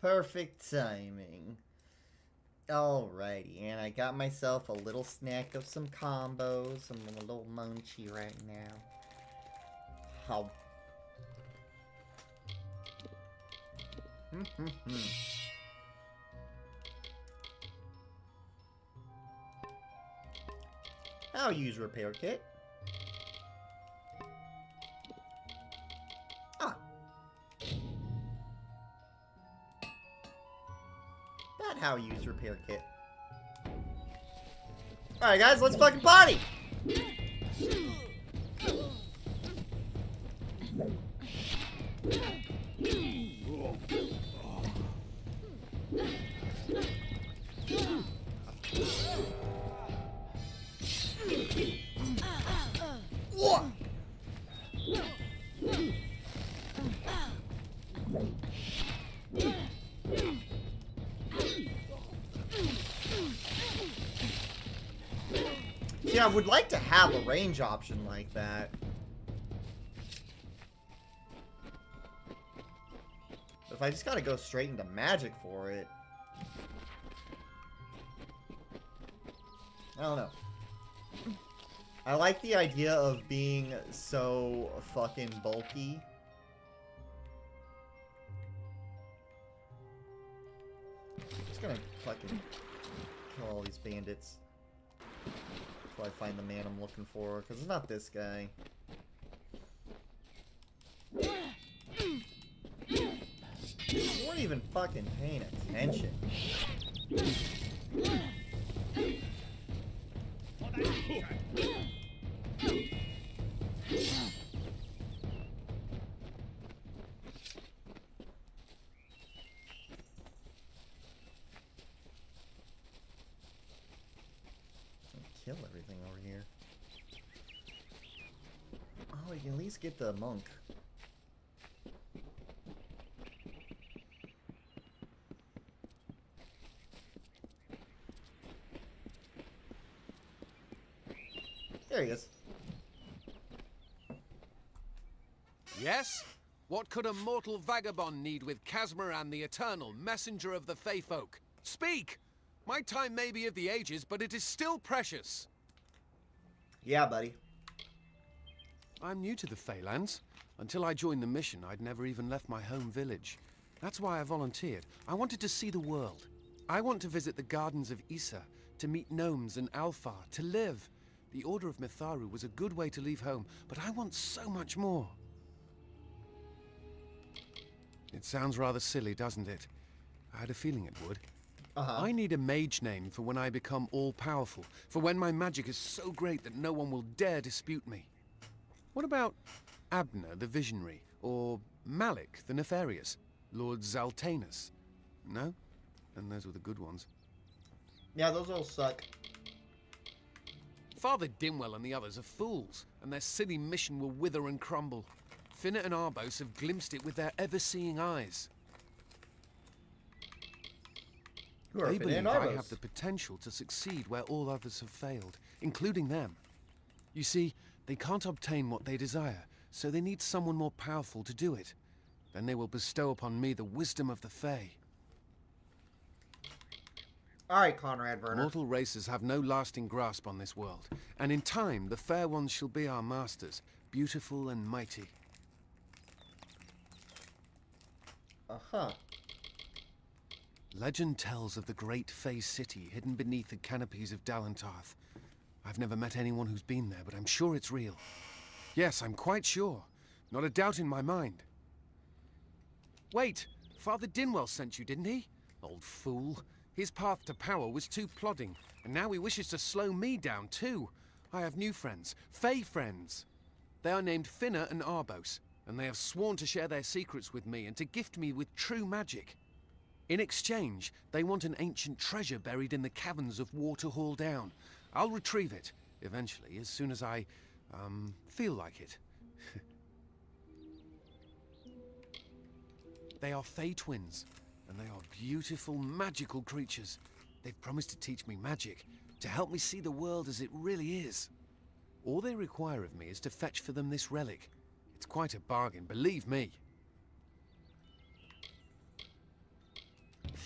Perfect timing. Alrighty, and I got myself a little snack of some combos. I'm a little munchy right now. How? I'll use repair kit. Ah. That how you use repair kit. Alright guys, let's fucking party! See, I would like to have a range option like that. If I just gotta go straight into magic for it. I don't know. I like the idea of being so fucking bulky. Just gonna fucking kill all these bandits until I find the man I'm looking for, because it's not this guy. You weren't even fucking paying attention. Kill everything over here. Oh, you can at least get the monk. There he is. Yes? What could a mortal vagabond need with Casmer and the Eternal, messenger of the Fey folk? Speak! My time may be of the ages, but it is still precious. Yeah, buddy. I'm new to the Feylands. Until I joined the mission, I'd never even left my home village. That's why I volunteered. I wanted to see the world. I want to visit the gardens of Issa, to meet gnomes and Alfar, to live. The Order of Mitharu was a good way to leave home, but I want so much more. It sounds rather silly, doesn't it? I had a feeling it would. I need a mage name for when I become all-powerful, for when my magic is so great that no one will dare dispute me. What about Abner the Visionary, or Malik the Nefarious, Lord Zaltanus? No? And those were the good ones. Yeah, those all suck. Father Dimwell and the others are fools, and their silly mission will wither and crumble. Finna and Arbos have glimpsed it with their ever-seeing eyes. They believe I have the potential to succeed where all others have failed, including them. You see, they can't obtain what they desire, so they need someone more powerful to do it. Then they will bestow upon me the wisdom of the Fae. Alright, Conrad Werner. Mortal races have no lasting grasp on this world, and in time the fair ones shall be our masters, beautiful and mighty. Legend tells of the great Fey city hidden beneath the canopies of Dalentarth. I've never met anyone who's been there, but I'm sure it's real. Yes, I'm quite sure. Not a doubt in my mind. Wait, Father Dinwell sent you, didn't he? Old fool. His path to power was too plodding, and now he wishes to slow me down too. I have new friends, Fey friends. They are named Finna and Arbos, and they have sworn to share their secrets with me and to gift me with true magic. In exchange, they want an ancient treasure buried in the caverns of Waterhall Down. I'll retrieve it, eventually, as soon as I, feel like it. They are Fey twins, and they are beautiful, magical creatures. They've promised to teach me magic, to help me see the world as it really is. All they require of me is to fetch for them this relic. It's quite a bargain, believe me.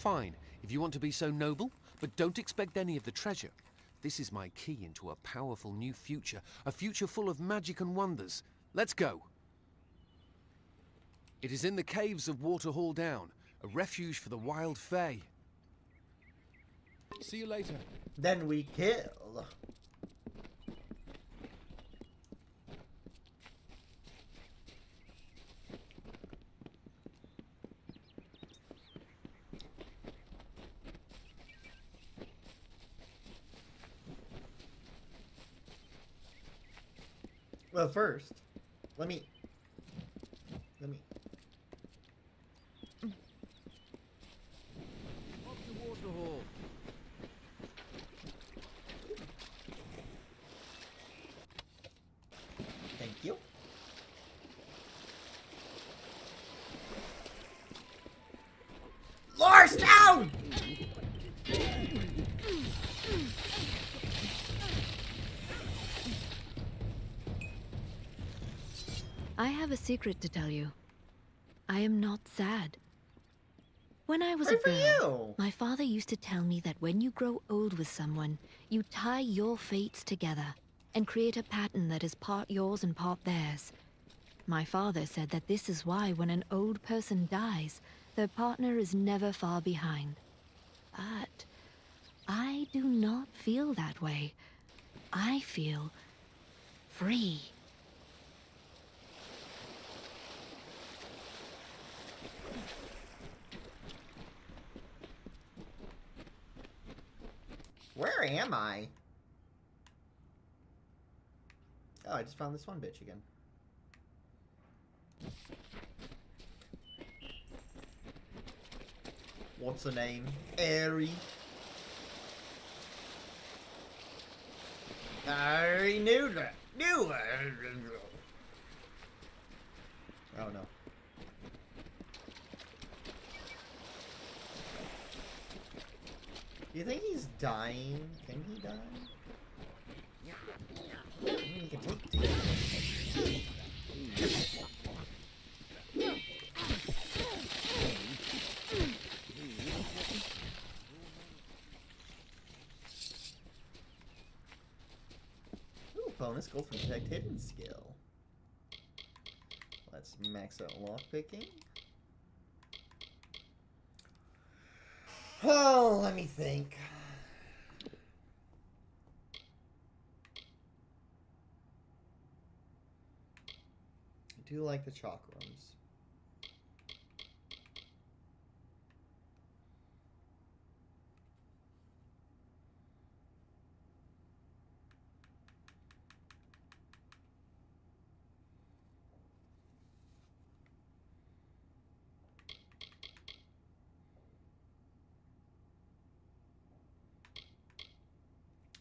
Fine, if you want to be so noble, but don't expect any of the treasure. This is my key into a powerful new future, a future full of magic and wonders. Let's go. It is in the caves of Waterhall Down, a refuge for the wild fae. See you later. Then we kill. Well, first, let me. Off to Waterhall. Thank you. Lars, down! I have a secret to tell you. I am not sad. When I was Good a for girl, you. my father used to tell me that when you grow old with someone, you tie your fates together and create a pattern that is part yours and part theirs. My father said that this is why when an old person dies, their partner is never far behind. But I do not feel that way. I feel free. Where am I? Oh, I just found this one bitch again. What's her name? Airy. I knew that. Knew it. Oh no. Do you think he's dying? Can he die? I mean, he can take damage. Ooh, bonus gold from detect hidden skill. Let's max out lockpicking. Oh, let me think. I do like the chakrams.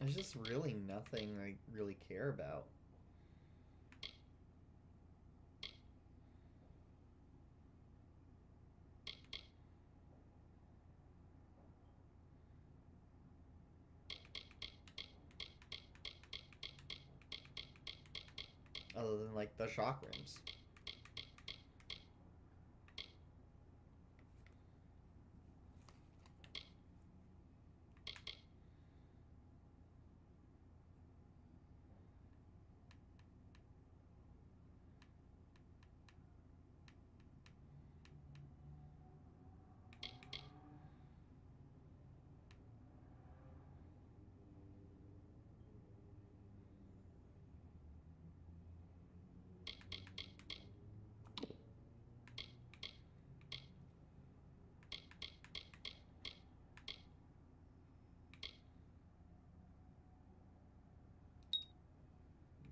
There's just really nothing I really care about. Other than, like, the chakrams.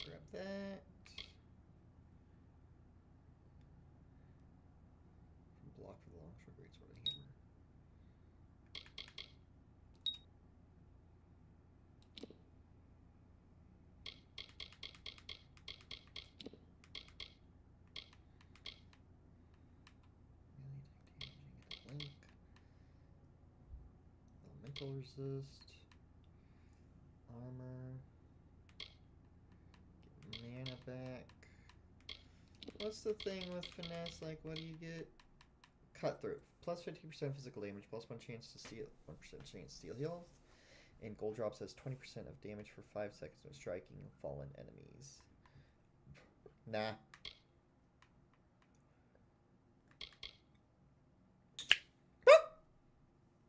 Grab that. Block for the long short great sword and hammer. Melee attack damage, you get a link. Elemental resist. Armor. Get mana back. What's the thing with finesse? Like, what do you get? Cutthroat. plus 50% physical damage, plus 1 chance to steal, 1% chance to steal health. And gold drops has 20% of damage for 5 seconds when striking fallen enemies. Nah.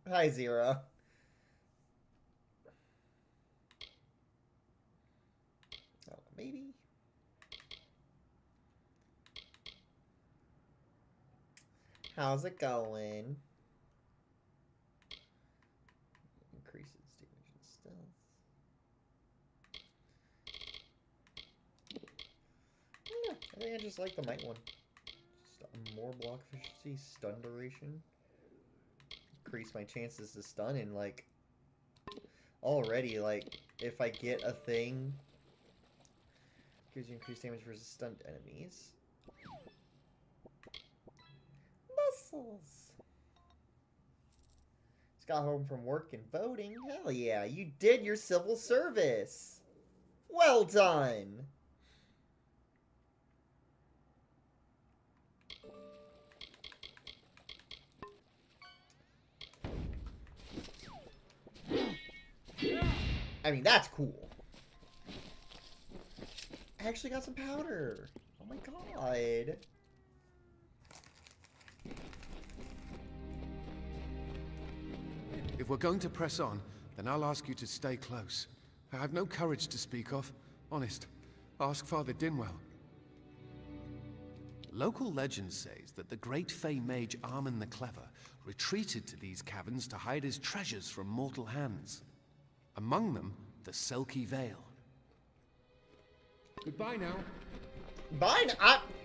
Hi, Zero. Oh, maybe. How's it going? Increases damage and stealth. Yeah, I think I just like the might one. Just more block efficiency, stun duration. Increase my chances to stun, and like already, like if I get a thing, gives you increased damage versus stunned enemies. Muscles. Just got home from work and voting. Hell yeah, you did your civil service. Well done. I mean, that's cool. I actually got some powder. Oh my god. If we're going to press on, then I'll ask you to stay close. I have no courage to speak of. Honest. Ask Father Dinwell. Local legend says that the great Fey mage Armin the Clever retreated to these caverns to hide his treasures from mortal hands. Among them, the Selkie Veil. Goodbye now. Bye.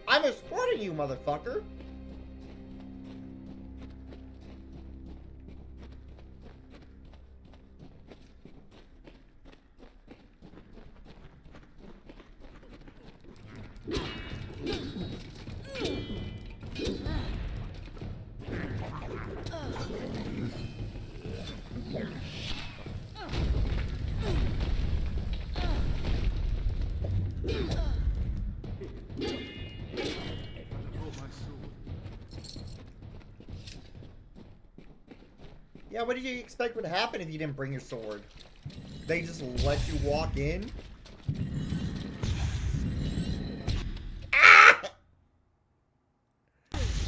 I'm escorting you, motherfucker. Yeah, what did you expect would happen if you didn't bring your sword? They just let you walk in? Ah!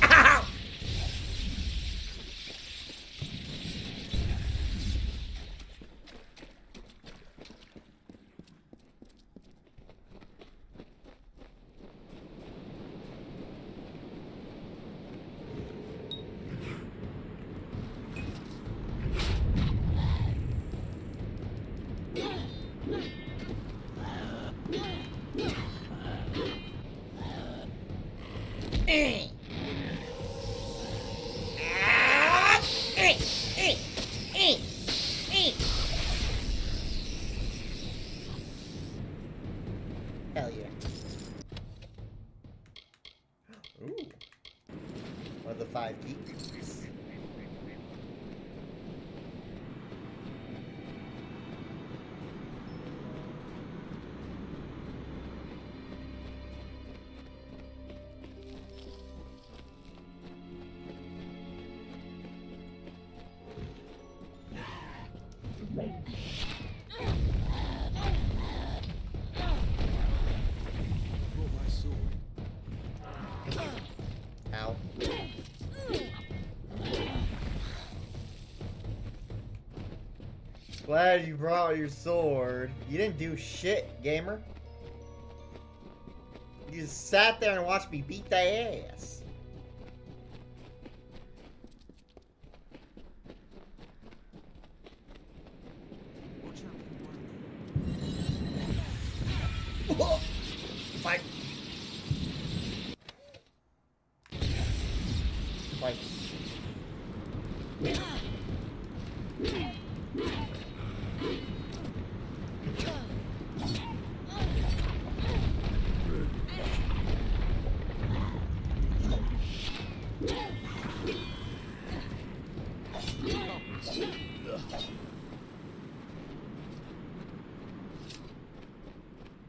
Ow! Hell yeah. Ooh. One of the 5 keys. Ow. Glad you brought your sword. You didn't do shit, gamer. You just sat there and watched me beat their ass. Fight. Fight.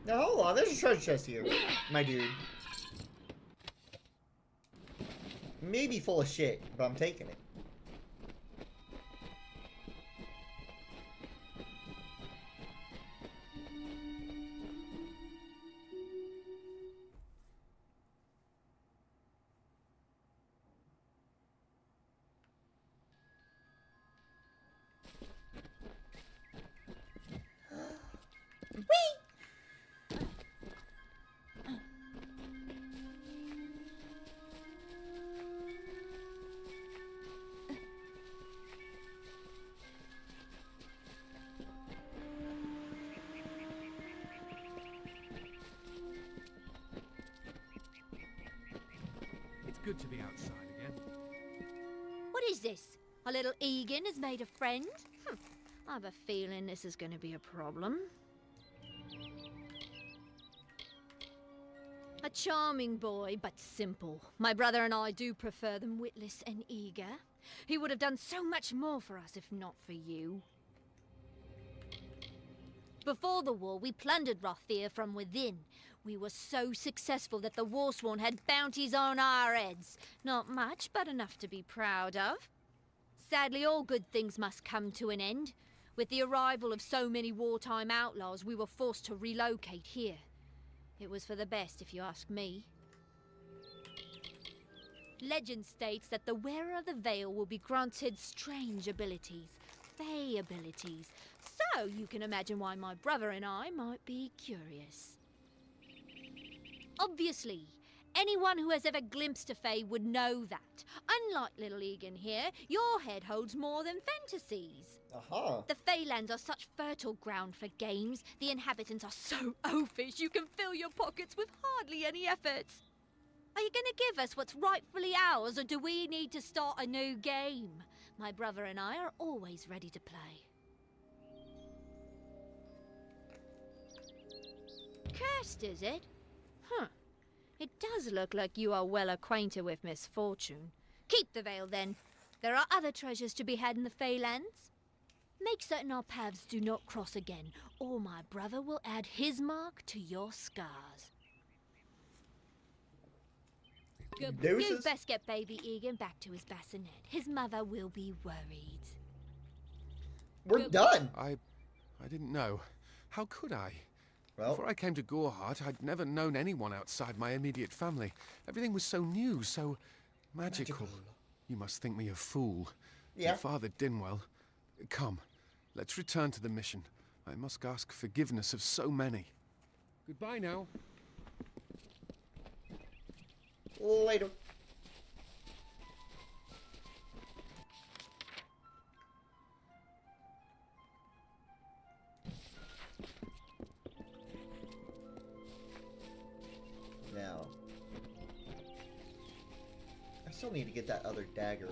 Now hold on, there's a treasure chest here, my dude. Maybe full of shit, but I'm taking it. good to be outside again. What is this? Our little Egan has made a friend? I have a feeling this is going to be a problem. A charming boy, but simple. My brother and I do prefer them witless and eager. He would have done so much more for us if not for you. Before the war, we plundered Rothier from within. We were so successful that the Warsworn had bounties on our heads. Not much, but enough to be proud of. Sadly, all good things must come to an end. With the arrival of so many wartime outlaws, we were forced to relocate here. It was for the best, if you ask me. Legend states that the wearer of the veil will be granted strange abilities, fey abilities. So you can imagine why my brother and I might be curious. Obviously, anyone who has ever glimpsed a fey would know that. Unlike little Egan here, your head holds more than fantasies. The Feylands are such fertile ground for games. The inhabitants are so oafish you can fill your pockets with hardly any effort. Are you going to give us what's rightfully ours, or do we need to start a new game? My brother and I are always ready to play. Cursed, is it? It does look like you are well acquainted with misfortune. Keep the veil, then. There are other treasures to be had in the Feylands. Make certain our paths do not cross again, or my brother will add his mark to your scars. You best get baby Egan back to his bassinet. His mother will be worried. We're done. I didn't know. How could I? Well, before I came to Gorehart, I'd never known anyone outside my immediate family. Everything was so new, so magical. You must think me a fool. Yeah. Your father Dinwell. Come, let's return to the mission. I must ask forgiveness of so many. Goodbye now. Later. Now, I still need to get that other dagger.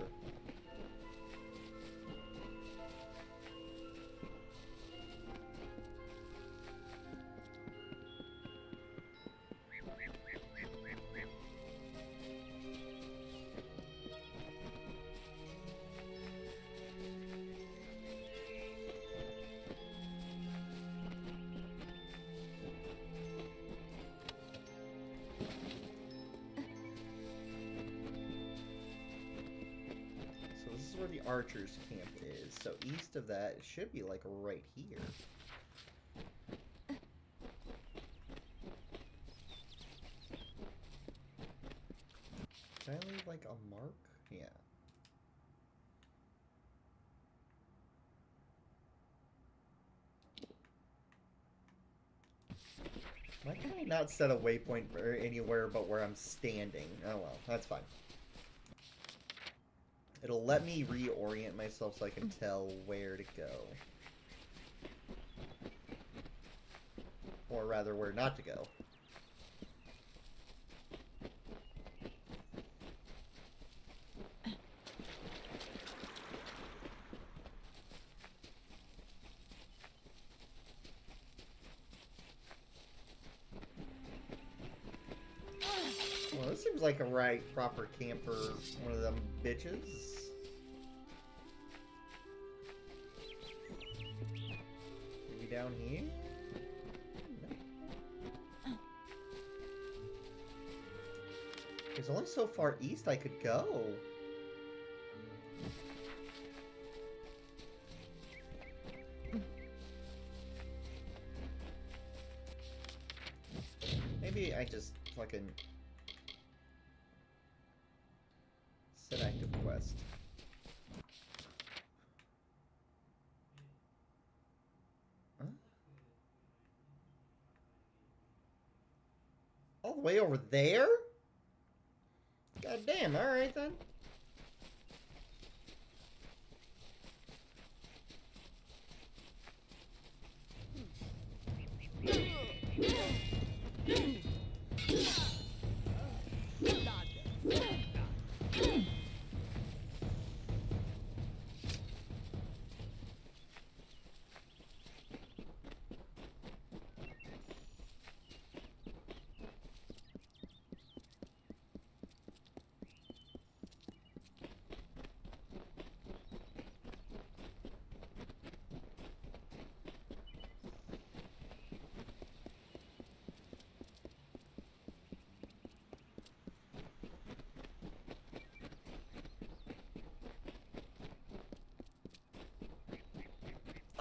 Where the archers camp is. So east of that, it should be like right here. Can I leave like a mark? Yeah. Why can I not set a waypoint anywhere but where I'm standing? Oh well, that's fine. It'll let me reorient myself so I can tell where to go. Or rather, where not to go. Well, this seems like a proper camp for one of them bitches. Maybe down here? No. There's only so far east I could go. Maybe I just fucking set active quest. Huh? All the way over there? God damn, alright then.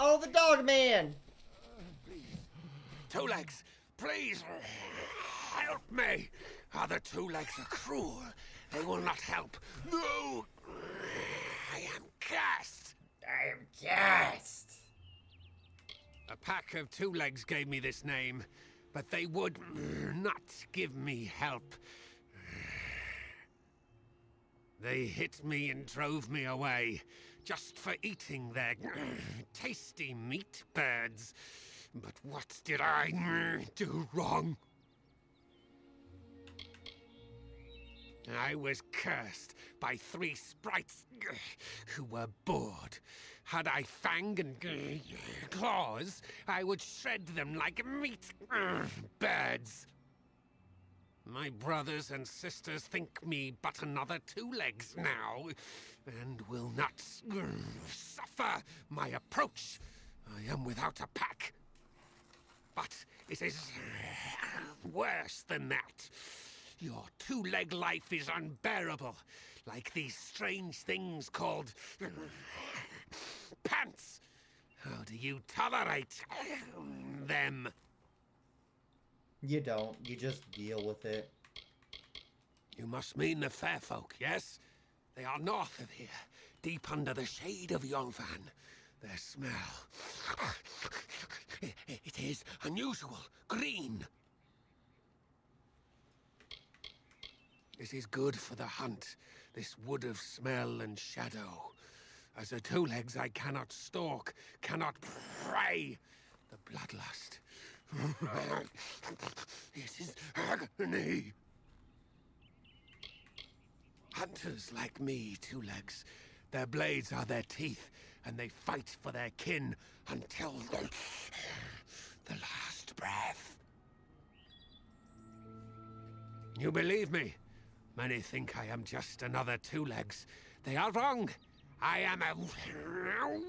Oh, the dog man! Two Legs, please, help me. Other Two Legs are cruel. They will not help. No! I am cursed. I am cursed. A pack of Two Legs gave me this name, but they would not give me help. They hit me and drove me away, just for eating their tasty meat birds. But what did I do wrong? I was cursed by 3 sprites who were bored. Had I fang and claws, I would shred them like meat birds. My brothers and sisters think me but another Two Legs now, and will not suffer my approach. I am without a pack. But it is worse than that. Your two-leg life is unbearable, like these strange things called pants. How do you tolerate them? You don't. You just deal with it. You must mean the fair folk, yes? They are north of here, deep under the shade of Yolvan. Their smell... it is unusual, green. This is good for the hunt, this wood of smell and shadow. As a Two Legs, I cannot stalk, cannot prey. The bloodlust. This is agony. Hunters like me, Two Legs, their blades are their teeth, and they fight for their kin until the last breath. You believe me? Many think I am just another Two Legs. They are wrong. I am a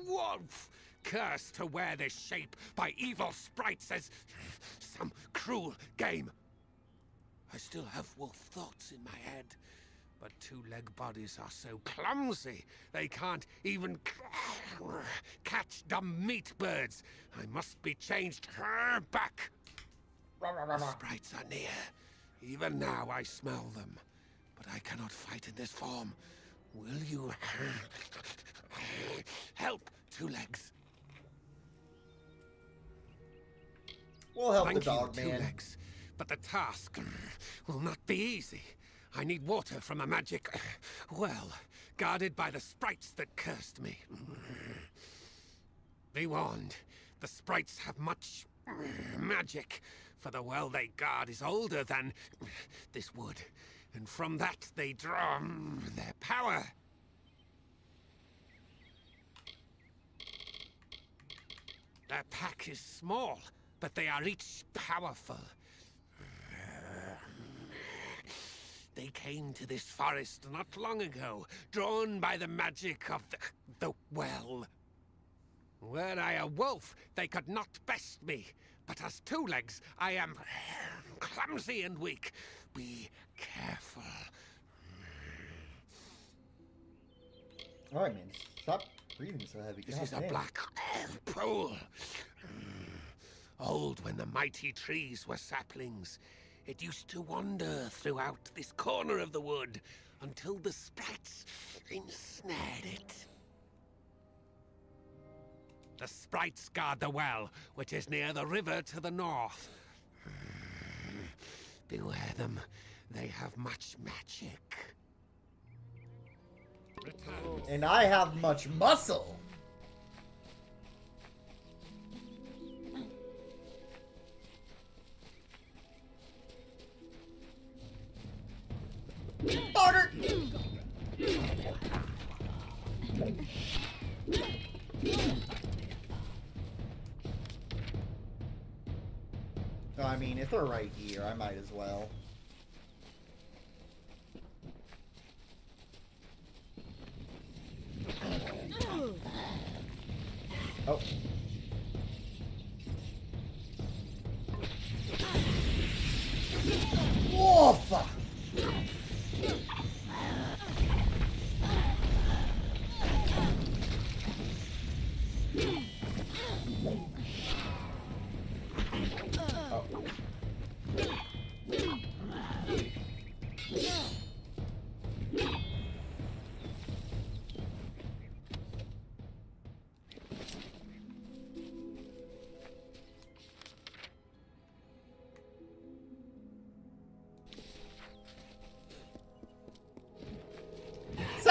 wolf, cursed to wear this shape by evil sprites as some cruel game. I still have wolf thoughts in my head, but Two-Leg bodies are so clumsy, they can't even catch dumb meat birds. I must be changed back. The sprites are near. Even now I smell them, but I cannot fight in this form. Will you help, Two Legs? We'll help Thank the dog you, man. Two Legs, but the task will not be easy. I need water from a magic well, guarded by the sprites that cursed me. Be warned, the sprites have much magic, for the well they guard is older than this wood, and from that they draw their power. Their pack is small, but they are each powerful. They came to this forest not long ago, drawn by the magic of the well. Were I a wolf, they could not best me, but as Two Legs, I am clumsy and weak. Be careful. Alright, man. Stop breathing so heavy. This God is a damn. black pool. Old when the mighty trees were saplings. It used to wander throughout this corner of the wood until the sprites ensnared it. The sprites guard the well, which is near the river to the north. Beware them. They have much magic. Return. And I have much muscle. Barter! So, I mean, if they're right here, I might as well. Oh. Wolf!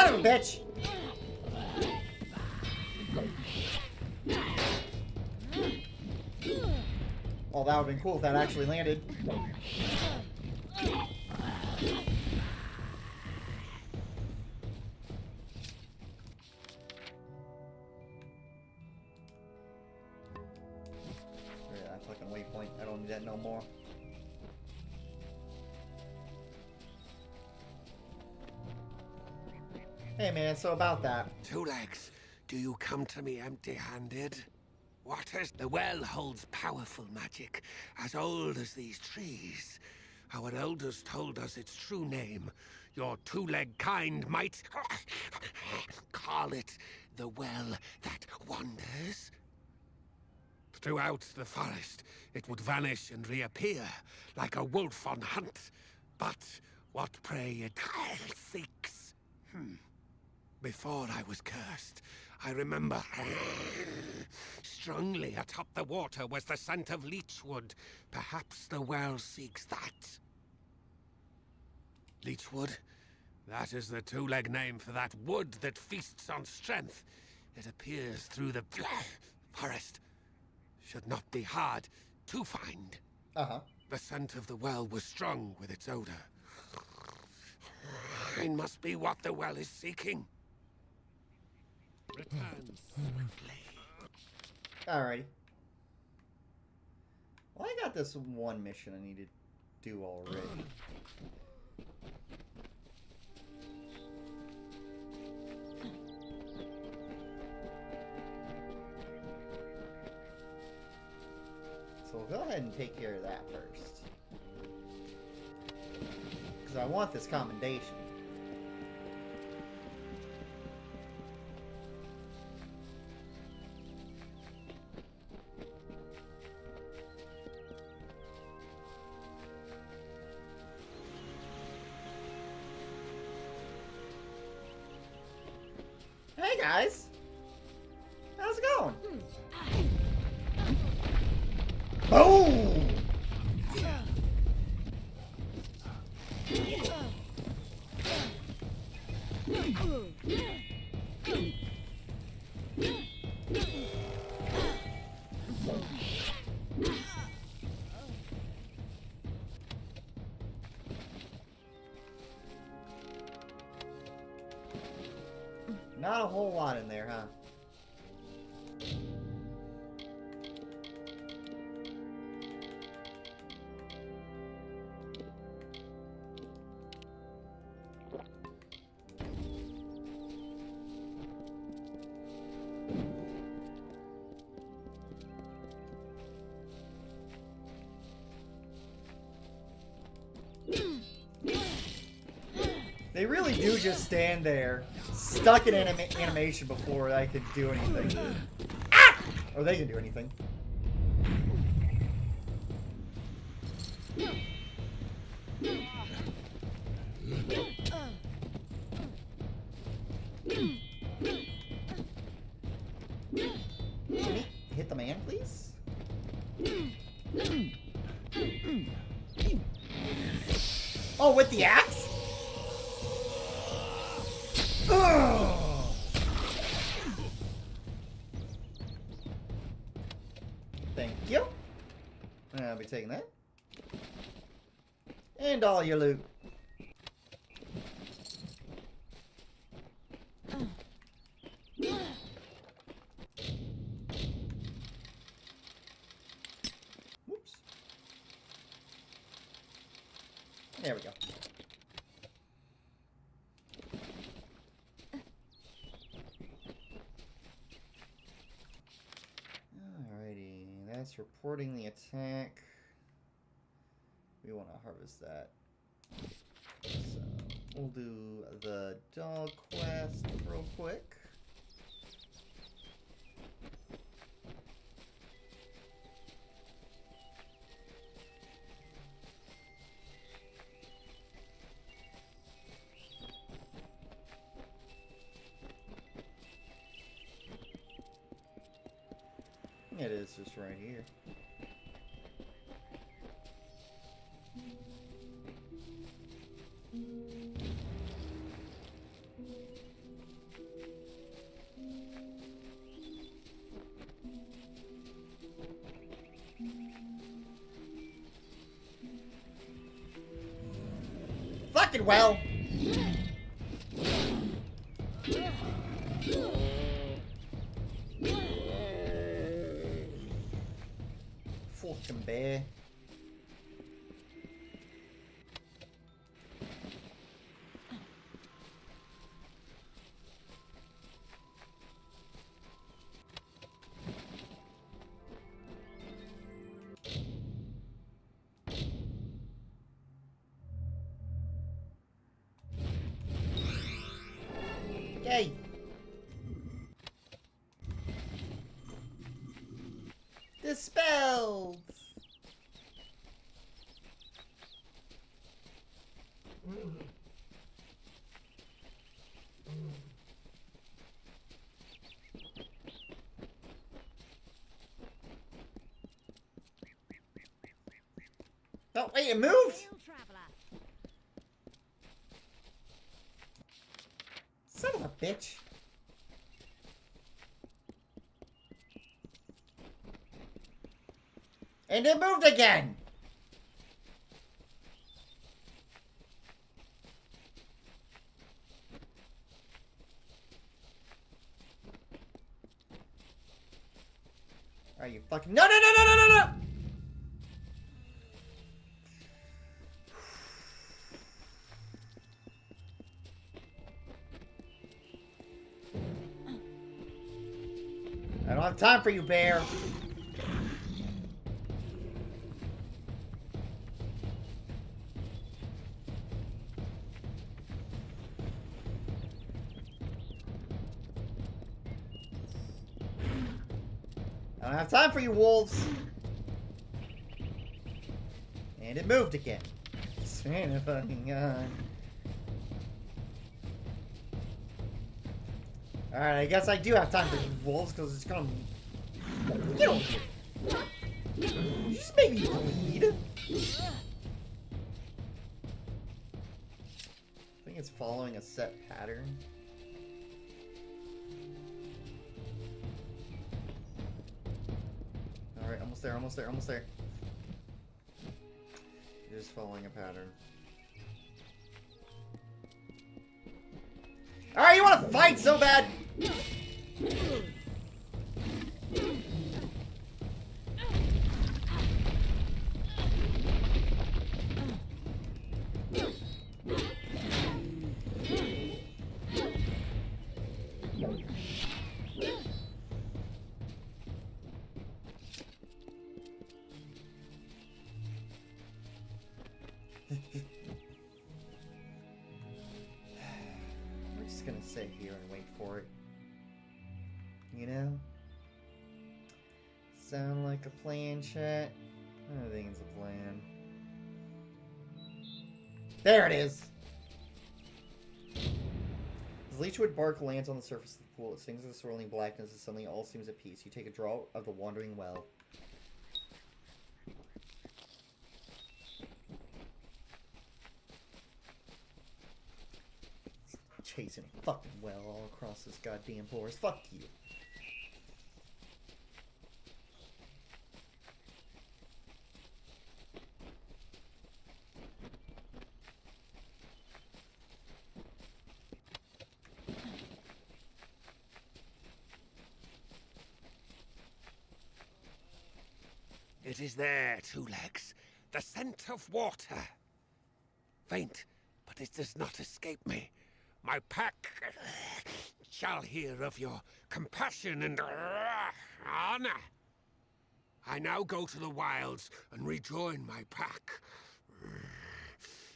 Son of a bitch! Oh, that would have been cool if that actually landed. That fucking waypoint. I don't need that no more. Hey man, so about that. Two Legs, do you come to me empty-handed? What is the well holds powerful magic, as old as these trees. Our elders told us its true name. Your two-leg kind might call it the well that wanders. Throughout the forest, it would vanish and reappear, like a wolf on hunt. But what prey it seeks. Before I was cursed, I remember strongly atop the water was the scent of leechwood. Perhaps the well seeks that. Leechwood? That is the two-leg name for that wood that feasts on strength. It appears through the forest. Should not be hard to find. The scent of the well was strong with its odor. It must be what the well is seeking. Return swiftly. Alrighty. Well, I got this one mission I need to do already. So we'll go ahead and take care of that first. Because I want this commendation. Hey guys! How's it going? Boom! Not a whole lot in there, huh? They really do just stand there, stuck in animation before I could do anything. Ah! Or they can do anything. Can we hit the man, please? Oh, with the axe? Ugh. Thank you. I'll be taking that. And all your loot. Whoops. There we go. Alrighty, that's reporting the attack. We want to harvest that. So, we'll do the dog quest real quick. It is just right here. Captain Well. Fucking bear. Yay! Dispelled! Oh, wait, it moved! Son of a bitch. And it moved again! Are you fucking— No, no, no, no, no, no, no! I don't have time for you, bear. I don't have time for you, wolves. And it moved again. Swear to fucking God. Alright, I guess I do have time for you, wolves, because it's gonna— Get over here. You just made me bleed. I think it's following a set pattern. Alright, almost there, almost there, almost there. It is following a pattern. Alright, you wanna fight so bad? We're just gonna sit here and wait for it. You know? Sound like a plan, chat? I think it's a plan. There it is! As Leechwood bark lands on the surface of the pool, it sings in the swirling blackness and suddenly all seems at peace. You take a draught of the wandering well. Chasing a fucking well all across this goddamn forest. Fuck you. It is there, Two Legs. The scent of water. Faint, but it does not escape me. My pack shall hear of your compassion and honor. I now go to the wilds and rejoin my pack.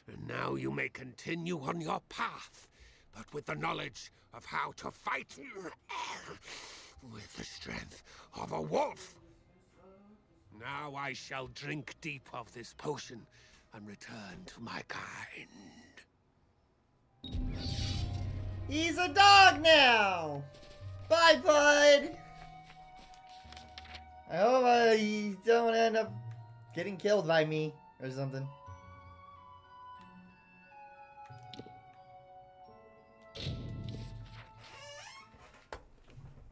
And now you may continue on your path, but with the knowledge of how to fight with the strength of a wolf. Now I shall drink deep of this potion and return to my kind. He's a dog now! Bye, bud! I hope you don't end up getting killed by me or something.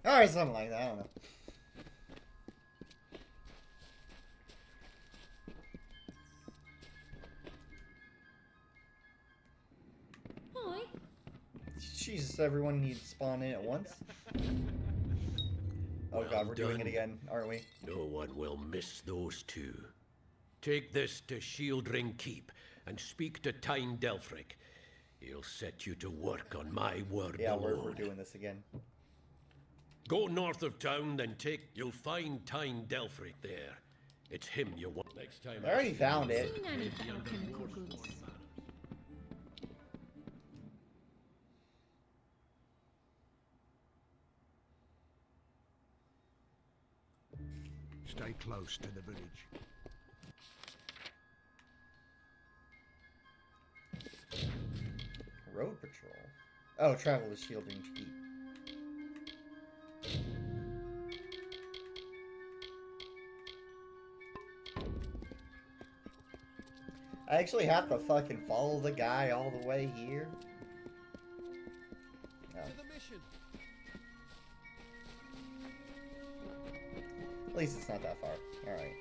Or something like that, I don't know. Jesus, everyone needs to spawn in at once. Oh god, we're doing it again, aren't we? No one will miss those two. Take this to Shieldring Keep and speak to Tyne Delphric. He'll set you to work on my word alone. We're doing this again. Go north of town, then you'll find Tyne Delphric there. It's him you want next time. I already found it. Stay close to the village. Road patrol. Oh, travel to Shielding Keep. I actually have to fucking follow the guy all the way here. No. At least it's not that far. Alright.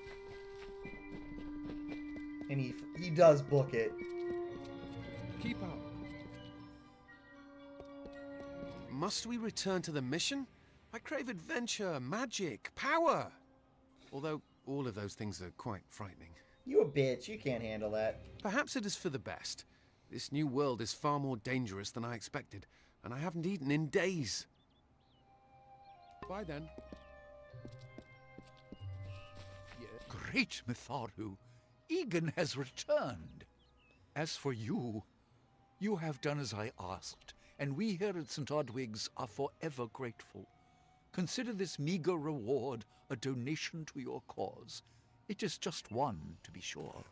And he does book it. Keep up. Must we return to the mission? I crave adventure, magic, power. Although all of those things are quite frightening. You a bitch. You can't handle that. Perhaps it is for the best. This new world is far more dangerous than I expected, and I haven't eaten in days. Bye then. Great Mitharu, Egan has returned. As for you, you have done as I asked, and we here at St. Odwig's are forever grateful. Consider this meager reward a donation to your cause. It is just one, to be sure.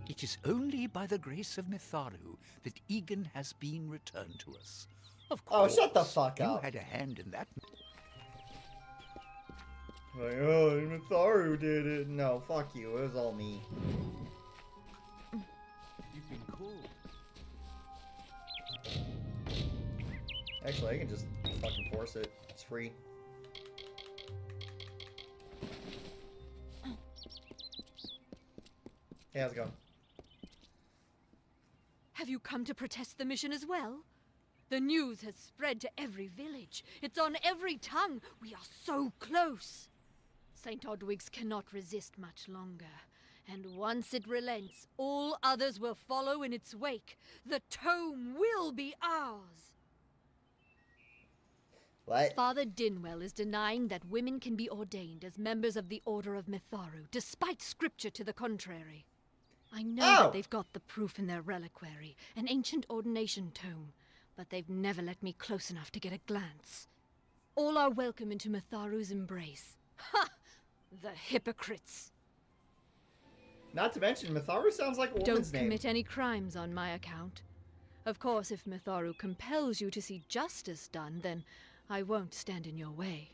It is only by the grace of Mitharu that Egan has been returned to us. Of course, shut the fuck up. You had a hand in that. Like, oh, Mitharu did it. No, fuck you. It was all me. You've been cool. Actually, I can just fucking force it. It's free. Hey, how's it going? Have you come to protest the mission as well? The news has spread to every village. It's on every tongue. We are so close. St. Odwig's cannot resist much longer. And once it relents, all others will follow in its wake. The tome will be ours. What? Father Dinwell is denying that women can be ordained as members of the Order of Mitharu, despite scripture to the contrary. I know that they've got the proof in their reliquary, an ancient ordination tome, but they've never let me close enough to get a glance. All are welcome into Mitharu's embrace. Ha! The hypocrites! Not to mention, Mitharu sounds like a woman's Don't name. commit any crimes on my account. Of course, if Mitharu compels you to see justice done, then I won't stand in your way.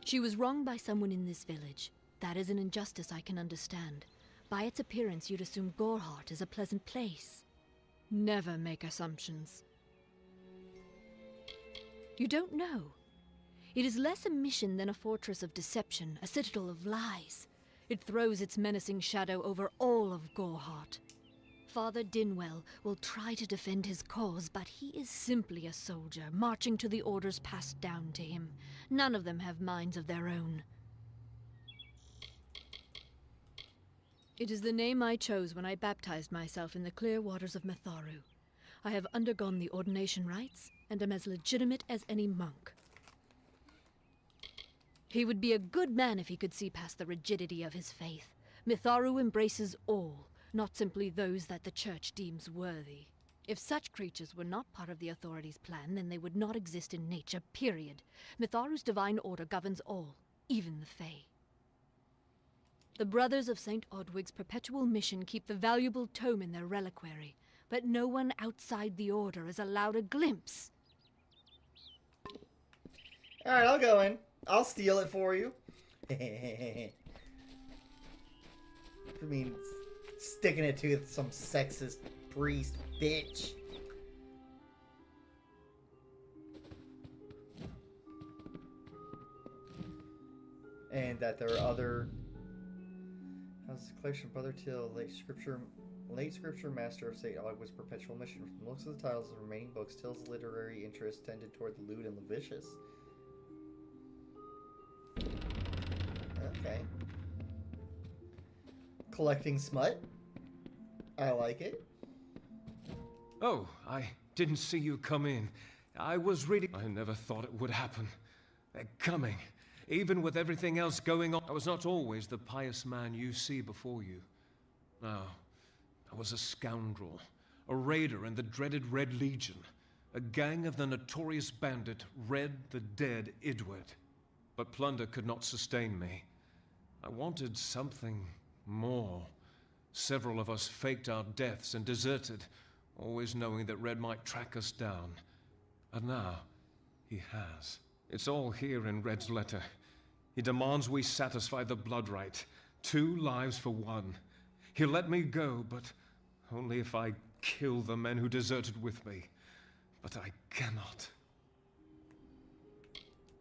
She was wronged by someone in this village. That is an injustice I can understand. By its appearance, you'd assume Goreheart is a pleasant place. Never make assumptions. You don't know. It is less a mission than a fortress of deception, a citadel of lies. It throws its menacing shadow over all of Goreheart. Father Dinwell will try to defend his cause, but he is simply a soldier, marching to the orders passed down to him. None of them have minds of their own. It is the name I chose when I baptized myself in the clear waters of Mitharu. I have undergone the ordination rites, and am as legitimate as any monk. He would be a good man if he could see past the rigidity of his faith. Mitharu embraces all, not simply those that the Church deems worthy. If such creatures were not part of the authorities' plan, then they would not exist in nature, period. Mitharu's divine order governs all, even the Fae. The Brothers of St. Odwig's perpetual mission keep the valuable tome in their reliquary, but no one outside the order is allowed a glimpse. Alright, I'll go in. I'll steal it for you. I mean, sticking it to some sexist priest bitch. And that there are other How's the collection of Brother Till, late scripture master of St. Aug was perpetual mission. From the looks of the titles of the remaining books, Till's literary interest tended toward the lewd and the vicious. Okay. Collecting smut. I like it. Oh, I didn't see you come in. I was reading. I never thought it would happen. They're coming. Even with everything else going on, I was not always the pious man you see before you. No, I was a scoundrel, a raider in the dreaded Red Legion, a gang of the notorious bandit Red the Dead Idward. But plunder could not sustain me. I wanted something more. Several of us faked our deaths and deserted, always knowing that Red might track us down. And now, he has. It's all here in Red's letter. He demands we satisfy the blood rite. 2 lives for 1. He'll let me go, but only if I kill the men who deserted with me. But I cannot.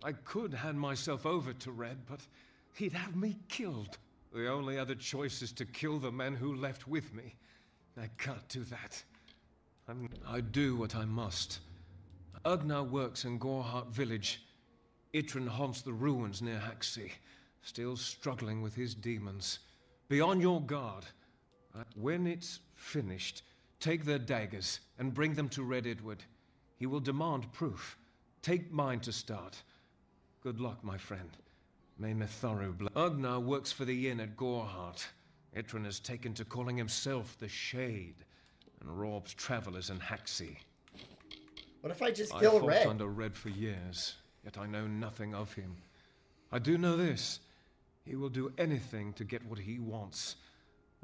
I could hand myself over to Red, but he'd have me killed. The only other choice is to kill the men who left with me. I can't do that. I do what I must. Ugnar works in Gorhart village. Itrin haunts the ruins near Haxi, still struggling with his demons. Be on your guard. When it's finished, take their daggers and bring them to Red Idward. He will demand proof. Take mine to start. Good luck, my friend. May Mitharu bless. Ugnar works for the inn at Gorhart. Itrin has taken to calling himself the Shade, and robs travelers in Haxi. What if I just kill Red? I fought under Red for years, yet I know nothing of him. I do know this. He will do anything to get what he wants.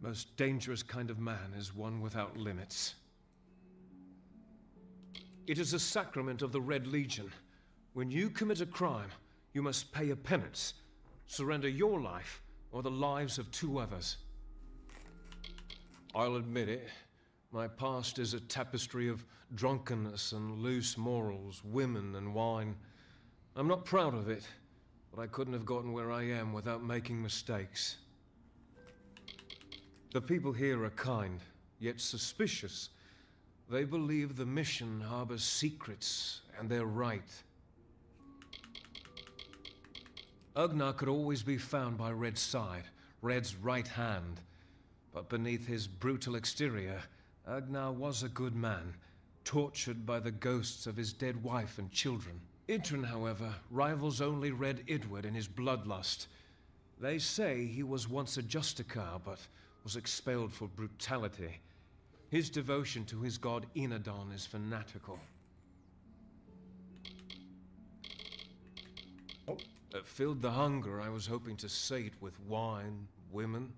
The most dangerous kind of man is one without limits. It is a sacrament of the Red Legion. When you commit a crime, you must pay a penance. Surrender your life, or the lives of 2 others. I'll admit it. My past is a tapestry of drunkenness and loose morals, women and wine. I'm not proud of it, but I couldn't have gotten where I am without making mistakes. The people here are kind, yet suspicious. They believe the mission harbors secrets, and they're right. Ugnar could always be found by Red's side, Red's right hand. But beneath his brutal exterior, Ugnar was a good man, tortured by the ghosts of his dead wife and children. Itrin, however, rivals only Red Idward in his bloodlust. They say he was once a Justicar, but was expelled for brutality. His devotion to his god Enadon is fanatical. Filled the hunger I was hoping to sate with wine, women,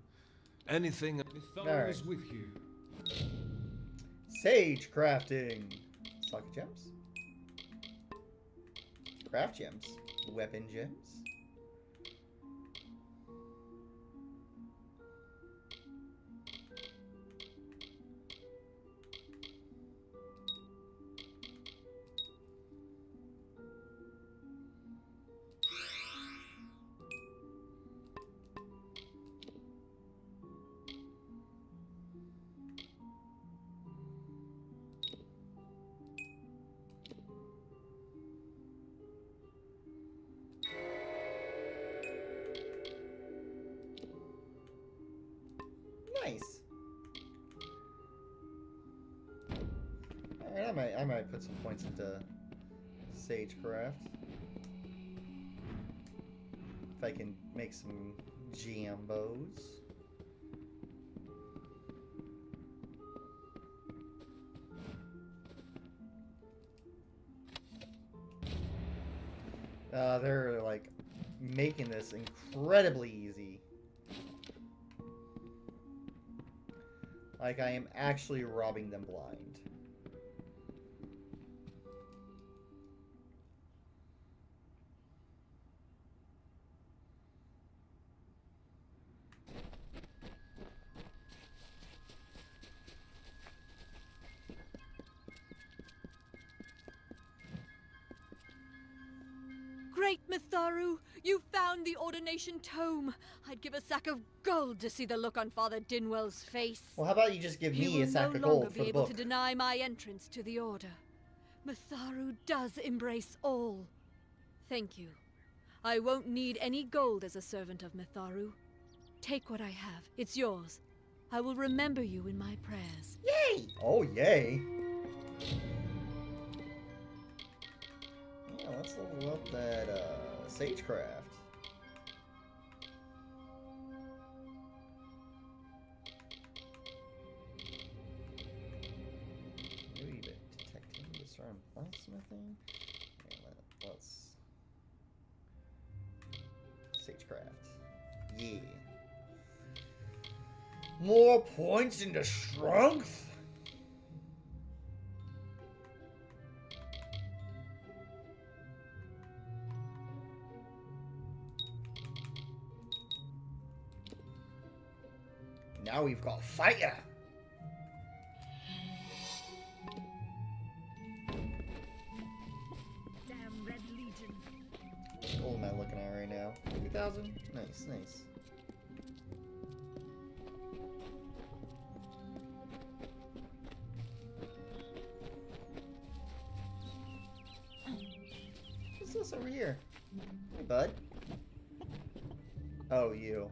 anything. Mitharu is with you. Sage crafting. Socket gems. Craft gems. Weapon gems. Nice. Alright, I might put some points into Sagecraft. If I can make some jambos. They're like making this incredibly easy. Like I am actually robbing them blind. Great Mitharu, You found the ordination tome. I'd give a sack of gold to see the look on Father Dinwell's face. Well, how about you just give me a sack of gold for the book? He will no longer be able to deny my entrance to the Order. Mitharu does embrace all. Thank you. I won't need any gold as a servant of Mitharu. Take what I have. It's yours. I will remember you in my prayers. Yay! Oh, yay. Yeah, let's level up that, Sagecraft. Maybe detecting, discern blacksmithing. Yeah, let's... Sagecraft. Yeah. More points into strength? Now we've got fire. Damn Red Legion. What gold am I looking at right now? 3,000? Nice, nice. What's this over here? Hey, bud. Oh, you.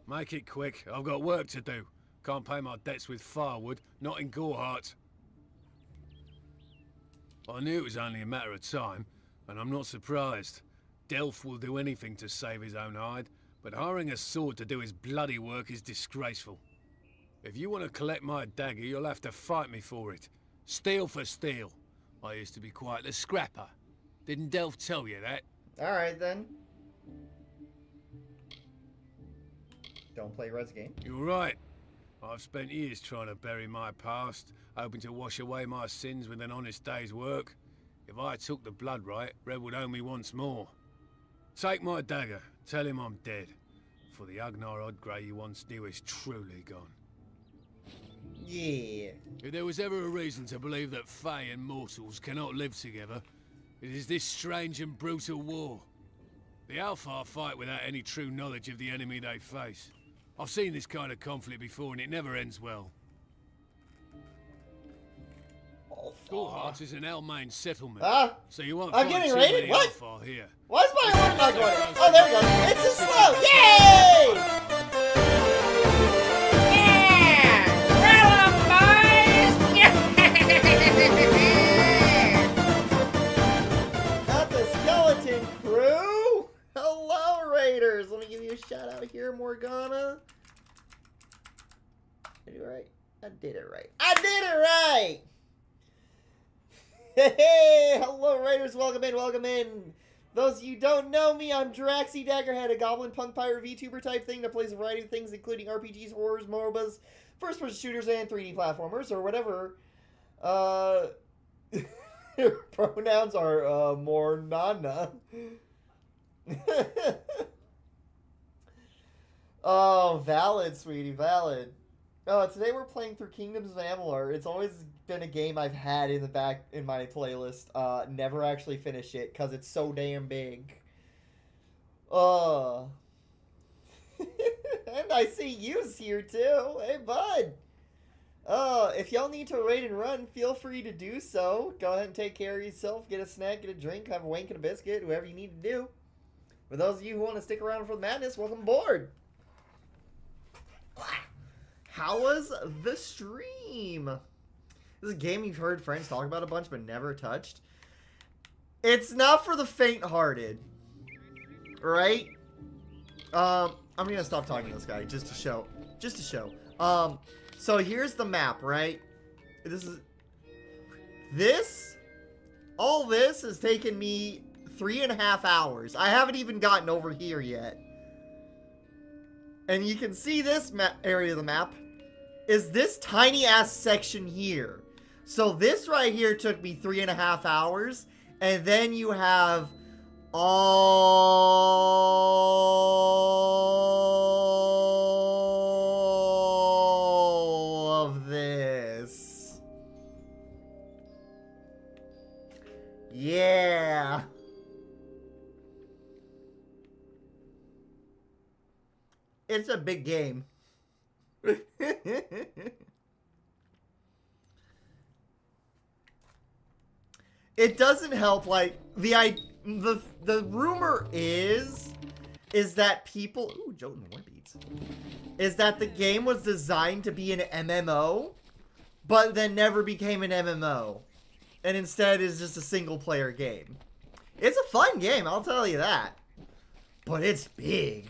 Make it quick. I've got work to do. Can't pay my debts with firewood, not in Gorehart. I knew it was only a matter of time, and I'm not surprised. Delph will do anything to save his own hide, but hiring a sword to do his bloody work is disgraceful. If you want to collect my dagger, you'll have to fight me for it. Steel for steel. I used to be quite the scrapper. Didn't Delph tell you that? Alright, then. Don't play Red's game. You're right. I've spent years trying to bury my past, hoping to wash away my sins with an honest day's work. If I took the blood right, Red would own me once more. Take my dagger, tell him I'm dead, for the Agnar Odgrey you once knew is truly gone. Yeah. If there was ever a reason to believe that Fae and mortals cannot live together, it is this strange and brutal war. The Alpha fight without any true knowledge of the enemy they face. I've seen this kind of conflict before and it never ends well. Gorehart is an Almain settlement, so you won't I'm find getting too raided? many What? Alpha here. Why is my alarm not going? Oh, there we go. It's a slow. Yay! Got the skeleton crew. Hello, Raiders. Let me give you a shout out here, Morgana. Did I do it right? I did it right. I did it right! Hey, hello Raiders, welcome in, welcome in. Those of you who don't know me, I'm Draxy Daggerhead, a goblin punk pirate VTuber type thing that plays a variety of things including RPGs, horrors, MOBAs, first-person shooters, and 3D platformers, or whatever. Pronouns are, more nana. Oh, valid, sweetie, valid. Today we're playing through Kingdoms of Amalur. It's always been a game I've had in the back in my playlist. Never actually finished it because it's so damn big. And I see you's here too. Hey, bud. If y'all need to raid and run, feel free to do so. Go ahead and take care of yourself. Get a snack, get a drink, have a wank and a biscuit, whatever you need to do. For those of you who want to stick around for the madness, welcome aboard. How was the stream? This is a game you've heard friends talk about a bunch but never touched. It's not for the faint-hearted. Right? I'm gonna stop talking to this guy just to show. So here's the map, right? All this has taken me 3.5 hours. I haven't even gotten over here yet. And you can see this area of the map is this tiny ass section here. So this right here took me 3.5 hours. And then you have all of this. Yeah. It's a big game. It doesn't help, like, the rumor is that people... Ooh, Jotun Warbeats. Is that the game was designed to be an MMO, but then never became an MMO. And instead is just a single-player game. It's a fun game, I'll tell you that. But it's big.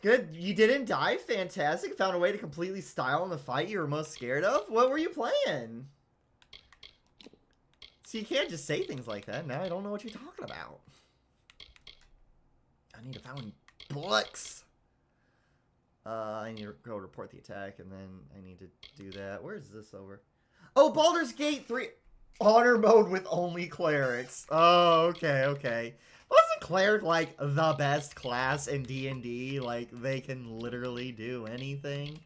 Good. You didn't die? Fantastic. Found a way to completely style in the fight you were most scared of? What were you playing? So you can't just say things like that. Now I don't know what you're talking about. I need to find books. I need to go report the attack, and then I need to do that. Where is this over? Oh, Baldur's Gate 3. Honor mode with only clerics. Oh, okay, okay. Wasn't cleric, like, the best class in D&D? Like, they can literally do anything.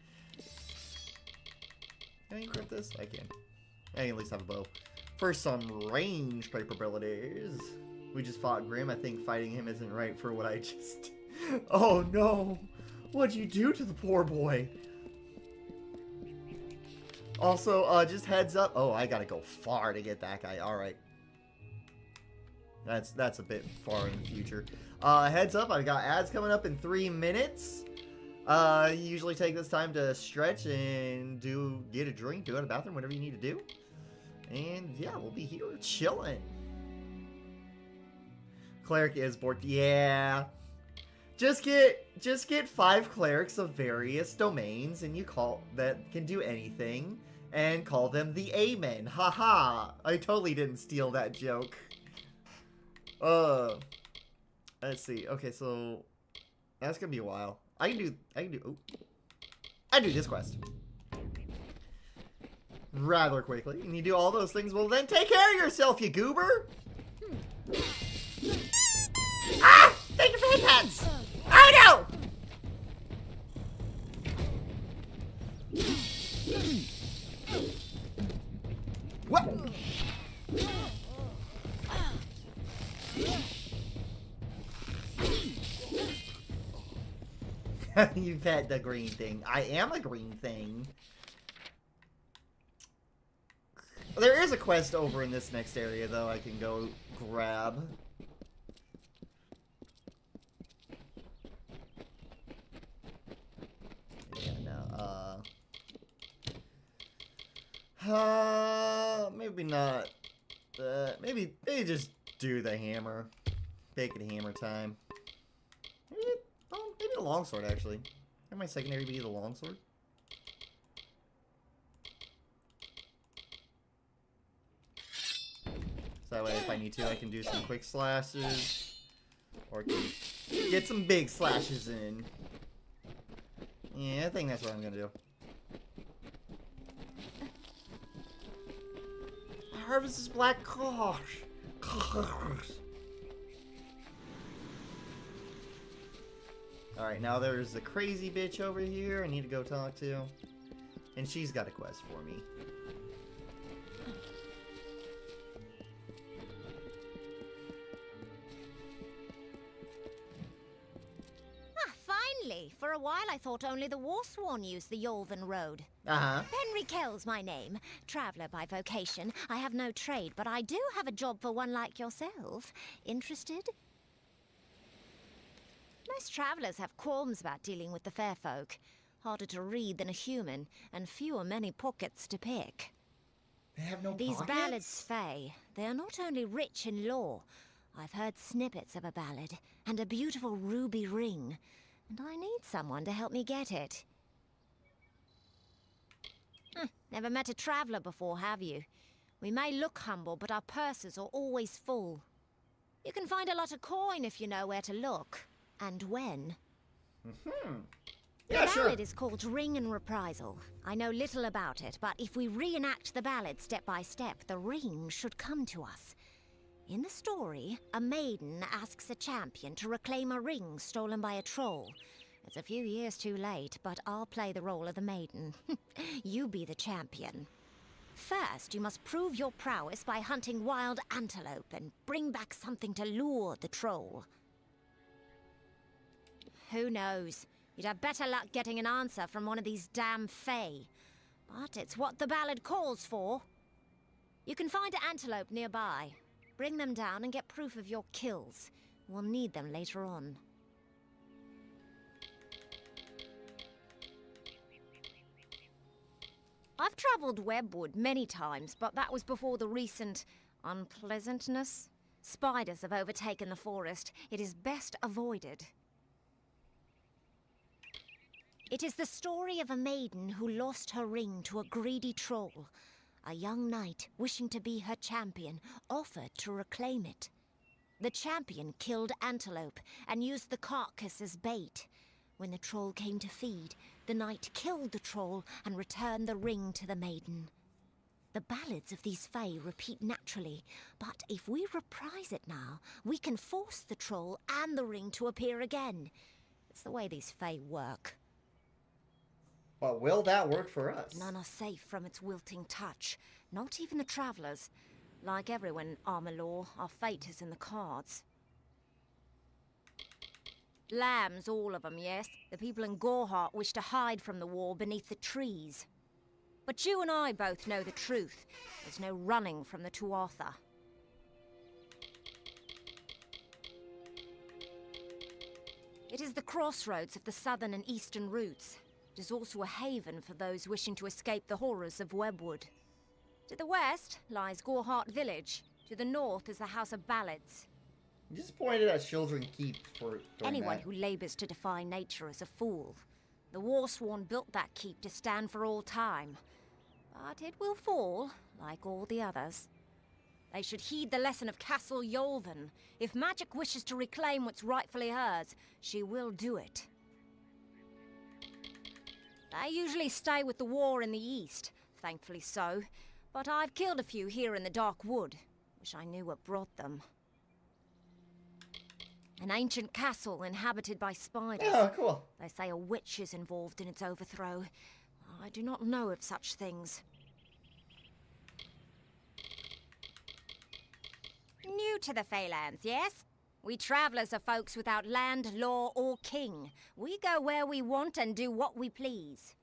Can I equip this? I can. I can at least have a bow. For some range capabilities. We just fought Grim. I think fighting him isn't right for what I just... Oh, no. What'd you do to the poor boy? Also, just heads up. Oh, I gotta go far to get that guy. Alright. That's a bit far in the future. Heads up, I've got ads coming up in 3 minutes. You usually take this time to stretch and get a drink, go to the bathroom, whatever you need to do. And yeah, we'll be here chilling. Cleric is bored. Yeah. Just get 5 clerics of various domains, and you call that can do anything, and call them the Amen. Haha! I totally didn't steal that joke. Let's see. Okay, so that's gonna be a while. I do this quest rather quickly, and you do all those things. Well, then take care of yourself, you goober. Ah! Thank you for the pets. Oh no! What? You pet the green thing. I am a green thing. There is a quest over in this next area, though, I can go grab. Yeah, no, maybe not. Maybe just do the hammer. Make it hammer time. Maybe the longsword, actually. Have my secondary be the longsword? So that way, if I need to, I can do some quick slashes. Or can get some big slashes in. Yeah, I think that's what I'm gonna do. Harvest is black gosh. Alright, now there's the crazy bitch over here I need to go talk to. And she's got a quest for me. Finally! For a while I thought only the Warsworn used the Yolven Road. Uh-huh. Henry Kell's my name. Traveller by vocation. I have no trade, but I do have a job for one like yourself. Interested? Most travellers have qualms about dealing with the fair folk. Harder to read than a human, and fewer many pockets to pick. They have no These pockets? ballads, Fae, they are not only rich in lore. I've heard snippets of a ballad, and a beautiful ruby ring. And I need someone to help me get it. Never met a traveller before, have you? We may look humble, but our purses are always full. You can find a lot of coin if you know where to look. And when. Yeah, the sure. ballad is called Ring and Reprisal. I know little about it, but if we reenact the ballad step by step, the ring should come to us. In the story, a maiden asks a champion to reclaim a ring stolen by a troll. It's a few years too late, but I'll play the role of the maiden. You be the champion. First, you must prove your prowess by hunting wild antelope and bring back something to lure the troll. Who knows? You'd have better luck getting an answer from one of these damn Fae. But it's what the ballad calls for. You can find an antelope nearby. Bring them down and get proof of your kills. We'll need them later on. I've travelled Webwood many times, but that was before the recent unpleasantness. Spiders have overtaken the forest. It is best avoided. It is the story of a maiden who lost her ring to a greedy troll. A young knight, wishing to be her champion, offered to reclaim it. The champion killed antelope and used the carcass as bait. When the troll came to feed, the knight killed the troll and returned the ring to the maiden. The ballads of these Fae repeat naturally, but if we reprise it now, we can force the troll and the ring to appear again. It's the way these Fae work. Well, will that work for us? None are safe from its wilting touch, not even the travellers. Like everyone in Amalur, our fate is in the cards. Lambs, all of them, yes. The people in Gorhart wish to hide from the war beneath the trees. But you and I both know the truth. There's no running from the Tuatha. It is the crossroads of the southern and eastern routes. It is also a haven for those wishing to escape the horrors of Webwood. To the west lies Gorhart village. To the north is the House of Ballads. You just pointed at Children Keep for doing Anyone that. who labours to defy nature is a fool. The Warsworn built that keep to stand for all time. But it will fall, like all the others. They should heed the lesson of Castle Yolven. If magic wishes to reclaim what's rightfully hers, she will do it. They usually stay with the war in the east, thankfully so. But I've killed a few here in the Dark Wood. Wish I knew what brought them. An ancient castle inhabited by spiders. Oh, cool. They say a witch is involved in its overthrow. I do not know of such things. New to the Feylands, yes? We travellers are folks without land, law, or king. We go where we want and do what we please.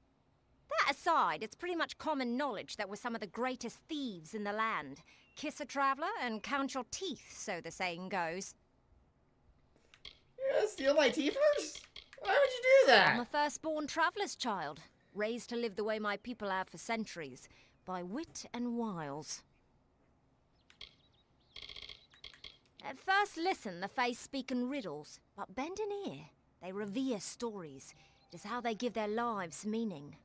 That aside, it's pretty much common knowledge that we're some of the greatest thieves in the land. Kiss a traveller and count your teeth, so the saying goes. You're gonna steal my teeth first? Why would you do that? I'm a firstborn traveller's child, raised to live the way my people have for centuries, by wit and wiles. At first listen, the Fae speak in riddles, but bend an ear. They revere stories. It is how they give their lives meaning.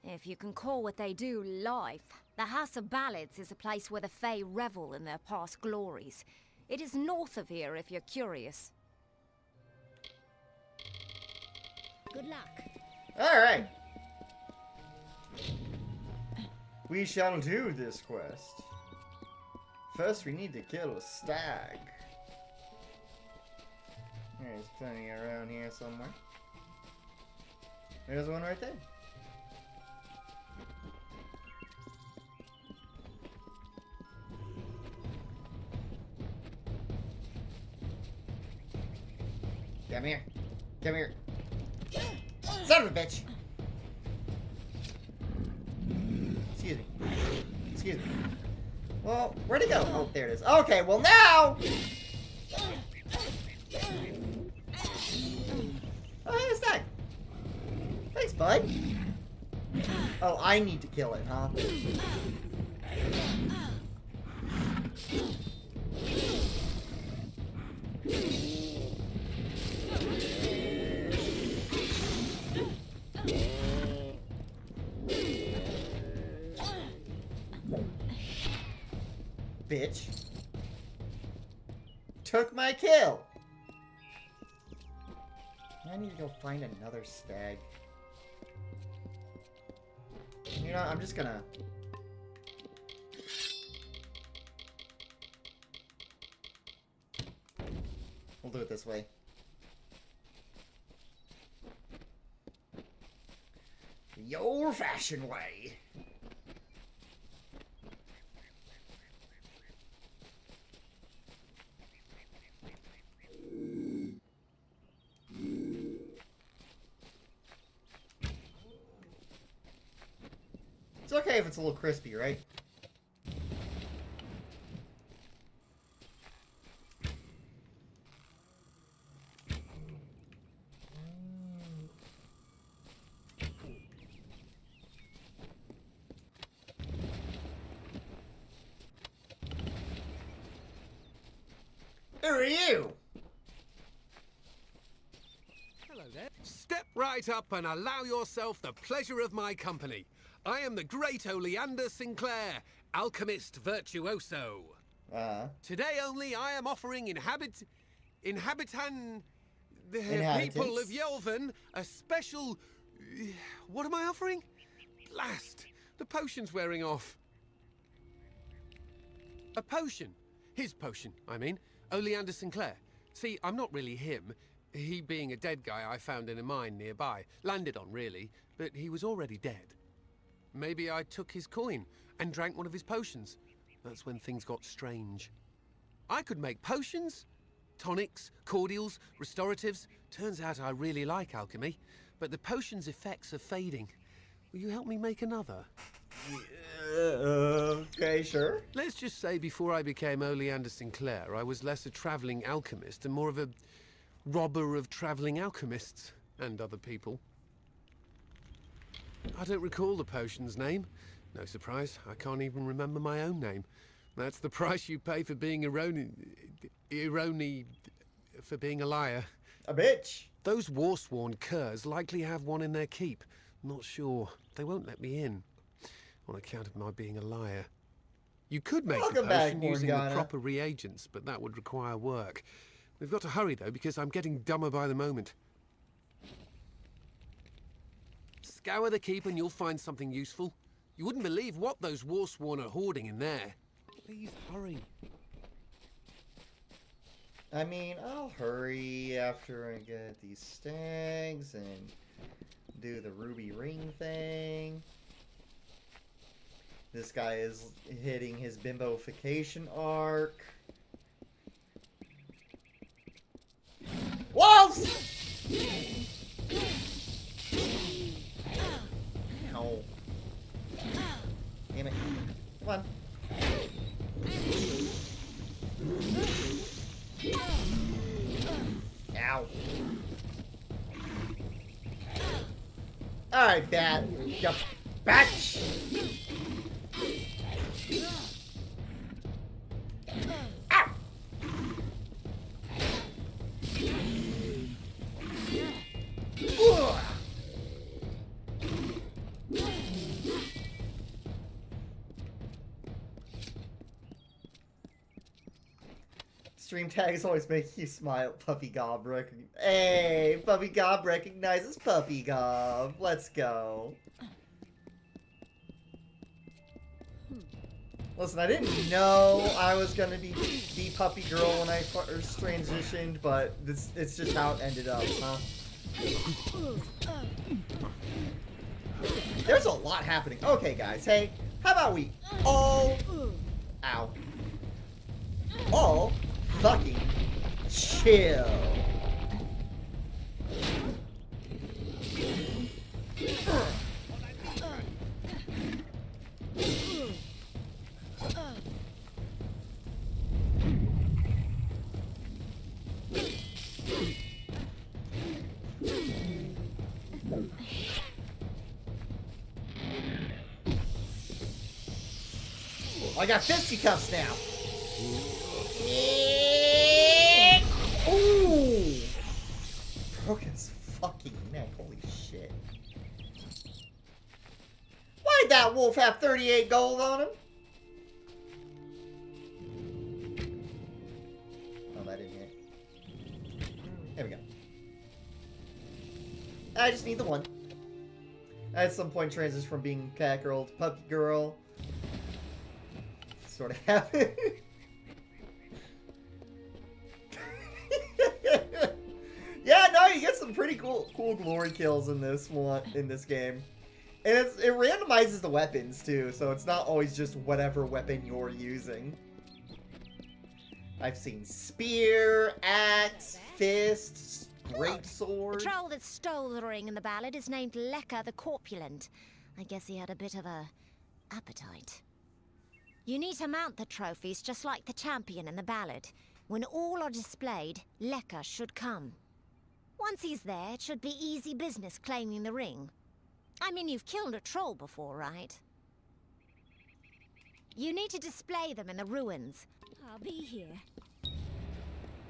If you can call what they do life, the House of Ballads is a place where the Fae revel in their past glories. It is north of here if you're curious. Good luck. Alright. We shall do this quest. First, we need to kill a stag. There's plenty around here somewhere. There's one right there. Come here. Come here. Son of a bitch! Excuse me. Excuse me. Well, where'd he go? Oh, there it is. Okay, well now! Oh, hey, a stag. Thanks, bud. Oh, I need to kill it, huh? Bitch. Took my kill. I need to go find another stag. You know, I'm just gonna... We'll do it this way. The old-fashioned way. okay if it's a little crispy, right? Who are you? Hello there. Step right up and allow yourself the pleasure of my company. I am the great Oleander Sinclair, alchemist virtuoso. Today only I am offering the people of Yelvan a special... What am I offering? Blast! The potion's wearing off. A potion. His potion, I mean. Oleander Sinclair. See, I'm not really him. He being a dead guy I found in a mine nearby. Landed on, really, but he was already dead. Maybe I took his coin and drank one of his potions. That's when things got strange. I could make potions, tonics, cordials, restoratives. Turns out I really like alchemy, but the potion's effects are fading. Will you help me make another? Okay, sure. Let's just say before I became Oleander Sinclair, I was less a travelling alchemist and more of a robber of travelling alchemists and other people. I don't recall the potion's name. No surprise, I can't even remember my own name. That's the price you pay for being for being a liar. A bitch. Those war-sworn curs likely have one in their keep. Not sure. They won't let me in on account of my being a liar. You could make the potion using the proper reagents, but that would require work. We've got to hurry, though, because I'm getting dumber by the moment. Scour the keep and you'll find something useful. You wouldn't believe what those war-sworn are hoarding in there. Please hurry. I mean, I'll hurry after I get these stags and do the ruby ring thing. This guy is hitting his bimbofication arc. Wolves! Ow. Damn it. Come on. Ow. Alright, bat. You batch! Ow! Ugh. Stream tags always make you smile. Puppy Gob Hey, Puppy Gob recognizes Puppy Gob. Let's go. Listen, I didn't know I was gonna be Puppy Girl when I first transitioned, but it's just how it ended up, huh? There's a lot happening. Okay, guys. Hey, how about we all... Ow. All fucking chill. I got fisticuffs now. Ooh! Broke his fucking neck. Holy shit. Why'd that wolf have 38 gold on him? Oh, that didn't hit. There we go. I just need the one. At some point, transition from being cat girl to puppy girl. Sort of happened. Yeah, no, you get some pretty cool glory kills in this game, and it randomizes the weapons too, so it's not always just whatever weapon you're using. I've seen spear, axe, fist, greatsword. The troll that stole the ring in the ballad is named Lekka the Corpulent. I guess he had a bit of a appetite. You need to mount the trophies just like the champion in the ballad. When all are displayed, Lekka should come. Once he's there, it should be easy business claiming the ring. I mean, you've killed a troll before, right? You need to display them in the ruins. I'll be here.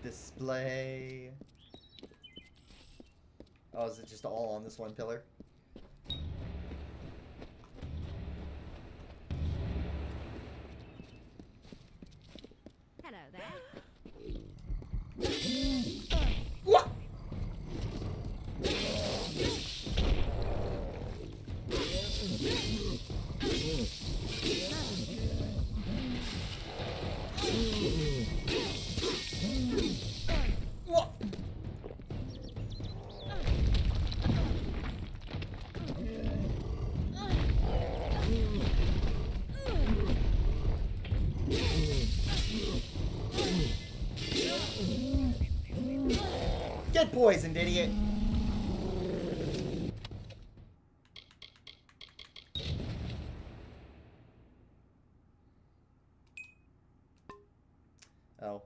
Display. Oh, is it just all on this one pillar? Hello there. What? What? Get poisoned, idiot. Oh,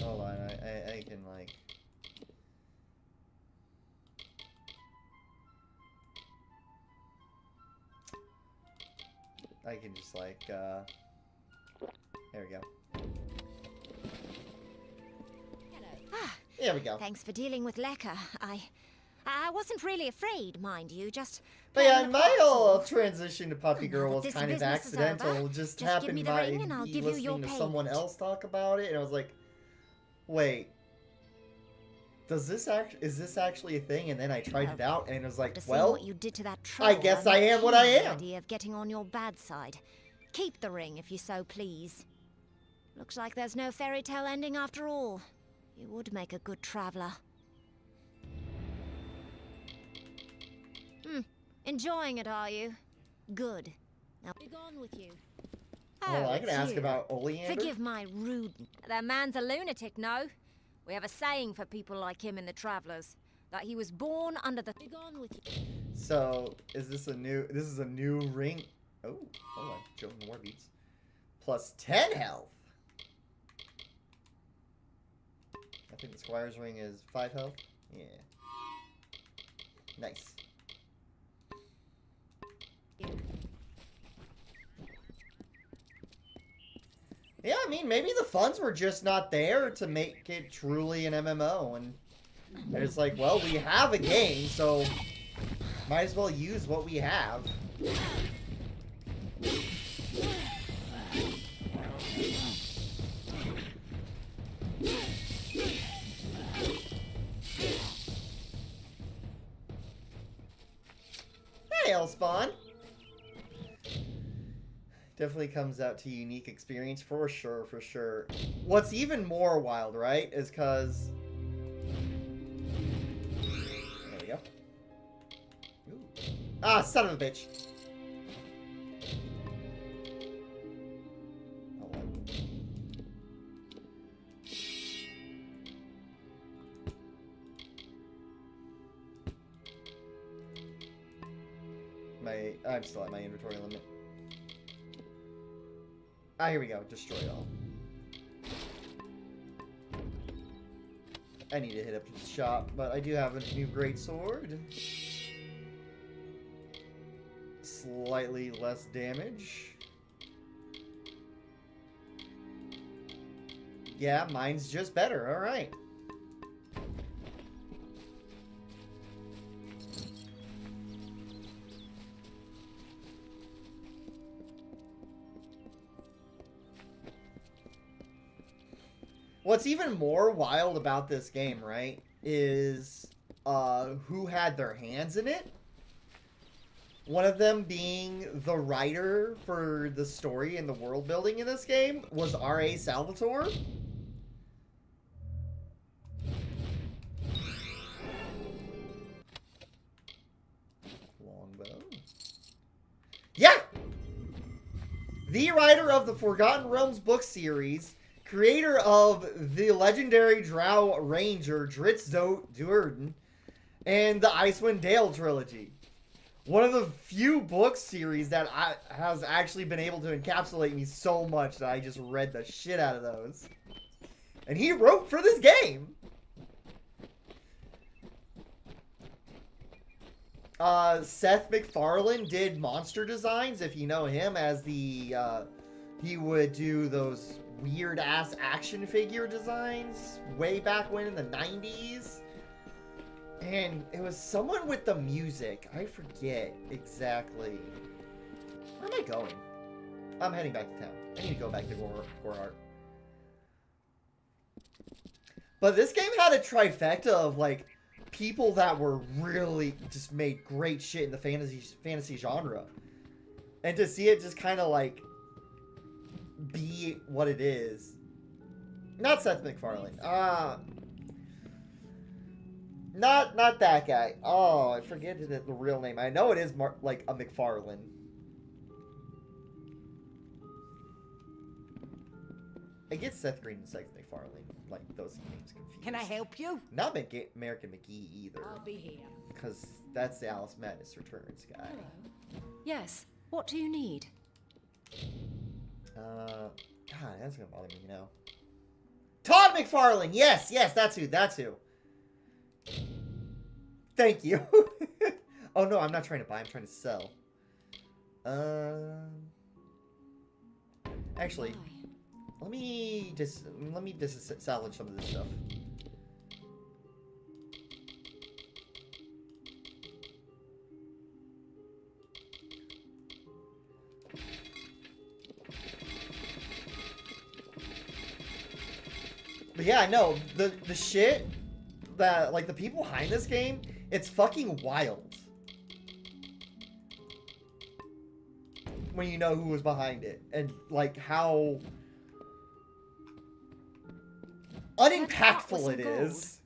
hold on, I can, like... I can just, like, there we go. There we go. Thanks for dealing with Lekka. I wasn't really afraid, mind you, just... But yeah, playing the my part, whole so- transition to Puppy Girl was this kind of business is accidental. over. Just Just give happened me the by ring and I'll me give you your listening to someone payment. else talk about it, and I was like, wait, is this actually a thing? And then I tried it out, and it was like, To see well, what you did to that troll, I guess I'm I am what I keen on the am. idea of getting on your bad side. Keep the ring if you so please. Looks like there's no fairy tale ending after all. You would make a good traveler. Enjoying it, are you? Good. Now be gone with you. Well, I can it's ask you. about Oleander. Forgive my rude. That man's a lunatic, no? We have a saying for people like him in the Travelers, that he was born under the... Be gone with you. So, is this a new... This is a new ring... Oh, hold on. Joan Warbeats. Plus 10 health. I think the Squire's ring is 5 health. Yeah. Nice. Yeah, I mean, maybe the funds were just not there to make it truly an MMO, and it's like, well, we have a game, so might as well use what we have. Hey, Elspawn. Definitely comes out to unique experience for sure, for sure. What's even more wild, right, is because... There we go. Ooh. Ah, son of a bitch. Hold on. I'm still at my inventory limit. Ah, here we go. Destroy all. I need to hit up to the shop, but I do have a new greatsword. Slightly less damage. Yeah, mine's just better. All right. What's even more wild about this game, right, is who had their hands in it. One of them being the writer for the story and the world building in this game was R.A. Salvatore. Longbow. Yeah! The writer of the Forgotten Realms book series, creator of the legendary Drow Ranger Dritz Duerden, and the Icewind Dale trilogy. one of the few book series that has actually been able to encapsulate me so much that I just read the shit out of those. And he wrote for this game. Seth MacFarlane did monster designs, if you know him, as the, he would do those weird-ass action figure designs way back when in the 90s. And it was someone with the music. I forget exactly. Where am I going? I'm heading back to town. I need to go back to Gorhart. But this game had a trifecta of, like, people that were really just made great shit in the fantasy genre. And to see it just kind of, like, be what it is. Not Seth MacFarlane. Not that guy. Oh, I forget the real name. I know it is like a McFarlane. I get Seth Green and Seth MacFarlane. Like, those names confused. Can I help you? Not American McGee either. I'll be here. Because that's the Alice Madness Returns guy. Hello. Yes. What do you need? God, that's gonna bother me now. Todd McFarlane! Yes, that's who. Thank you. Oh no, I'm not trying to buy, I'm trying to sell. Actually, let me just salvage some of this stuff. But yeah, no, the shit that, like, the people behind this game, it's fucking wild. When you know who was behind it. And, like, how unimpactful it is.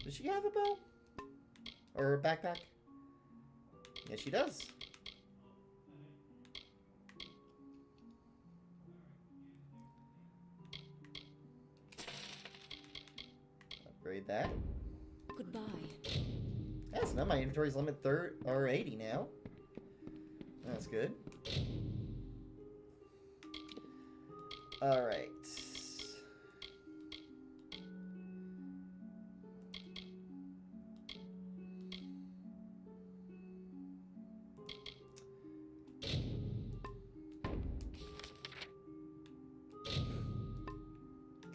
Does she have a bow? Or a backpack? Yes, she does. Upgrade that. Goodbye. Yes, now my inventory's limit 80 now. That's good. Alright.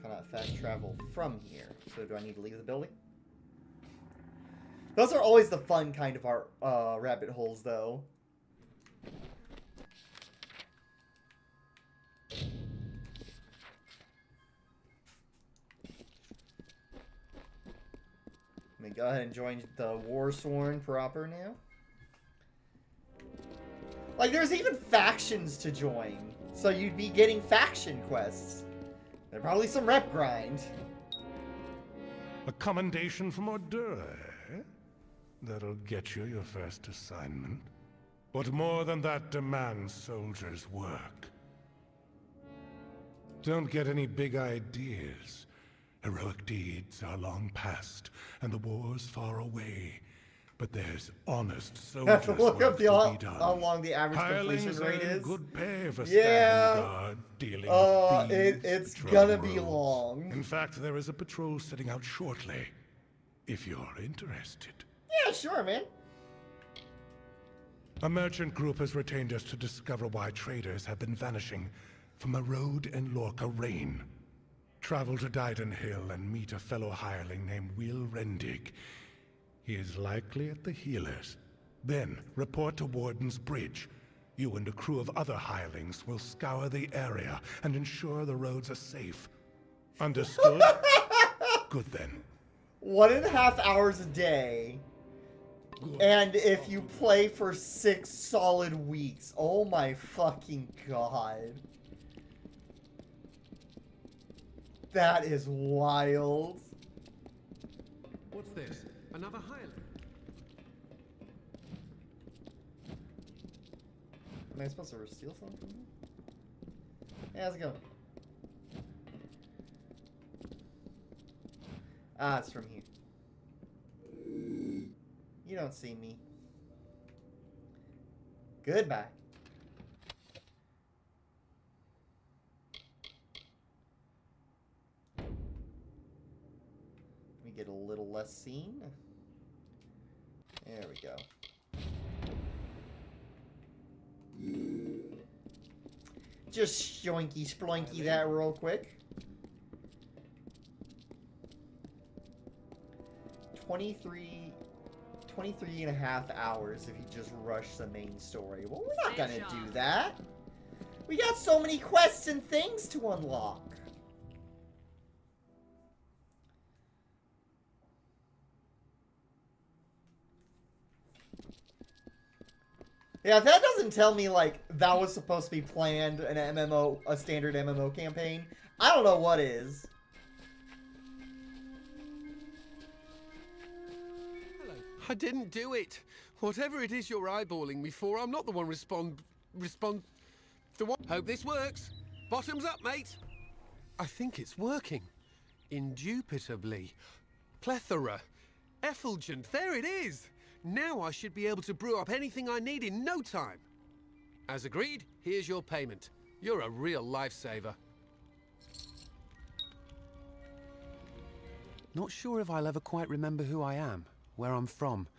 Cannot fast travel from here. So do I need to leave the building? Those are always the fun kind of rabbit holes, though. Let me go ahead and join the Warsworn proper now. Like, there's even factions to join. So you'd be getting faction quests. And probably some rep grind. A commendation from Ordure, eh? That'll get you your first assignment. What more than that demands soldiers' work? Don't get any big ideas. Heroic deeds are long past, and the war's far away. But there's honest soldiers' Have to look up work to be done. how long the average Hirelings completion rate earn is. good pay for Yeah. standing guard, dealing with thieves, it's patrolling gonna be roads. long. In fact, there is a patrol setting out shortly, if you're interested. Yeah, sure, man. A merchant group has retained us to discover why traders have been vanishing from Erode and Lorca Rain. Travel to Dyden Hill and meet a fellow hireling named Will Rendig. He is likely at the healers. Then, report to Warden's Bridge. You and a crew of other hirelings will scour the area and ensure the roads are safe. Understood? Good then. 1.5 hours a day. And if you play for 6 solid weeks. Oh my fucking god. That is wild. What's this? Another Highland? Am I supposed to steal something from you? Hey, how's it going? Ah, it's from here. You don't see me. Goodbye. Let me get a little less seen. There we go. Just shoinky sploinky that real quick. 23 and a half hours if you just rush the main story. Well, we're not gonna do that. We got so many quests and things to unlock. Yeah, if that doesn't tell me, like, that was supposed to be planned, an MMO, a standard MMO campaign, I don't know what is. I didn't do it. Whatever it is you're eyeballing me for, I'm not the one the one. Hope this works. Bottoms up, mate. I think it's working. Indubitably. Plethora. Effulgent. There it is. Now I should be able to brew up anything I need in no time. As agreed, here's your payment. You're a real lifesaver. Not sure if I'll ever quite remember who I am, where I'm from.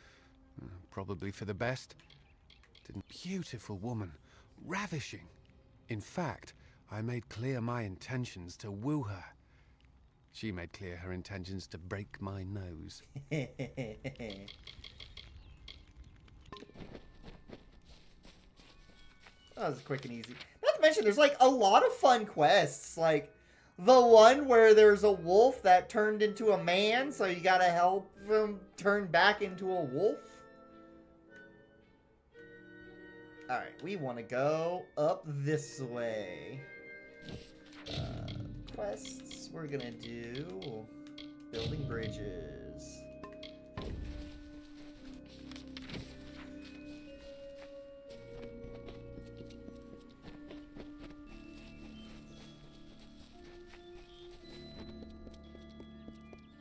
Probably for the best. Beautiful woman. Ravishing. In fact, I made clear my intentions to woo her. She made clear her intentions to break my nose. That was quick and easy. Not to mention, there's like a lot of fun quests. Like the one where there's a wolf that turned into a man, so you gotta help him turn back into a wolf. Alright, we want to go up this way. Quests, we're gonna do building bridges.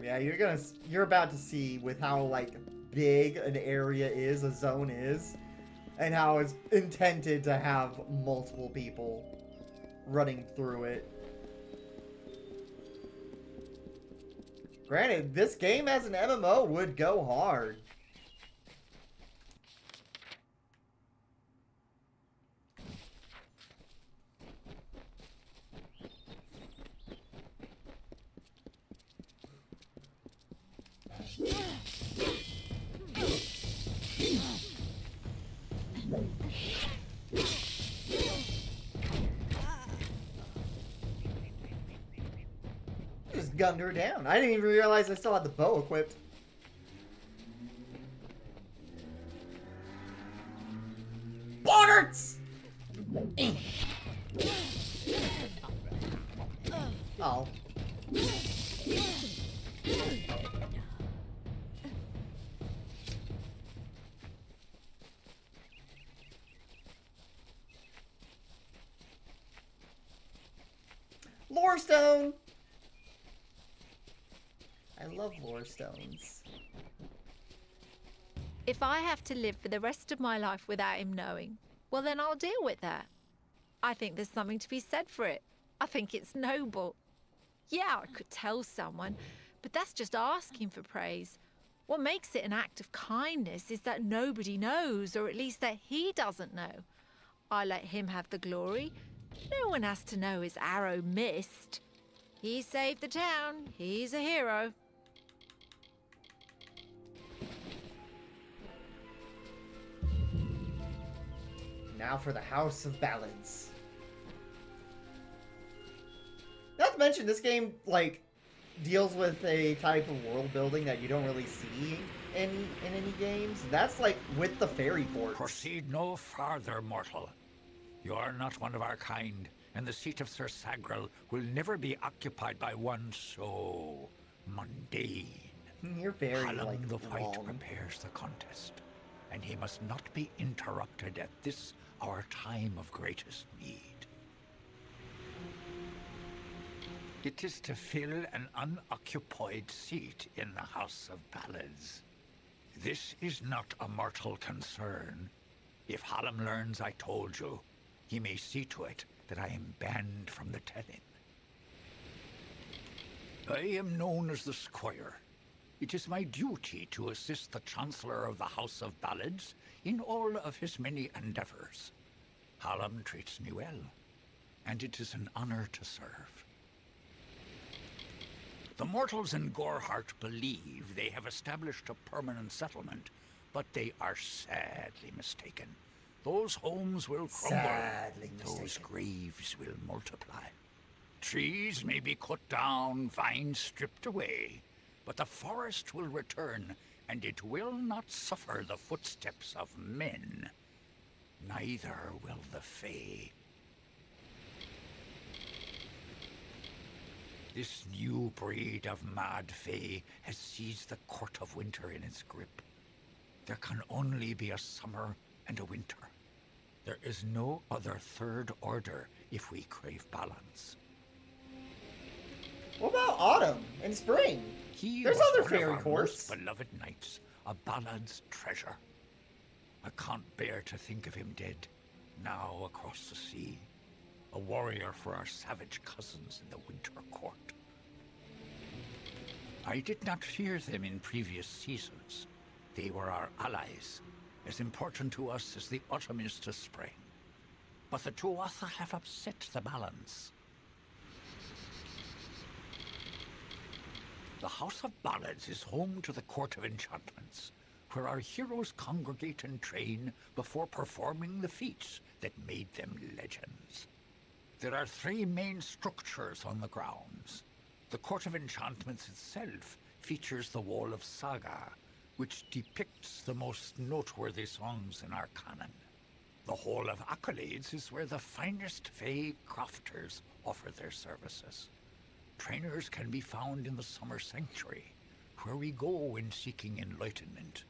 Yeah, you're about to see with how like big an area is, a zone is, and how it's intended to have multiple people running through it. Granted, this game as an MMO would go hard. Just gunned her down. I didn't even realize I still had the bow equipped. Boggarts! Oh. Lore stone! I love lore stones. If I have to live for the rest of my life without him knowing, well then I'll deal with that. I think there's something to be said for it. I think it's noble. Yeah, I could tell someone, but that's just asking for praise. What makes it an act of kindness is that nobody knows, or at least that he doesn't know. I let him have the glory. No one has to know his arrow missed. He saved the town. He's a hero. Now for the House of Ballads. Not to mention, this game, like, deals with a type of world building that you don't really see in any games. That's, like, with the fairy ports. Proceed no farther, mortal. You are not one of our kind, and the seat of Sir Sagrel will never be occupied by one so mundane. You're very, Hallam like, the White wrong. prepares the contest, and he must not be interrupted at this, our time of greatest need. It is to fill an unoccupied seat in the House of Ballads. This is not a mortal concern. If Hallam learns I told you, he may see to it that I am banned from the telling. I am known as the Squire. It is my duty to assist the Chancellor of the House of Ballads in all of his many endeavors. Hallam treats me well, and it is an honor to serve. The mortals in Gorhart believe they have established a permanent settlement, but they are sadly mistaken. Those homes will crumble. Sadly mistaken. Those graves will multiply. Trees may be cut down, vines stripped away, but the forest will return, and it will not suffer the footsteps of men. Neither will the Fae. This new breed of mad Fae has seized the Court of Winter in its grip. There can only be a summer and a winter. There is no other third order if we crave balance. What about autumn and spring? There's other fairy courts. Most beloved knights, a ballad's treasure. I can't bear to think of him dead, now across the sea. A warrior for our savage cousins in the Winter Court. I did not fear them in previous seasons. They were our allies, as important to us as the autumn is to spring. But the Tuatha have upset the balance. The House of Ballads is home to the Court of Enchantments, where our heroes congregate and train before performing the feats that made them legends. There are 3 main structures on the grounds. The Court of Enchantments itself features the Wall of Saga, which depicts the most noteworthy songs in our canon. The Hall of Accolades is where the finest Fae crafters offer their services. Trainers can be found in the Summer Sanctuary, where we go when seeking enlightenment.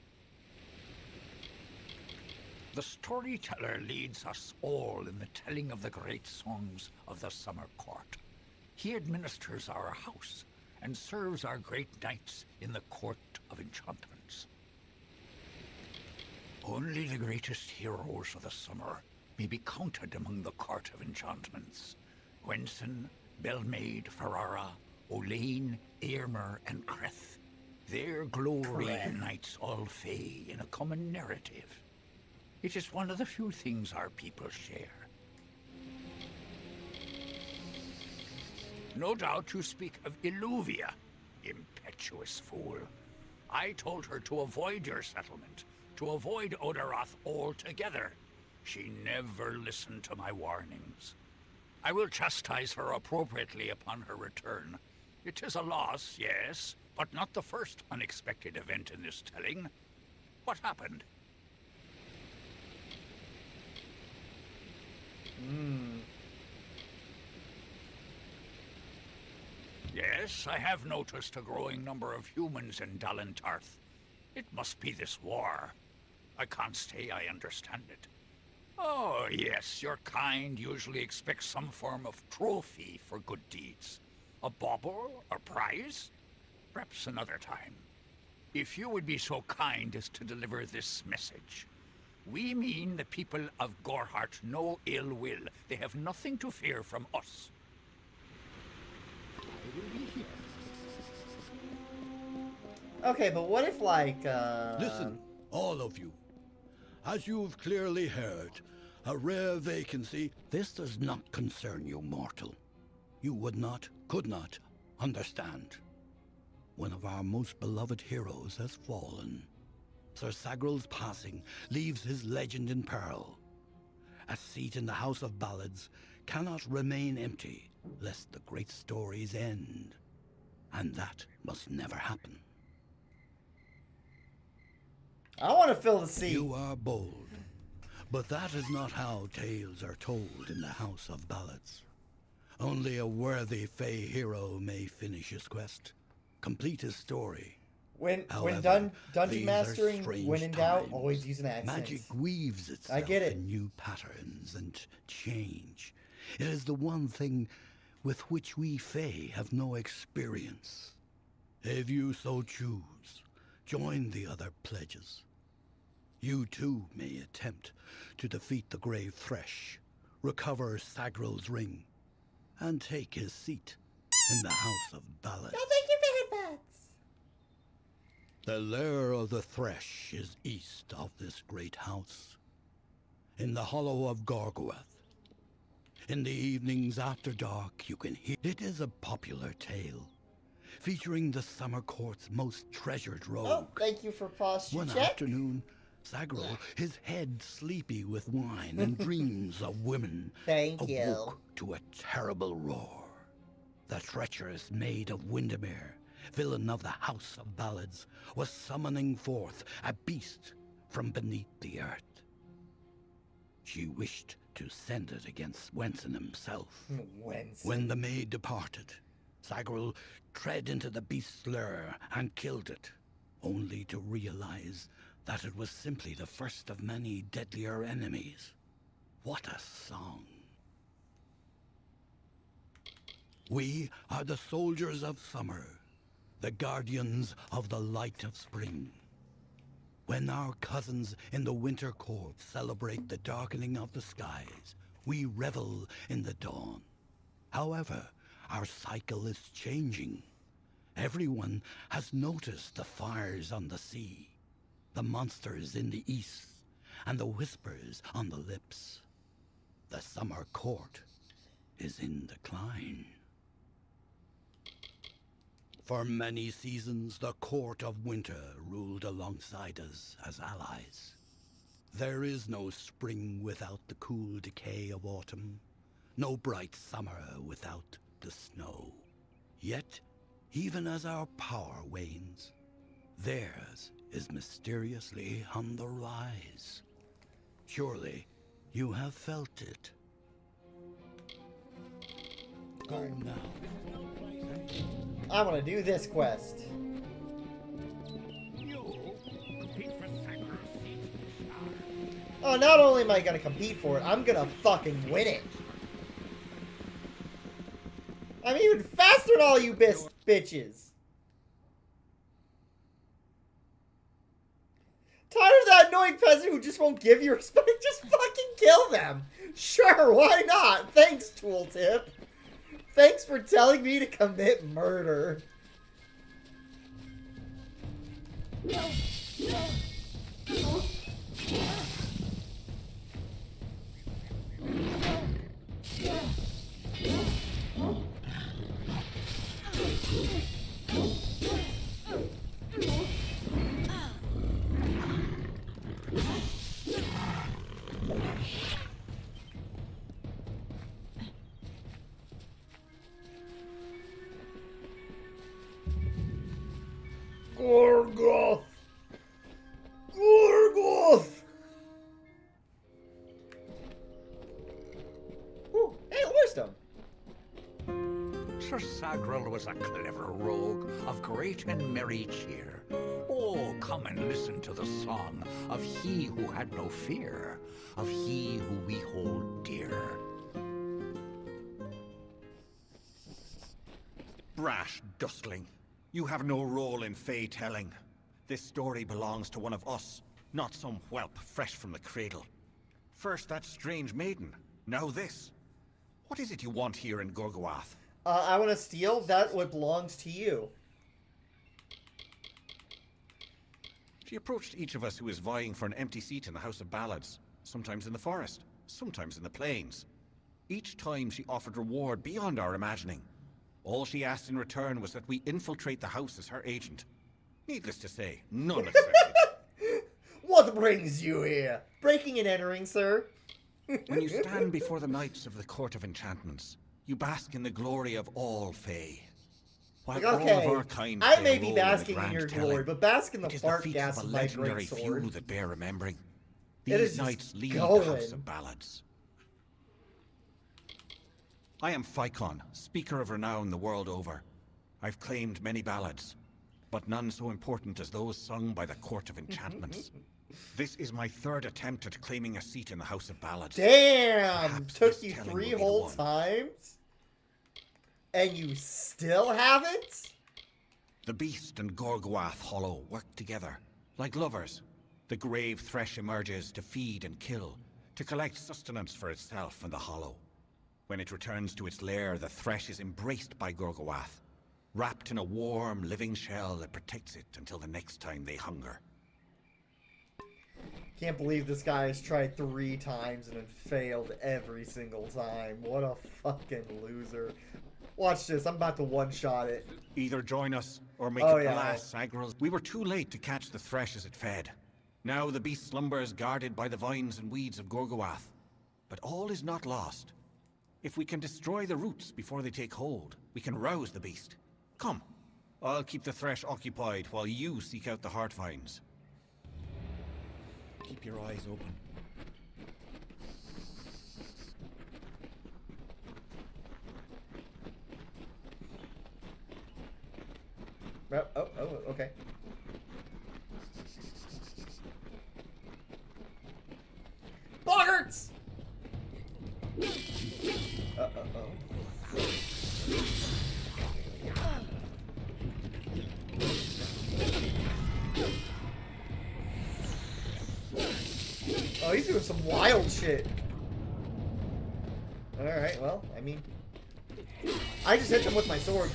The storyteller leads us all in the telling of the great songs of the Summer Court. He administers our house and serves our great knights in the Court of Enchantments. Only the greatest heroes of the summer may be counted among the Court of Enchantments. Gwenson, Belmaid, Ferrara, Olaine, Aermer, and Creth. Their glory unites all Fae in a common narrative. It is one of the few things our people share. No doubt you speak of Illuvia, impetuous fool. I told her to avoid your settlement, to avoid Odorath altogether. She never listened to my warnings. I will chastise her appropriately upon her return. It is a loss, yes, but not the first unexpected event in this telling. What happened? Yes, I have noticed a growing number of humans in Dalentarth. It must be this war. I can't say I understand it. Oh, yes, your kind usually expects some form of trophy for good deeds. A bauble or prize? Perhaps another time. If you would be so kind as to deliver this message. We mean the people of Gorhart no ill will. They have nothing to fear from us. I will be here. Okay, but what if, like, Listen, all of you. As you've clearly heard, a rare vacancy. This does not concern you, mortal. You would not, could not, understand. One of our most beloved heroes has fallen. Sir Sagral's passing leaves his legend in peril. A seat in the House of Ballads cannot remain empty, lest the great stories end. And that must never happen. I want to fill the seat. You are bold, but that is not how tales are told in the House of Ballads. Only a worthy Fae hero may finish his quest, complete his story. When However, dungeon these are mastering, strange when in doubt, times. always use an accent. Magic weaves itself I get it. in new patterns and change. It is the one thing with which we Fae have no experience. If you so choose, join the other pledges. You too may attempt to defeat the Grave Thresh, recover Sagral's ring, and take his seat in the House of Ballads. Thank you very much. The lair of the Thresh is east of this great house, in the hollow of Gorgoath. In the evenings after dark, you can hear. It is a popular tale, featuring the Summer Court's most treasured rogue. Oh, thank you for posture One check. afternoon, Sagral, his head sleepy with wine and dreams of women, Thank awoke you. to a terrible roar. The treacherous maid of Windermere, villain of the House of Ballads, was summoning forth a beast from beneath the earth. She wished to send it against Wenson himself. Wenson. When the maid departed, Sagral tread into the beast's lair and killed it, only to realize that it was simply the first of many deadlier enemies. What a song. We are the soldiers of summer, the guardians of the light of spring. When our cousins in the winter court celebrate the darkening of the skies, we revel in the dawn. However, our cycle is changing. Everyone has noticed the fires on the sea, the monsters in the east, and the whispers on the lips. The summer court is in decline. For many seasons, the court of winter ruled alongside us as allies. There is no spring without the cool decay of autumn, no bright summer without the snow. Yet, even as our power wanes, theirs is mysteriously on the rise. Surely, you have felt it. Go now. I want to do this quest. Oh, not only am I going to compete for it, I'm going to fucking win it. I'm even faster than all you bitches. Tired of that annoying peasant who just won't give you respect? Just fucking kill them. Sure, why not? Thanks, tooltip. Thanks for telling me to commit murder. Gorgoth! Gorgoth! Ooh, hey, wisdom. Sir Sagral was a clever rogue of great and merry cheer. Oh, come and listen to the song of he who had no fear, of he who we hold dear. Brash dustling. You have no role in Fae telling. This story belongs to one of us, not some whelp fresh from the cradle. First that strange maiden, now this. What is it you want here in Gorgoath? I want to steal that what belongs to you. She approached each of us who is vying for an empty seat in the House of Ballads, sometimes in the forest, sometimes in the plains. Each time she offered reward beyond our imagining. All she asked in return was that we infiltrate the house as her agent. Needless to say, none accepted. What brings you here? Breaking and entering, sir. When you stand before the knights of the Court of Enchantments, you bask in the glory of all Fae. While all of our kind I play may a be role basking grand in your telling, glory, but bask in the it is fart feats gas of of a my legendary great few sword. that bear remembering. It is These just knights lead going. the House of Ballads. I am Phycon, speaker of renown the world over. I've claimed many ballads. but none so important as those sung by the Court of Enchantments. This is my third attempt at claiming a seat in the House of Ballads. Damn! Perhaps Took this you telling 3 will be the whole one. times? And you still haven't? The Beast and Gorgoath Hollow work together. Like lovers, the grave thresh emerges to feed and kill, to collect sustenance for itself and the Hollow. When it returns to its lair, the thresh is embraced by Gorgoath, wrapped in a warm, living shell that protects it until the next time they hunger. Can't believe this guy has tried 3 times and had failed every single time. What a fucking loser. Watch this, I'm about to one-shot it. Either join us, or make Oh, it yeah. the last Sagrals. We were too late to catch the thresh as it fed. Now the beast slumbers guarded by the vines and weeds of Gorgoath. But all is not lost. If we can destroy the roots before they take hold, we can rouse the beast. Come, I'll keep the thresh occupied while you seek out the heart vines. Keep your eyes open. Oh, okay. Boggarts! Oh, he's doing some wild shit. Alright, well, I mean... I just hit him with my sword.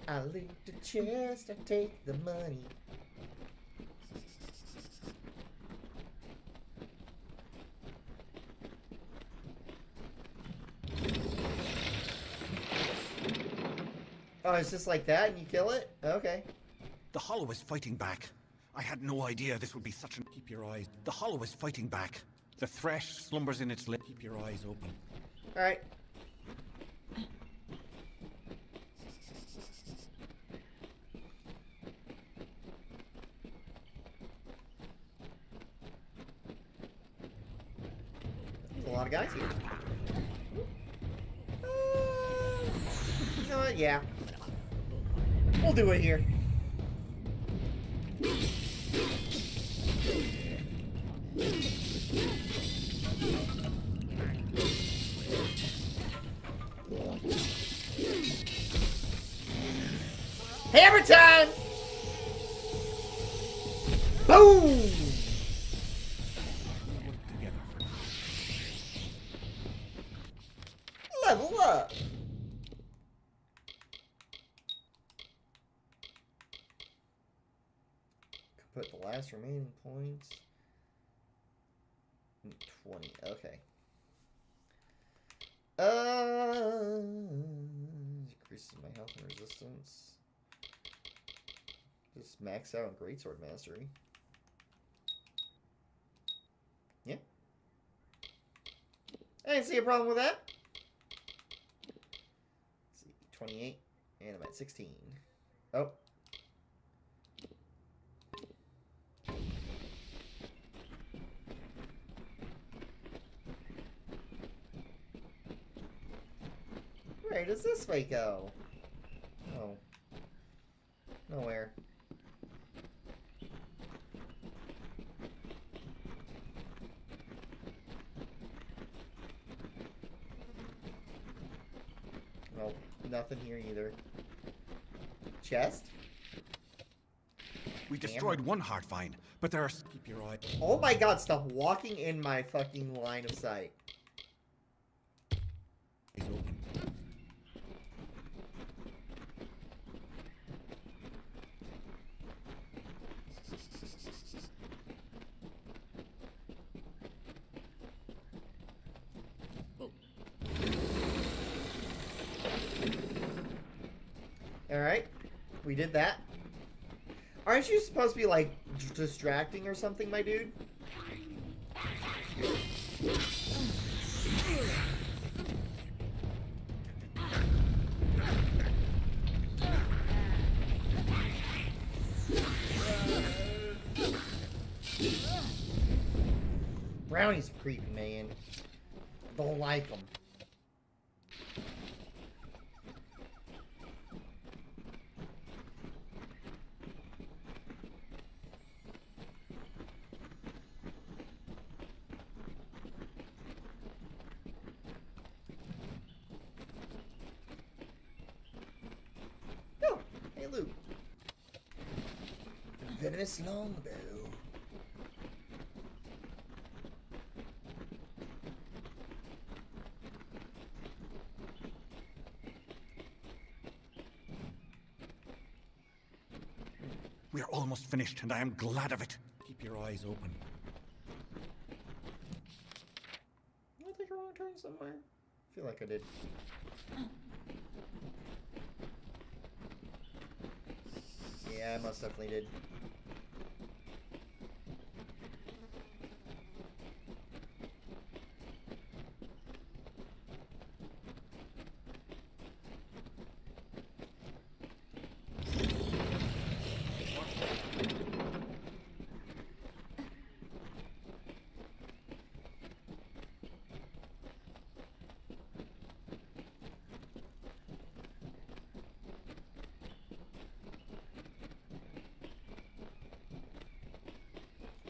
I loot the chest, I take the money. Oh, it's just like that and you kill it? Okay. The Hollow is fighting back. I had no idea this would be such an... Keep your eyes... The Hollow is fighting back. The thresh slumbers in its lip. Keep your eyes open. Alright. There's a lot of guys here. You know what? Yeah. We'll do it here. Hammer time! Boom! Level up! Put the last remaining points. 20, okay. Increases my health and resistance. Just max out on Greatsword Mastery. Yeah. I didn't see a problem with that. Let's see, 28, and I'm at 16. Oh. Where does this way go? Oh. Nowhere. Nope. Nothing here either. Chest? We destroyed one heart vine, but there are... Keep your eye... Oh my god, stop walking in my fucking line of sight. Eyes open. Alright. We did that. Aren't you supposed to be, like, distracting or something, my dude? Brownie's a creepy man. Don't like him. Oh, hey Luke. Venomous longbow. We are almost finished, and I am glad of it. Keep your eyes open. Did I take a wrong turn somewhere? I feel like I did. Yeah, I most definitely did.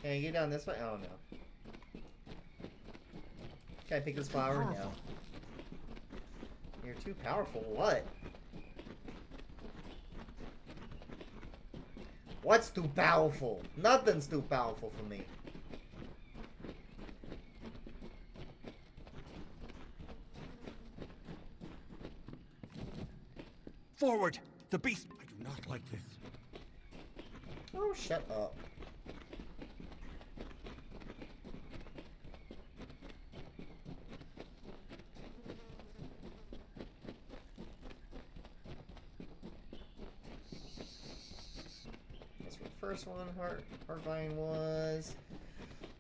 Can I get down this way? Oh no. Can I pick this flower? No. You're too powerful. What? What's too powerful? Nothing's too powerful for me. Forward! The beast! I do not like this. Oh, shut up. That's what the first one, Heartvine was.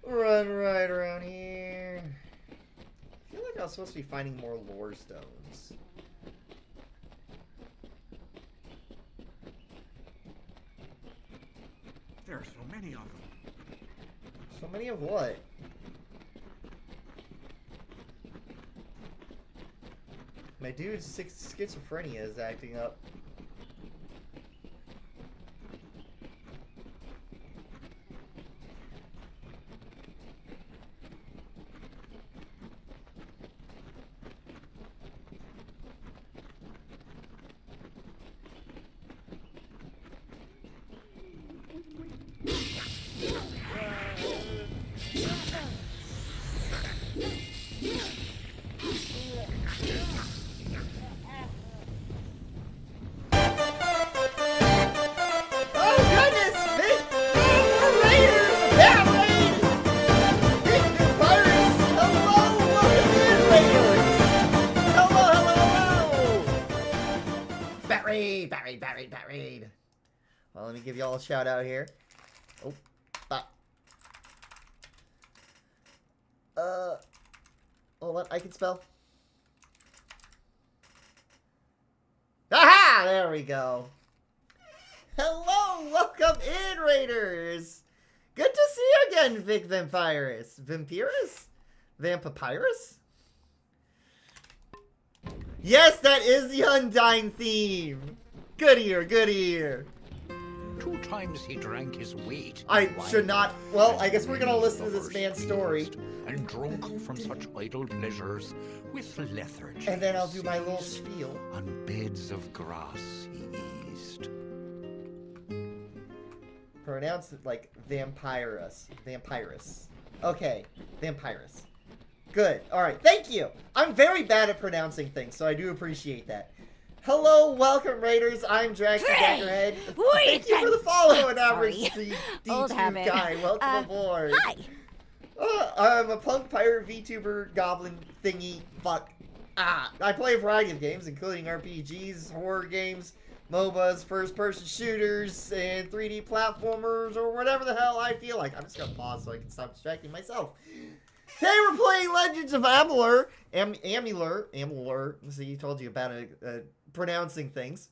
Run right around here. I feel like I was supposed to be finding more lore stones. There are so many of them. So many of what? My dude's schizophrenia is acting up. Buried. Well, let me give y'all a shout out here. Oh, hold on, I can spell. Aha! There we go. Hello, welcome in, Raiders. Good to see you again, Vic Vampirus. Vampirus? Vampapyrus? Yes, that is the Undying theme. Good ear, good ear. 2 times he drank his weight. I should not. Well, I guess we're gonna listen to this man's story. And drunk from such idle pleasures with lethargy. And then I'll do my little spiel. On beds of grass he eased. Pronounce it like vampirus. Vampirus. Okay, vampirus. Good. Alright, thank you. I'm very bad at pronouncing things, so I do appreciate that. Hello, welcome, Raiders. I'm Draxy Daggerhead. Thank you for the follow and average D2 guy. Welcome aboard. Hi. I'm a punk pirate VTuber goblin thingy. Fuck. I play a variety of games, including RPGs, horror games, MOBAs, first-person shooters, and 3D platformers, or whatever the hell I feel like. I'm just gonna pause so I can stop distracting myself. Today we're playing Legends of Amalur. Amalur. See, he told you about pronouncing things.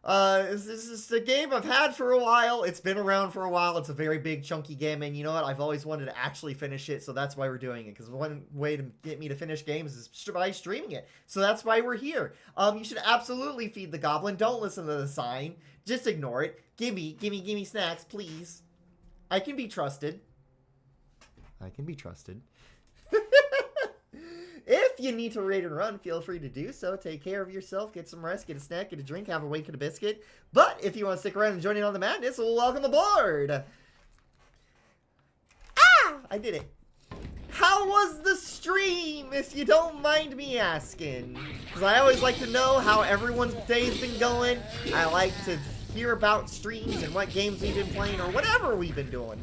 This is a game I've had for a while. It's been around for a while. It's a very big, chunky game, and you know what? I've always wanted to actually finish it, so that's why we're doing it. Because one way to get me to finish games is by streaming it. So that's why we're here. You should absolutely feed the goblin. Don't listen to the sign. Just ignore it. Gimme snacks, please. I can be trusted. I can be trusted. If you need to raid and run, feel free to do so. Take care of yourself, get some rest, get a snack, get a drink, have a wink and a biscuit. But if you want to stick around and join in on the madness, well, welcome aboard. Ah! I did it. How was the stream, if you don't mind me asking? Because I always like to know how everyone's day's been going. I like to hear about streams and what games we've been playing or whatever we've been doing.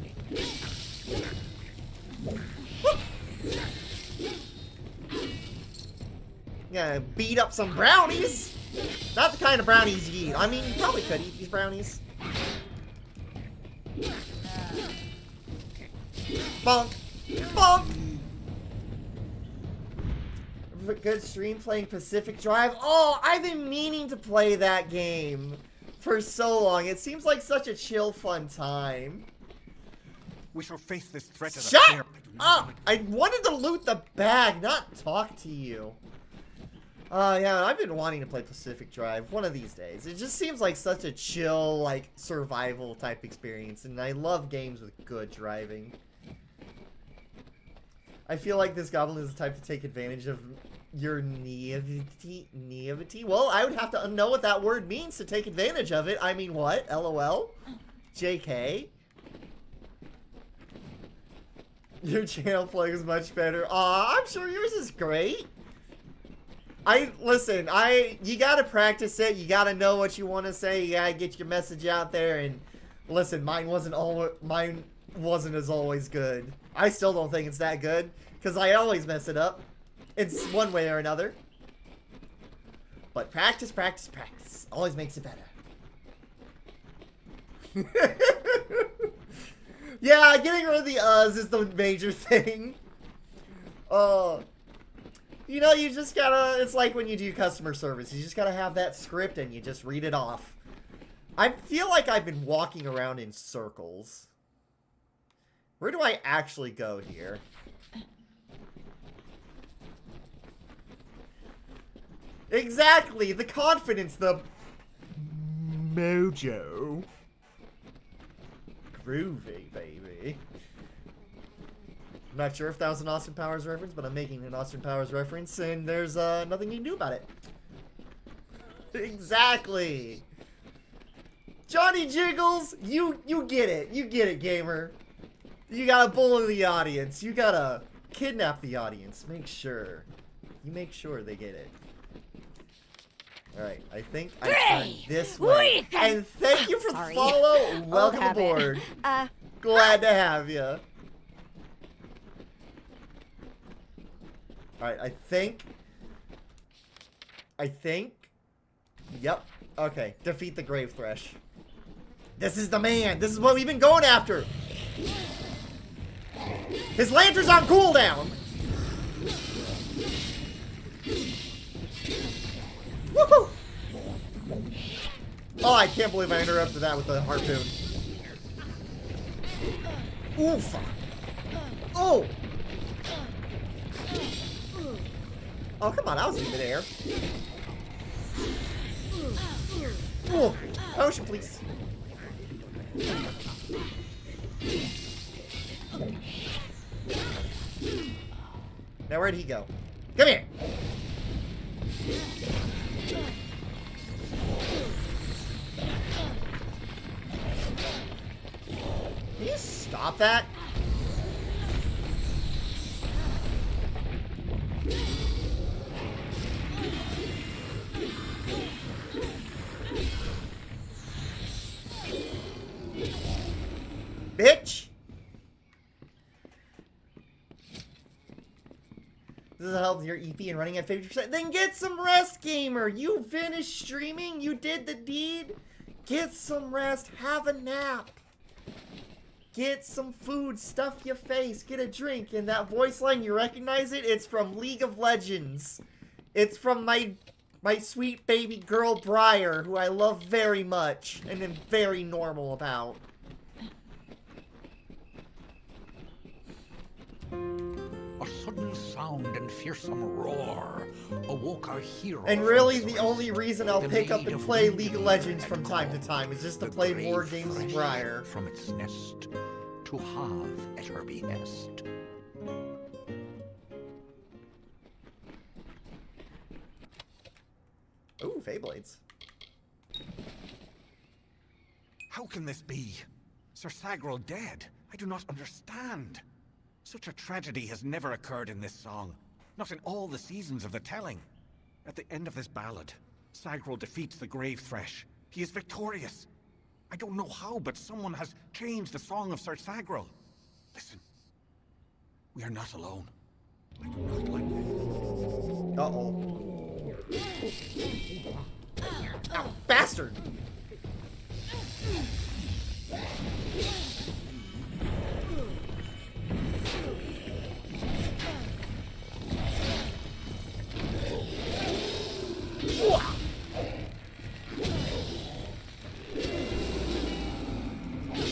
Gonna beat up some brownies. Not the kind of brownies you eat. I mean, you probably could eat these brownies. Bonk. Bonk. Good stream playing Pacific Drive. Oh, I've been meaning to play that game for so long. It seems like such a chill, fun time. We shall face this threat as a Shut pair. up! I wanted to loot the bag, not talk to you. Yeah, I've been wanting to play Pacific Drive one of these days. It just seems like such a chill, like, survival type experience, and I love games with good driving. I feel like this goblin is the type to take advantage of your naivety. Well, I would have to know what that word means to take advantage of it. I mean, what? LOL? JK? Your channel plug is much better. Aw, I'm sure yours is great. Listen, you gotta practice it. You gotta know what you want to say. You gotta get your message out there. And listen, mine wasn't as always good. I still don't think it's that good because I always mess it up. It's one way or another. But practice, practice, practice always makes it better. Yeah, getting rid of the uhs is the major thing. You know, you just gotta, it's like when you do customer service. You just gotta have that script and you just read it off. I feel like I've been walking around in circles. Where do I actually go here? Exactly, the confidence, the mojo. Groovy, baby. I'm not sure if that was an Austin Powers reference, but I'm making an Austin Powers reference, and there's nothing you can do about it. Exactly. Johnny Jiggles, you get it. You get it, gamer. You gotta bully the audience. You gotta kidnap the audience. Make sure they get it. Alright, I think I turned this way. And thank you for the follow. Welcome aboard. Glad to have you. Alright, I think. Yep. Okay, defeat the Grave Thresh. This is the man. This is what we've been going after. His lantern's on cooldown. Woohoo! Oh, I can't believe I interrupted that with the harpoon. Oof. Oh! Oh, come on, I was in midair. Oh, potion, please. Now, where'd he go? Come here! Can you stop that? Bitch! This is help your EP and running at 50%. Then get some rest, gamer! You finished streaming? You did the deed? Get some rest. Have a nap. Get some food. Stuff your face. Get a drink. And that voice line, you recognize it? It's from League of Legends. It's from my My sweet baby girl Briar, who I love very much and am very normal about. A sudden sound and fearsome roar awoke our hero. And really, the only reason I'll pick up and play League of Legends from time to time is just to play more games with Briar. From its nest to have at her behest. Ooh, Feyblades. How can this be? Sir Sagrel dead? I do not understand. Such a tragedy has never occurred in this song. Not in all the seasons of the telling. At the end of this ballad, Sagrel defeats the Grave Thresh. He is victorious. I don't know how, but someone has changed the song of Sir Sagrel. Listen. We are not alone. I do not like this. Uh-oh. Ow, bastard!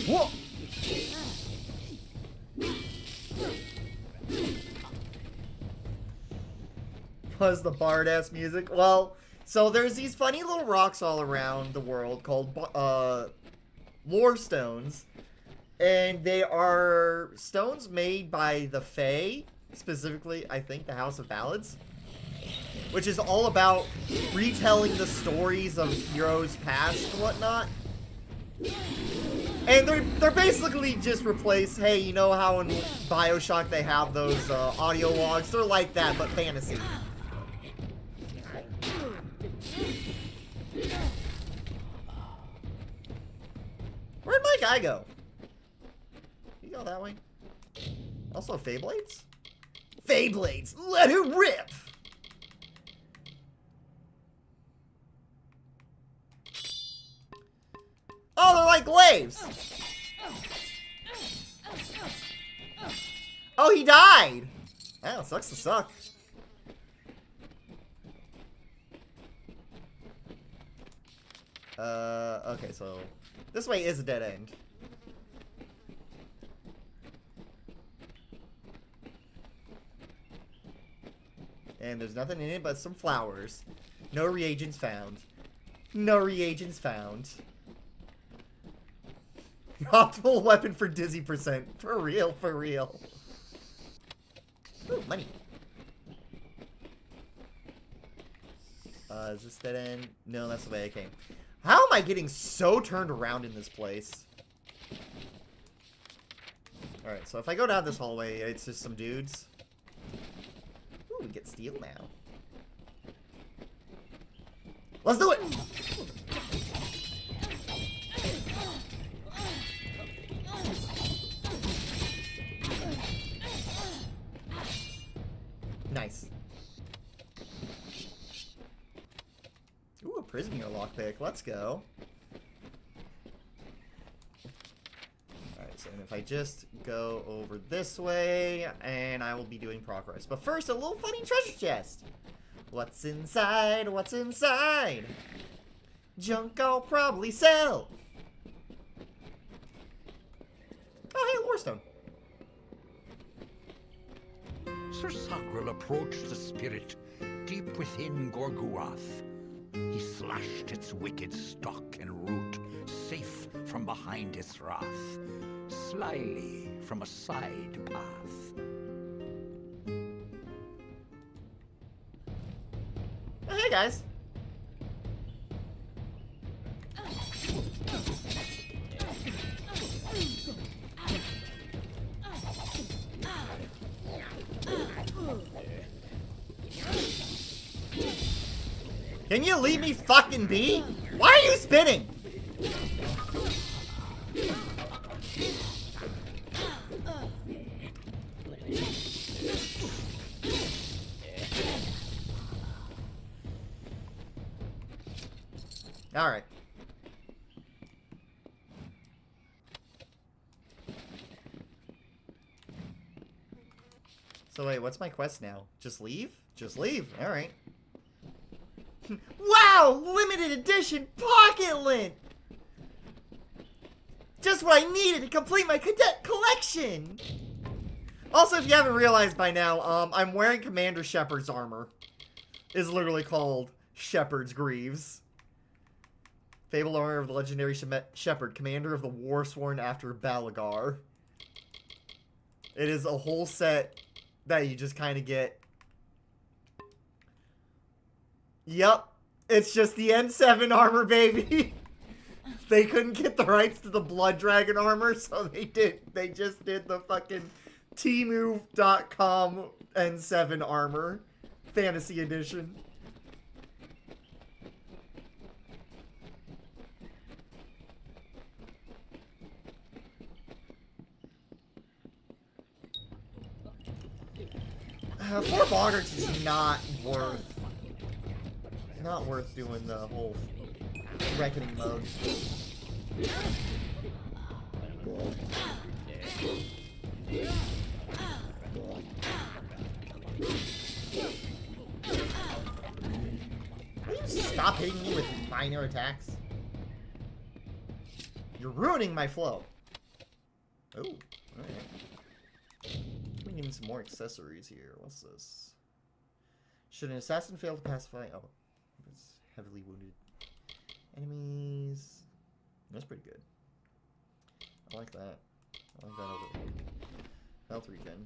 Whoa! Was the bard-ass music? Well, so there's these funny little rocks all around the world called lore stones, and they are stones made by the Fae, specifically, I think, the House of Ballads, which is all about retelling the stories of heroes past and whatnot. And they're basically just replaced, hey, you know how in BioShock they have those audio logs? They're like that, but fantasy. Where'd my guy go? You go that way? Also, Feyblades? Feyblades! Let her rip! Oh, they're like glaives! Oh, he died! Oh, sucks to suck. Okay, so this way is a dead end. And there's nothing in it but some flowers. No reagents found. No reagents found. Optimal weapon for dizzy percent. For real, for real. Ooh, money. Is this dead end? No, that's the way I came. How am I getting so turned around in this place? Alright, so if I go down this hallway, it's just some dudes. Ooh, we get steel now. Let's do it! Nice. Ooh, a Prismier lockpick. Let's go. Alright, so if I just go over this way, and I will be doing progress. But first, a little funny treasure chest. What's inside? What's inside? Junk I'll probably sell. Oh, hey, Lorestone. Sir Sagrel approached the spirit deep within Gorguath. He slashed its wicked stock and root, safe from behind its wrath, slyly from a side path. Oh, hey, guys. Can you leave me fucking be? Why are you spinning? Alright. So wait, what's my quest now? Just leave? Just leave. Alright. Wow! Limited edition pocket lint! Just what I needed to complete my cadet collection! Also, if you haven't realized by now, I'm wearing Commander Shepard's armor. It's literally called Shepard's Greaves. Fabled armor of the legendary Shepard, commander of the war sworn after Balagar. It is a whole set that you just kind of get. Yep, it's just the N7 armor, baby. They couldn't get the rights to the Blood Dragon armor, so they just did the fucking Temu.com N7 armor. Fantasy edition. Four Boggarts is not worth doing the whole reckoning mode. Will you stop hitting me with minor attacks? You're ruining my flow. Oh, alright. We need some more accessories here. What's this? Should an assassin fail to pacify? Oh, it's heavily wounded enemies. That's pretty good. I like that. I like that over health regen.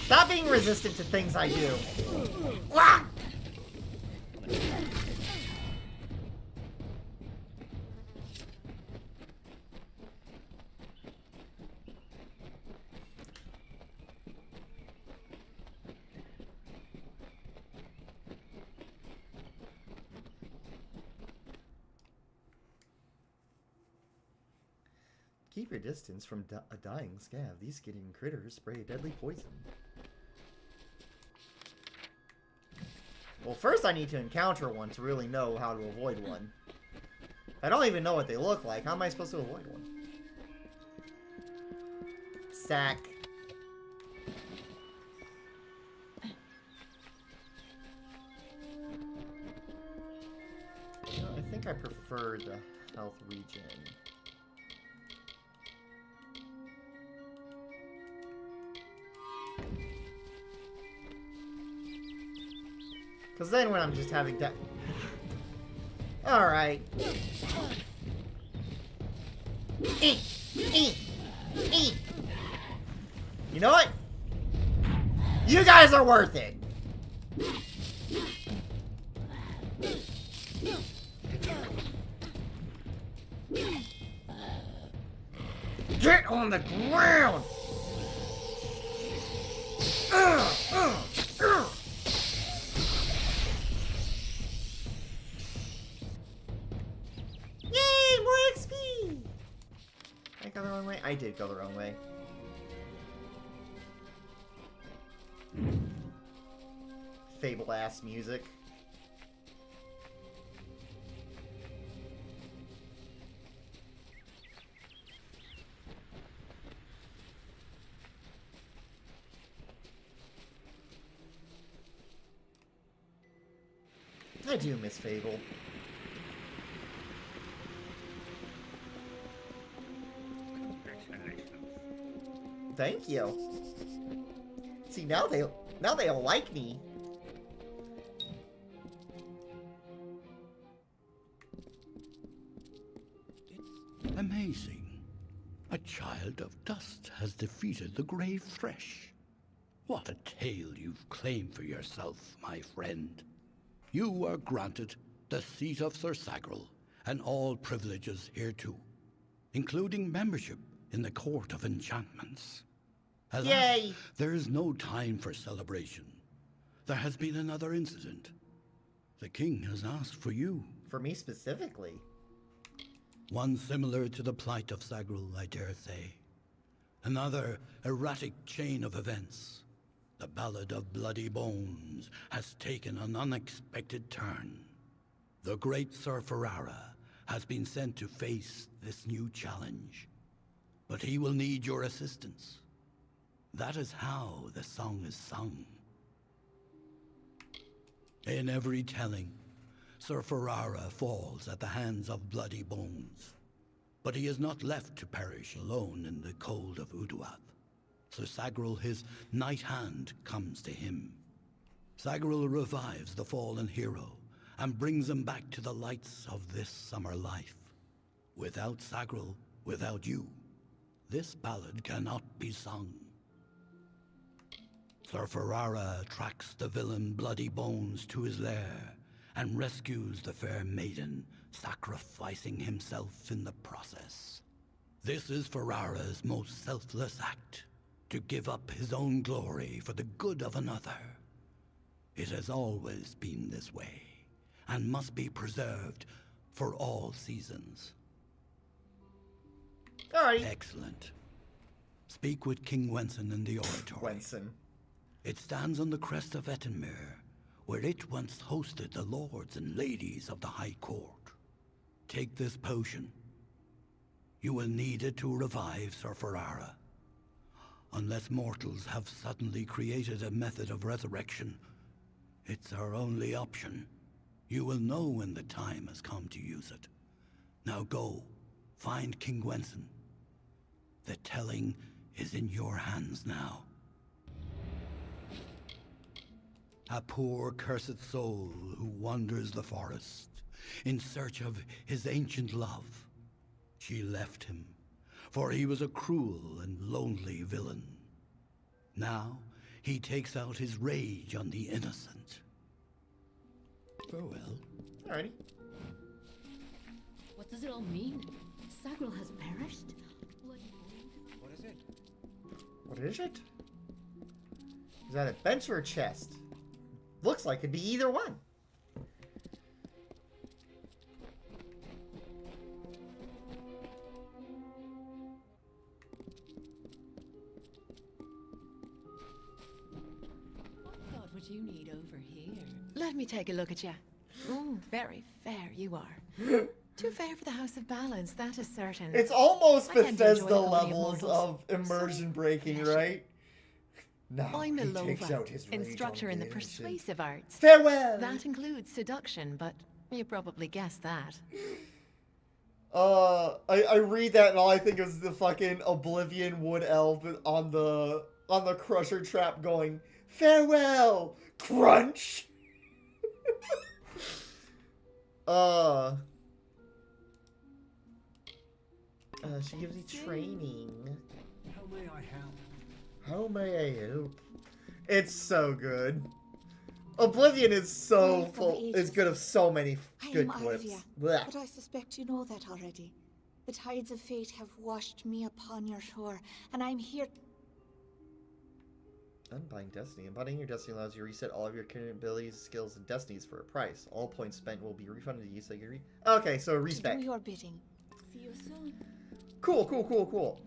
Stop being resistant to things I do. Wah! Keep your distance from a dying scav. These skidding critters spray a deadly poison. Well, first I need to encounter one to really know how to avoid one. I don't even know what they look like. How am I supposed to avoid one? Sack. No, I think I prefer the health regen. Because then when I'm just having that... Alright. Eat! Eat! Eat! You know what? You guys are worth it! Get on the ground! Yay! More XP! Did I go the wrong way? I did go the wrong way. Fable ass music. I do miss Fable. Thank you. See, now they'll like me. Amazing. A child of dust has defeated the grave thresh. What a tale you've claimed for yourself, my friend. You are granted the seat of Sir Sagril and all privileges hereto, including membership in the Court of Enchantments. Alas, Yay! there is no time for celebration. There has been another incident. The king has asked for you. For me specifically? One similar to the plight of Sagril, I dare say. Another erratic chain of events. The Ballad of Bloody Bones has taken an unexpected turn. The great Sir Ferrara has been sent to face this new challenge. But he will need your assistance. That is how the song is sung. In every telling, Sir Ferrara falls at the hands of Bloody Bones. But he is not left to perish alone in the cold of Uduath. So Sagril, his knight hand, comes to him. Sagril revives the fallen hero and brings him back to the lights of this summer life. Without Sagril, without you, this ballad cannot be sung. Sir Ferrara tracks the villain Bloody Bones to his lair and rescues the fair maiden, sacrificing himself in the process. This is Ferrara's most selfless act, to give up his own glory for the good of another. It has always been this way, and must be preserved for all seasons. Alright. Excellent. Speak with King Wenson in the oratory. Wenson. It stands on the crest of Ettenmere, where it once hosted the lords and ladies of the High Court. Take this potion. You will need it to revive Sir Ferrara. Unless mortals have suddenly created a method of resurrection, it's our only option. You will know when the time has come to use it. Now go, find King Wenson. The telling is in your hands now. A poor cursed soul who wanders the forest in search of his ancient love. She left him, for he was a cruel and lonely villain. Now he takes out his rage on the innocent. Farewell. Alrighty. What does it all mean? Sagril has perished? What is it? What is it? Is that a bench or a chest? Looks like it'd be either one. What would you need over here? Let me take a look at you. Ooh, very fair you are. Too fair for the House of Ballads, that is certain. It's almost I tend to enjoy Bethesda the company levels of immersion breaking, right? Now I'm he takes out Milova, his rage instructor on in the innocent. persuasive arts. Farewell! That includes seduction, but you probably guessed that. I read that and all I think is the fucking Oblivion wood elf on the crusher trap going, farewell! Crunch! She gives you training. How may I help? How may I help? It's so good. Oblivion is so full, is good of so many good clips. Blech. But I suspect you know that already. The tides of fate have washed me upon your shore, and I'm here. Unbind Destiny. Embodying your destiny allows you to reset all of your current abilities, skills, and destinies for a price. All points spent will be refunded to you so you can okay, so respec. Do your bidding. See you soon. Cool.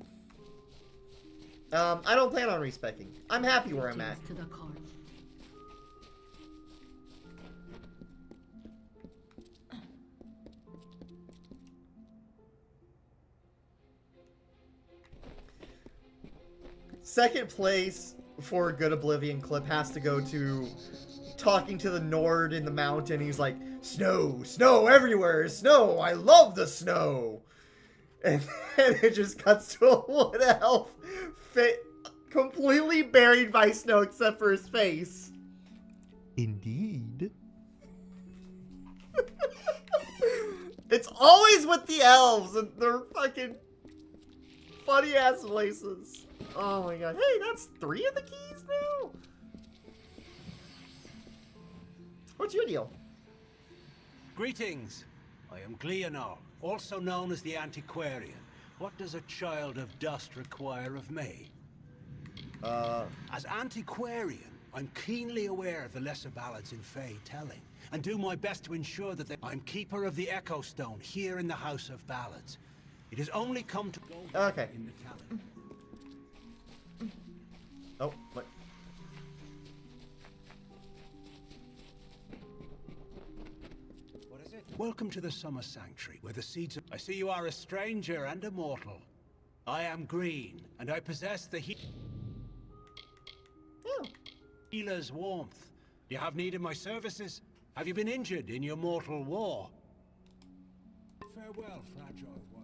I don't plan on respecing. I'm happy where I'm at. To the car. Second place for a good Oblivion clip has to go to talking to the Nord in the mountain. He's like, snow, snow everywhere, snow, I love the snow. And then it just cuts to a wood elf completely buried by snow except for his face. Indeed. It's always with the elves and their fucking funny ass voices. Oh my god. Hey, that's 3 of the keys now? What's your deal? Greetings. I am Gleonor, also known as the Antiquarian. What does a child of dust require of me? As Antiquarian, I'm keenly aware of the lesser ballads in Fey telling, and do my best to ensure that I'm keeper of the Echo Stone here in the House of Ballads. It has only come to go in the telling. Oh, what? What is it? Welcome to the Summer Sanctuary, where the seeds of... I see you are a stranger and a mortal. I am Green, and I possess the healer's warmth. You have need of my services? Have you been injured in your mortal war? Farewell, fragile one.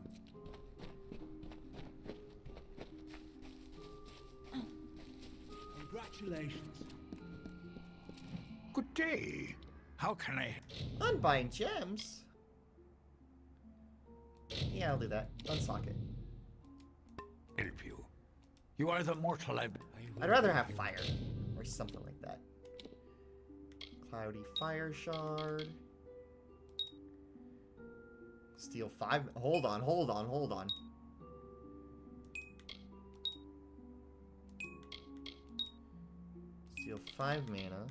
Congratulations. Good day. How can I... Unbind gems? Yeah, I'll do that. Unsock it. help you? You are the mortal I'd rather have fire. Or something like that. Cloudy fire shard. Steal 5... Hold on. Steal 5 mana.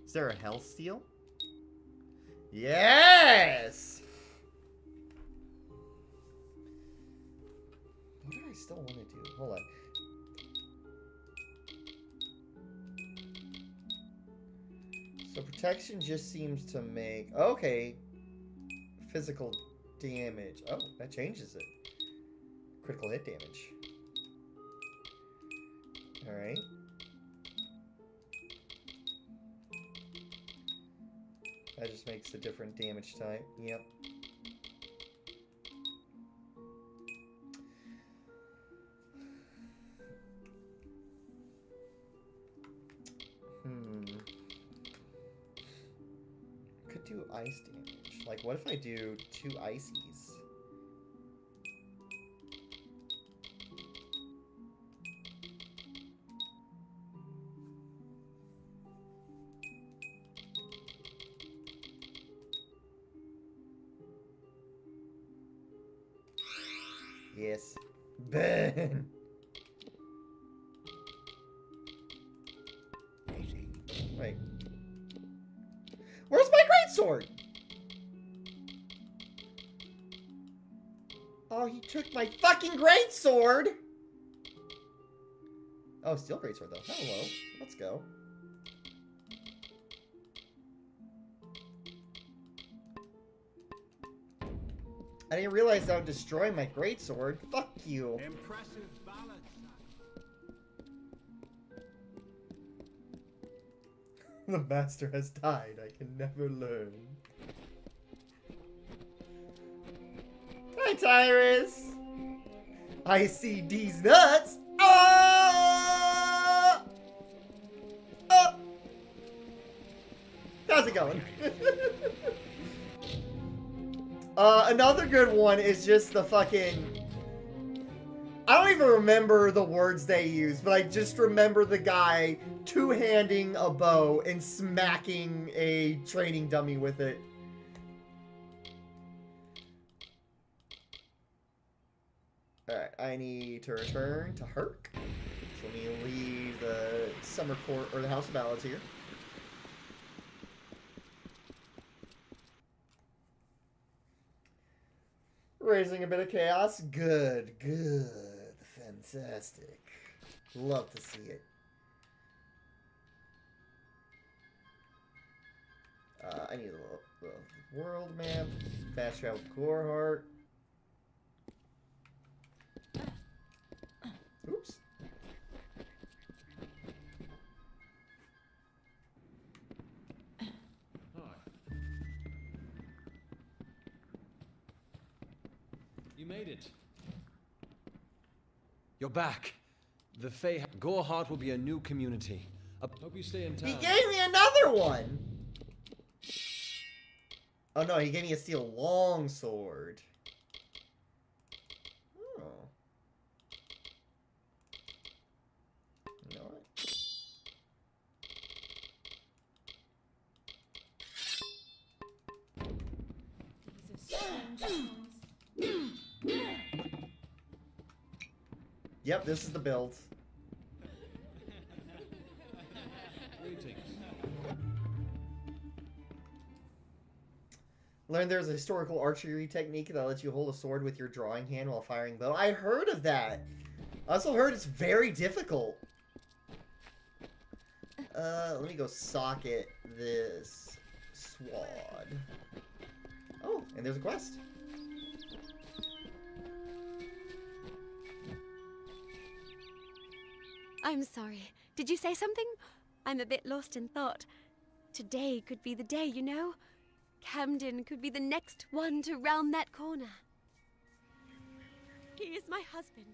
Is there a health steal? Yes! What do I still want to do? Hold on. So protection just seems to make... Okay. Physical damage. Oh, that changes it. Critical hit damage. Alright. That just makes a different damage type. Yep. Could do ice damage. Like, what if I do 2 ices? Yes. Ben! Wait. Where's my greatsword? Oh, he took my fucking greatsword! Oh, steel greatsword though. Hello. Let's go. I didn't realize that would destroy my greatsword. Fuck you. Impressive balance. The master has died. I can never learn. Hi, Tyrus. I see these nuts. Oh! Oh! How's it going? Another good one is just the fucking... I don't even remember the words they use, but I just remember the guy two-handing a bow and smacking a training dummy with it. Alright, I need to return to Herc. So let me leave the Summer Court, or the House of Ballads here. Raising a bit of chaos. Good, good. Fantastic. Love to see it. I need a little world map. Fast travel Goreheart. Oops. You made it. You're back. The Fae Goreheart will be a new community. Hope you stay in town. He gave me another one! Oh no, he gave me a steel longsword. Oh. You know what? Yep, this is the build. learned there's a historical archery technique that lets you hold a sword with your drawing hand while firing bow. I heard of that. I also heard it's very difficult. Let me go socket this sword. Oh, and there's a quest. I'm sorry. Did you say something? I'm a bit lost in thought. Today could be the day, you know? Camden could be the next one to round that corner. He is my husband.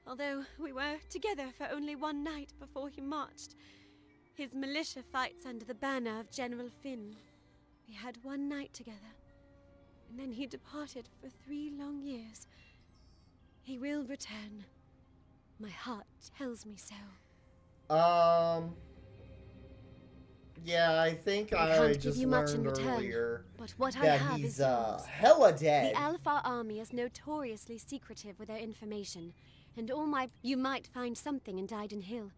Although we were together for only one night before he marched. His militia fights under the banner of General Finn. We had one night together. And then he departed for 3 long years. He will return. My heart tells me so. Yeah, I think I just learned earlier but what I that have he's is yours. hella dead. The Alpha Army is notoriously secretive with their information, and you might find something in Dyden Hill.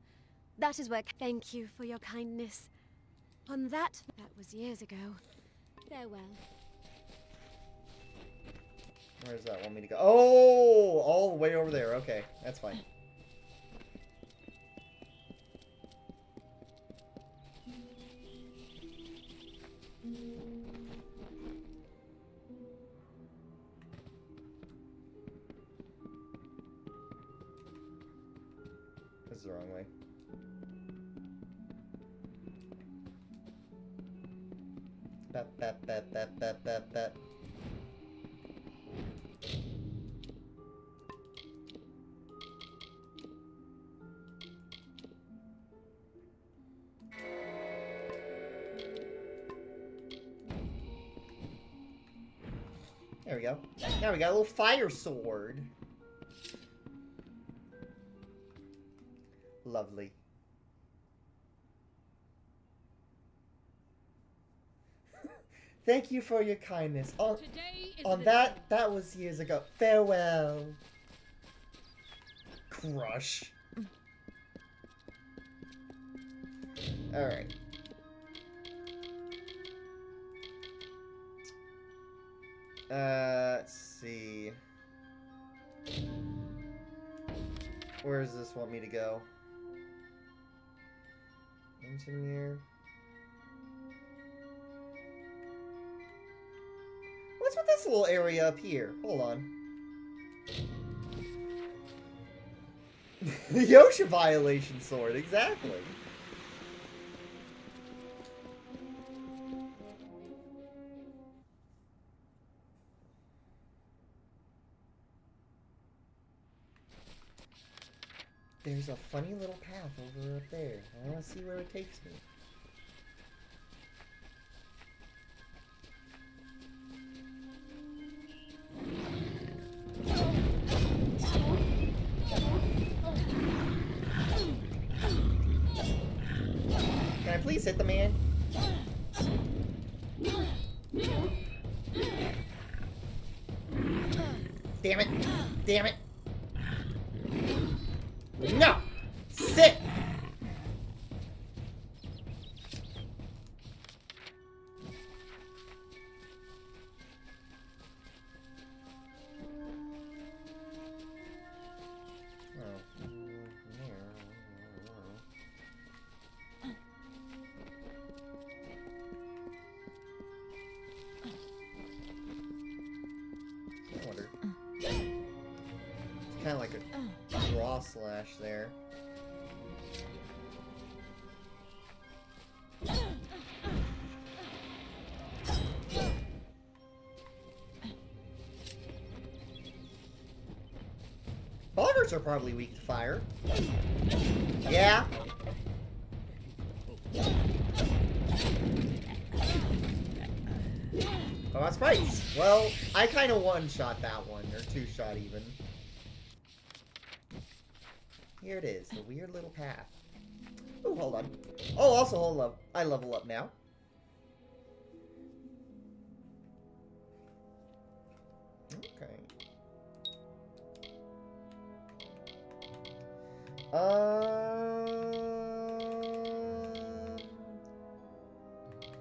That is where. Thank you for your kindness. On that was years ago. Farewell. Where does that want me to go? Oh, all the way over there. Okay, that's fine. This is the wrong way. Bat. There we go. Now we got a little fire sword. Lovely. Thank you for your kindness. That was years ago. Farewell. Crush. Alright. Let's see. Where does this want me to go? Into mirror. What's with this little area up here? Hold on. The Yosha violation sword, exactly. There's a funny little path over up there. I want to see where it takes me. Can I please hit the man? Damn it! Damn it! No! Sit! I wonder. It's kind of like a draw slash there. Boggarts are probably weak to fire. Yeah. Oh, that's sprites. Well, I kind of one-shot that one, or two-shot even. Here it is, the weird little path. Oh, hold on. Oh, also hold up. I level up now. Okay.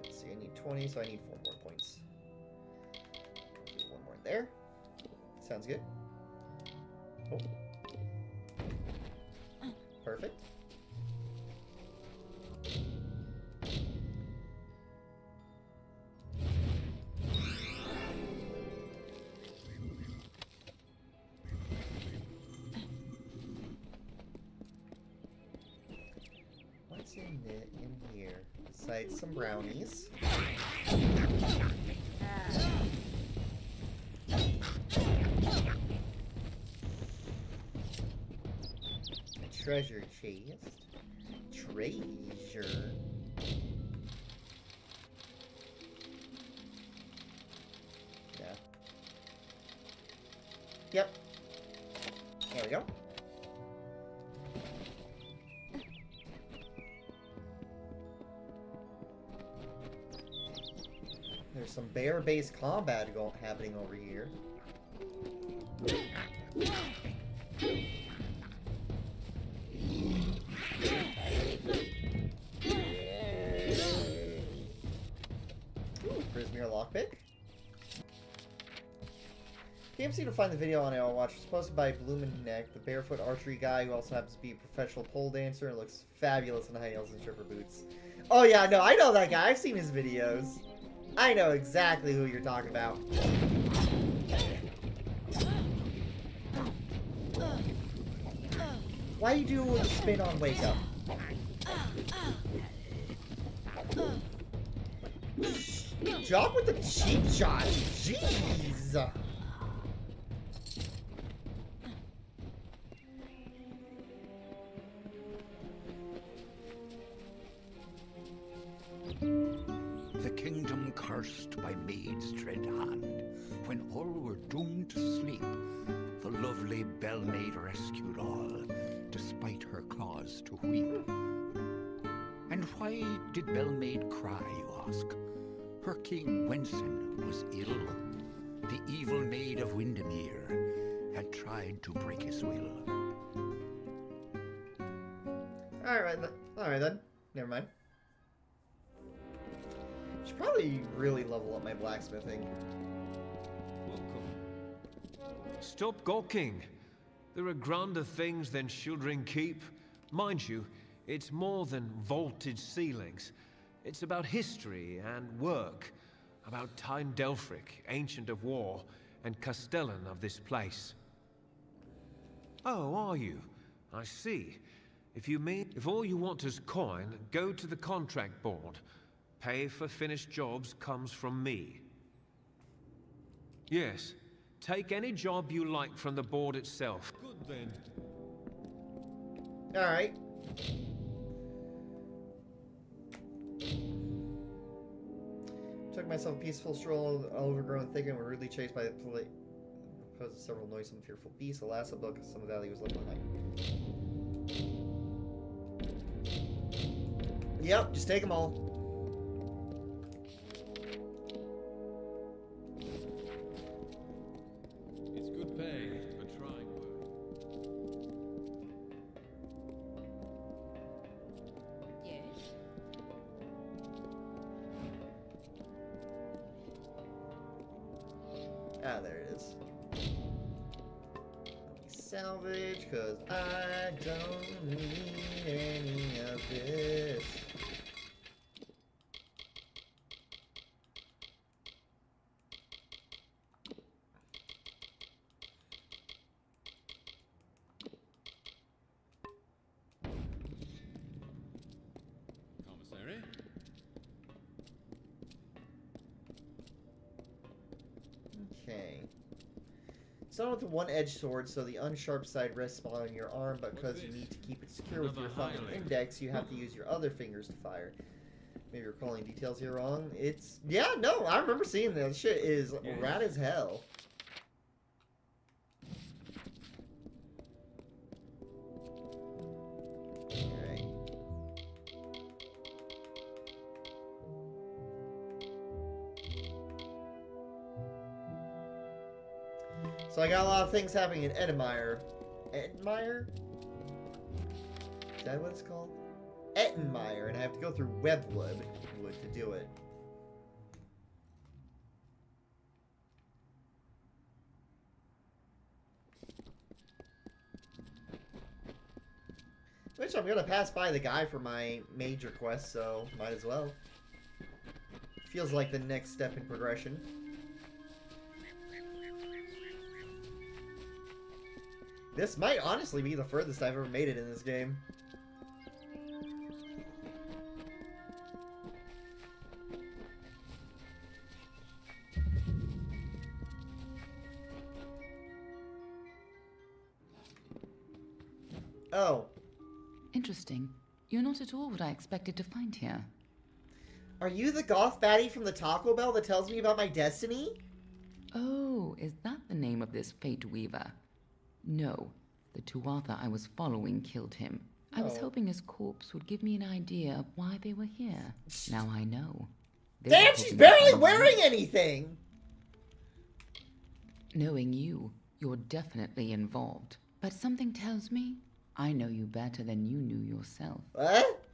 Let's see, I need 20, so I need 4 more points. Sounds good. Oh. Perfect. What's in here? Besides some brownies. A treasure chest. Treasure. Yeah. Yep. There we go. There's some bear-based combat happening over here. Ooh, Prismere lockpick. Can't seem to find the video on it. I'll watch. It's posted by Bloomin' the barefoot archery guy who also happens to be a professional pole dancer and looks fabulous in high heels and stripper boots. Oh yeah, no, I know that guy. I've seen his videos. I know exactly who you're talking about. Why you do a spin on wake up? Drop with the cheap shot. Jeez. The kingdom cursed by maid's dread hand, when all were doomed to sleep, the lovely Bellmaid rescued all, despite her cause to weep. And why did Bellmaid cry, you ask? Her king Wenson was ill. The evil maid of Windermere had tried to break his will. Alright then. Never mind. Should probably really level up my blacksmithing. Stop gawking. There are grander things than Shieldring Keep. Mind you, it's more than vaulted ceilings. It's about history and work. About Tyne Delphric, Ancient of War, and Castellan of this place. Oh, are you? I see. If all you want is coin, go to the contract board. Pay for finished jobs comes from me. Yes. Take any job you like from the board itself. Good then. Alright. Took myself a peaceful stroll overgrown thicket and were rudely chased by the opposed several noisome, fearful beasts. Alas, a book of some valley was left behind. Yep, just take them all. It's good pay for trying work. Yes? Ah, there it is. Salvage, cause I don't need any of this. Commissary? Okay. It's not with the one-edged sword, so the unsharp side rests on your arm, but because you need to keep it secure with your thumb and index, you have to use your other fingers to fire. Maybe you're calling details here wrong. It's... Yeah, no, I remember seeing that. This shit is rad as hell. Alright. So I got a lot of things happening in Edmire. Edmire? Is that what it's called? Ettenmire, and I have to go through Webwood to do it. Which I'm gonna pass by the guy for my major quest, so might as well. Feels like the next step in progression. This might honestly be the furthest I've ever made it in this game. Oh. Interesting. You're not at all what I expected to find here. Are you the goth baddie from the Taco Bell that tells me about my destiny? Oh, is that the name of this Fate Weaver? No, the Tuatha I was following killed him. I was hoping his corpse would give me an idea of why they were here. Now I know. Damn, she's barely wearing anything! Knowing you, you're definitely involved. But something tells me I know you better than you knew yourself. What?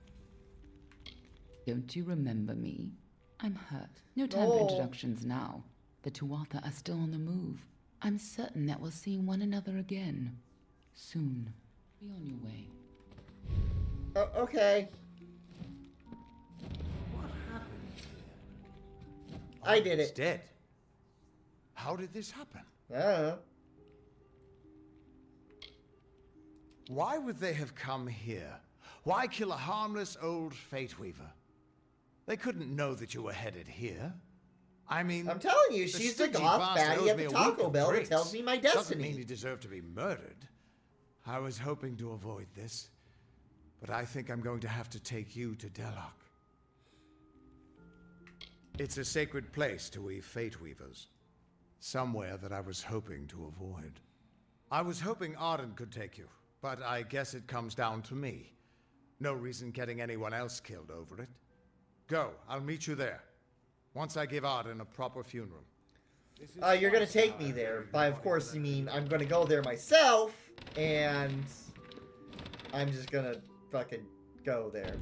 Don't you remember me? I'm hurt. No time for introductions now. The Tuatha are still on the move. I'm certain that we'll see one another again. Soon. Be on your way. Okay. What happened? I did It's it. dead. How did this happen? I don't know. Why would they have come here? Why kill a harmless old Fate Weaver? They couldn't know that you were headed here. I mean, I'm telling you, she's the goth baddie at the Taco Bell that tells me my destiny. Doesn't mean he deserved to be murdered. I was hoping to avoid this, but I think I'm going to have to take you to Delok. It's a sacred place to we Fate Weavers. Somewhere that I was hoping to avoid. I was hoping Arden could take you, but I guess it comes down to me. No reason getting anyone else killed over it. Go, I'll meet you there. Once I give Arden a proper funeral. You're gonna take me there. By of course you mean I'm gonna go there myself, and I'm just gonna fucking go there.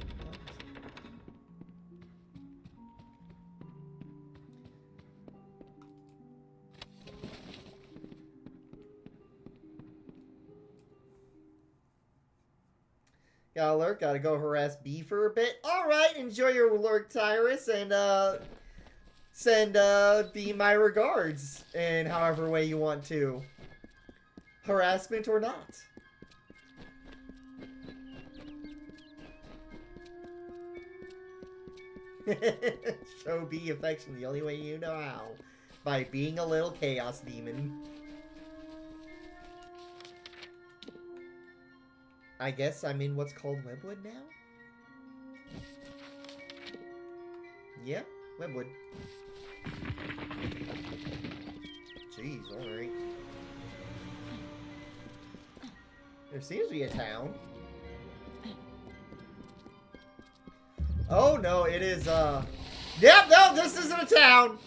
Gotta lurk, gotta go harass B for a bit. Alright, enjoy your lurk, Tyrus, and send B my regards in however way you want to. Harassment or not. Show B affection the only way you know how. By being a little chaos demon. I guess I'm in what's called Webwood now? Yeah, Webwood. Jeez, alright. There seems to be a town. Oh no, it is, Yep, no, this isn't a town!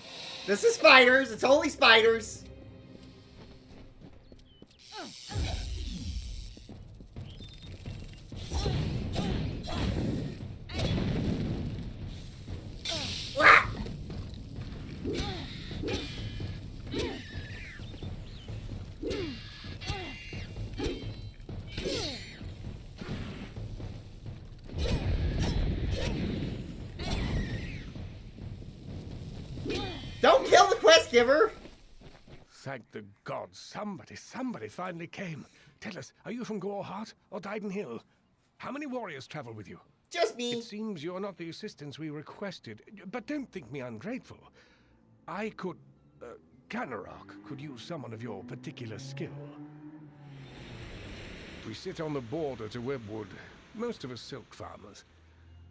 This is spiders, it's only spiders! Don't kill the quest giver! Thank the gods, somebody finally came. Tell us, are you from Goreheart or Dyden Hill? How many warriors travel with you? Just me. It seems you're not the assistance we requested, but don't think me ungrateful. I could... Canarok could use someone of your particular skill. We sit on the border to Webwood, most of us silk farmers.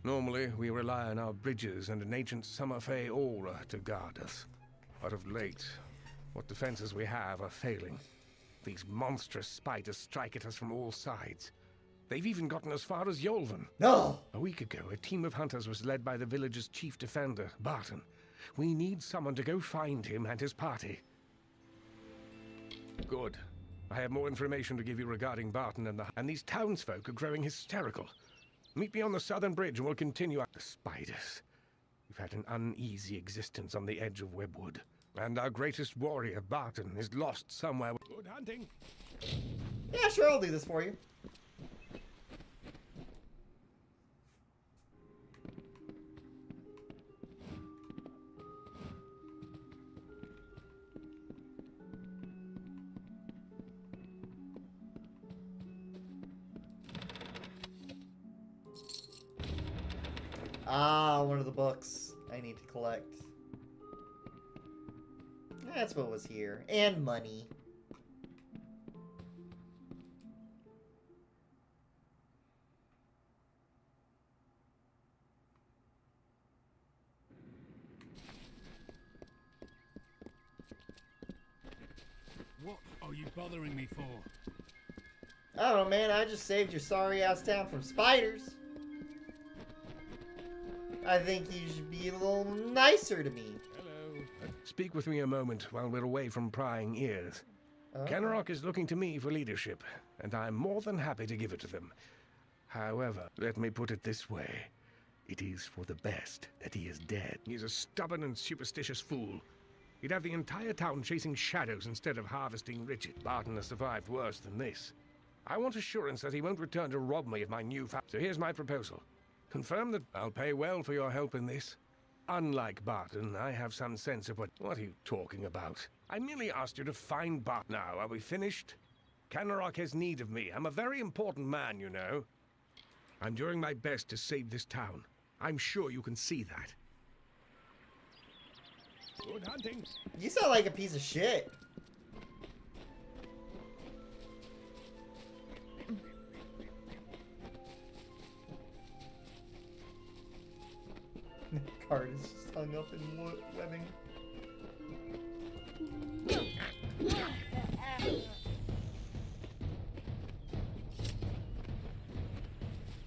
Normally, we rely on our bridges and an ancient Summerfey aura to guard us. But of late, what defenses we have are failing. These monstrous spiders strike at us from all sides. They've even gotten as far as Yolvan. No! A week ago, a team of hunters was led by the village's chief defender, Barton. We need someone to go find him and his party. Good. I have more information to give you regarding Barton and these townsfolk are growing hysterical. Meet me on the southern bridge and we'll continue up the spiders. We've had an uneasy existence on the edge of Webwood. And our greatest warrior, Barton, is lost somewhere. Good hunting! Yeah, sure, I'll do this for you. Ah, one of the books I need to collect. That's what was here. And money. What are you bothering me for? I don't know, man. I just saved your sorry-ass town from spiders. I think you should be a little nicer to me. Hello. Speak with me a moment while we're away from prying ears. Oh. Kenrock is looking to me for leadership, and I'm more than happy to give it to them. However, let me put it this way. It is for the best that he is dead. He's a stubborn and superstitious fool. He'd have the entire town chasing shadows instead of harvesting riches. Barton has survived worse than this. I want assurance that he won't return to rob me of my new So here's my proposal. Confirm that I'll pay well for your help in this. Unlike Barton, I have some sense of what are you talking about? I merely asked you to find Barton. Now, are we finished? Kenrock has need of me. I'm a very important man, you know. I'm doing my best to save this town. I'm sure you can see that. Good hunting. You sound like a piece of shit. The card is just hung up in webbing.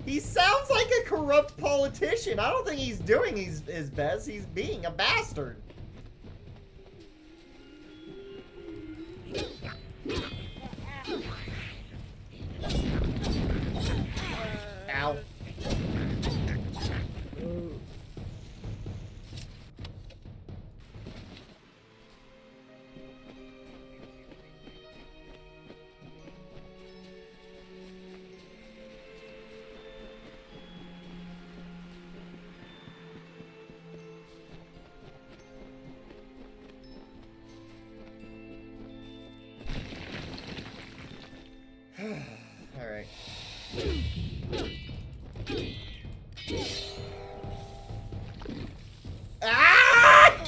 He sounds like a corrupt politician. I don't think he's doing his best. He's being a bastard. Ow. All right. Ah!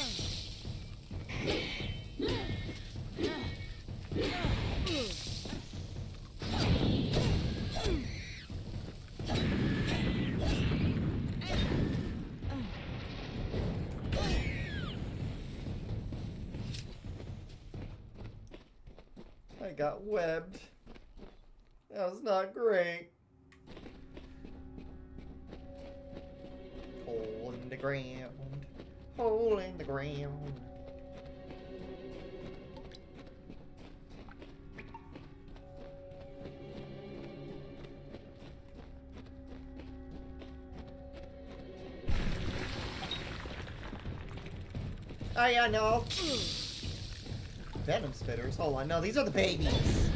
I got webbed. That was not great. Hole in the ground. Hole in the ground. Oh yeah, no. Venom spitters. Hold on, no, these are the babies.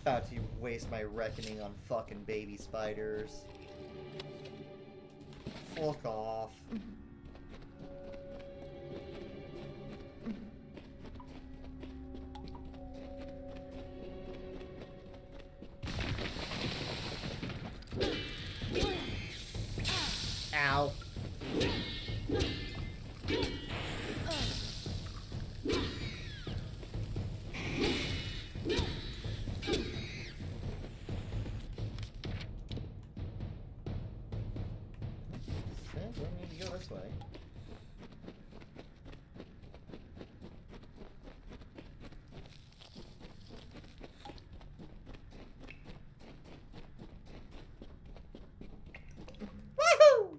About to waste my reckoning on fucking baby spiders. Fuck off. Ow. Okay, we need to go this way. Woohoo!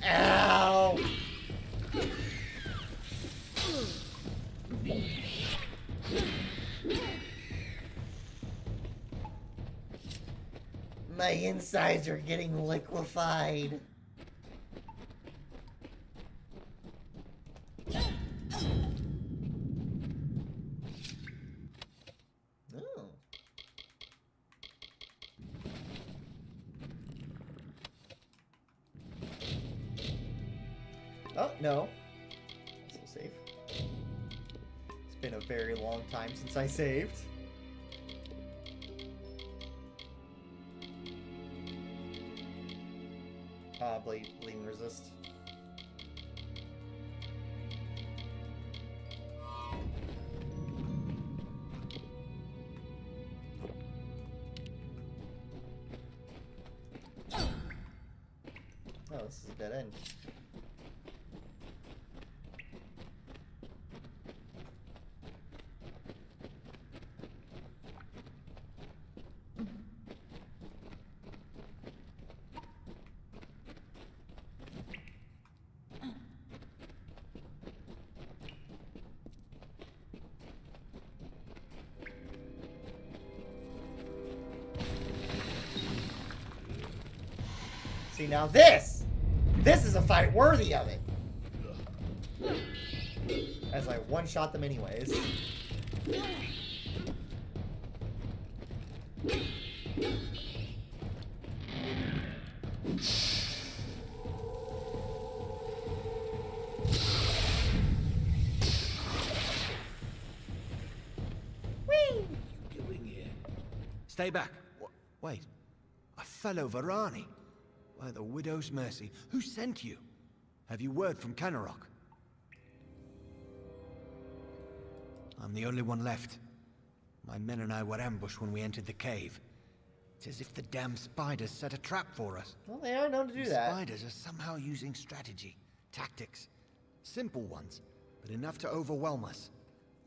Ow! My insides are getting liquefied. Oh, no. Still safe. It's been a very long time since I saved. Bleed and resist. Oh, this is a dead end. See, now this is a fight worthy of it. As I one-shot them anyways. Stay back. Wait. A fellow Varani. By the Widow's mercy. Who sent you? Have you word from Canarok? I'm the only one left. My men and I were ambushed when we entered the cave. It's as if the damn spiders set a trap for us. Well, they are known to do The that. spiders are somehow using strategy, tactics. Simple ones, but enough to overwhelm us.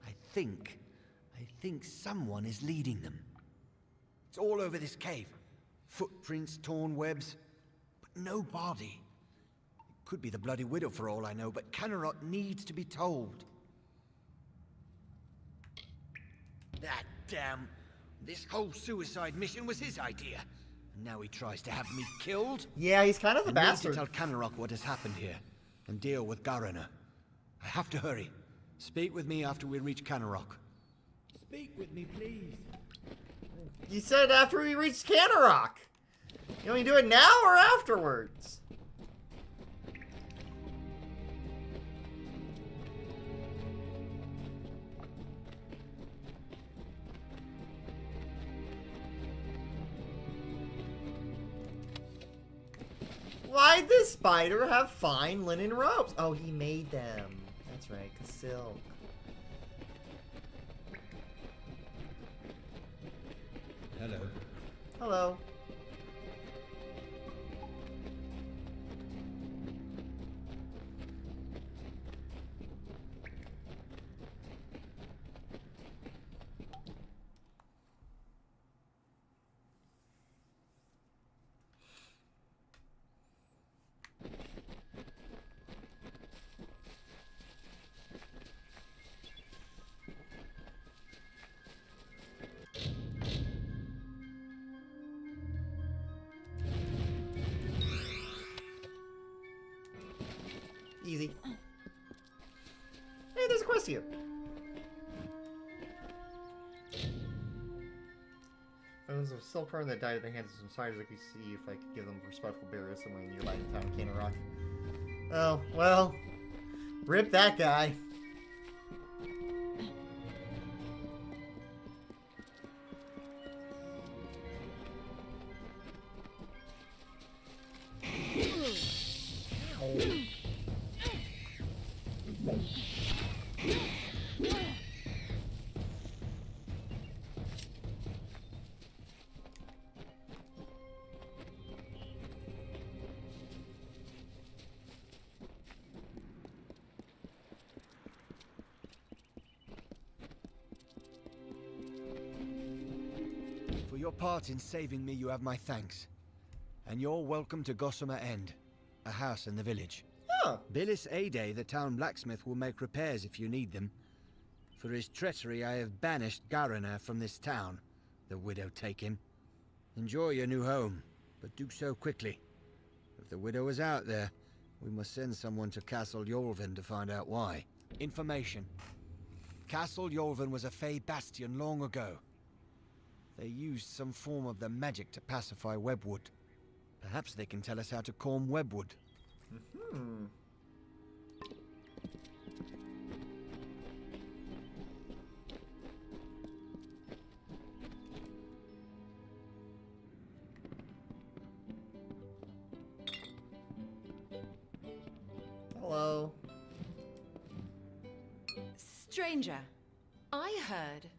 I think someone is leading them. It's all over this cave. Footprints, torn webs, but no body. It could be the Bloody Widow for all I know, but Canarok needs to be told. That damn... This whole suicide mission was his idea. And now he tries to have me killed? Yeah, he's kind of the bastard. I need to tell Canarok what has happened here, and deal with Garana. I have to hurry. Speak with me after we reach Canarok. Speak with me, please. You said after we reach Canarok. You want me to do it now or afterwards? Why'd this spider have fine linen ropes? Oh, he made them. That's right, 'cause silk. Hello. Hello. Easy. Hey, there's a quest here. Bones of silk horn that died at the hands of some spiders. I could see if I could give them respectful burial somewhere in the nearby town of Canarok. Oh, well. Rip that guy. For your part in saving me, you have my thanks. And you're welcome to Gossamer End, a house in the village. Oh. Billis Ade, the town blacksmith, will make repairs if you need them. For his treachery, I have banished Garana from this town. The widow take him. Enjoy your new home, but do so quickly. If the widow is out there, we must send someone to Castle Yolvin to find out why. Information. Castle Yolvin was a Fey bastion long ago. They used some form of the magic to pacify Webwood. Perhaps they can tell us how to calm Webwood. Stranger, I heard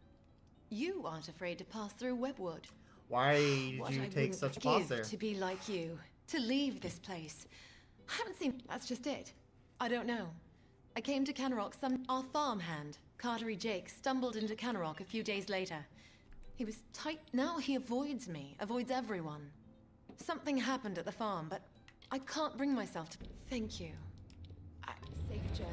you aren't afraid to pass through Webwood. Why did What you I take wouldn't such a pause give there? to be like you, to leave this place. I haven't seen. That's just it. I don't know. I came to Canarok. Our farmhand, Cartery Jake, stumbled into Canarok a few days later. He was tight. Now he avoids me, avoids everyone. Something happened at the farm, but I can't bring myself to. Thank you. Safe journey.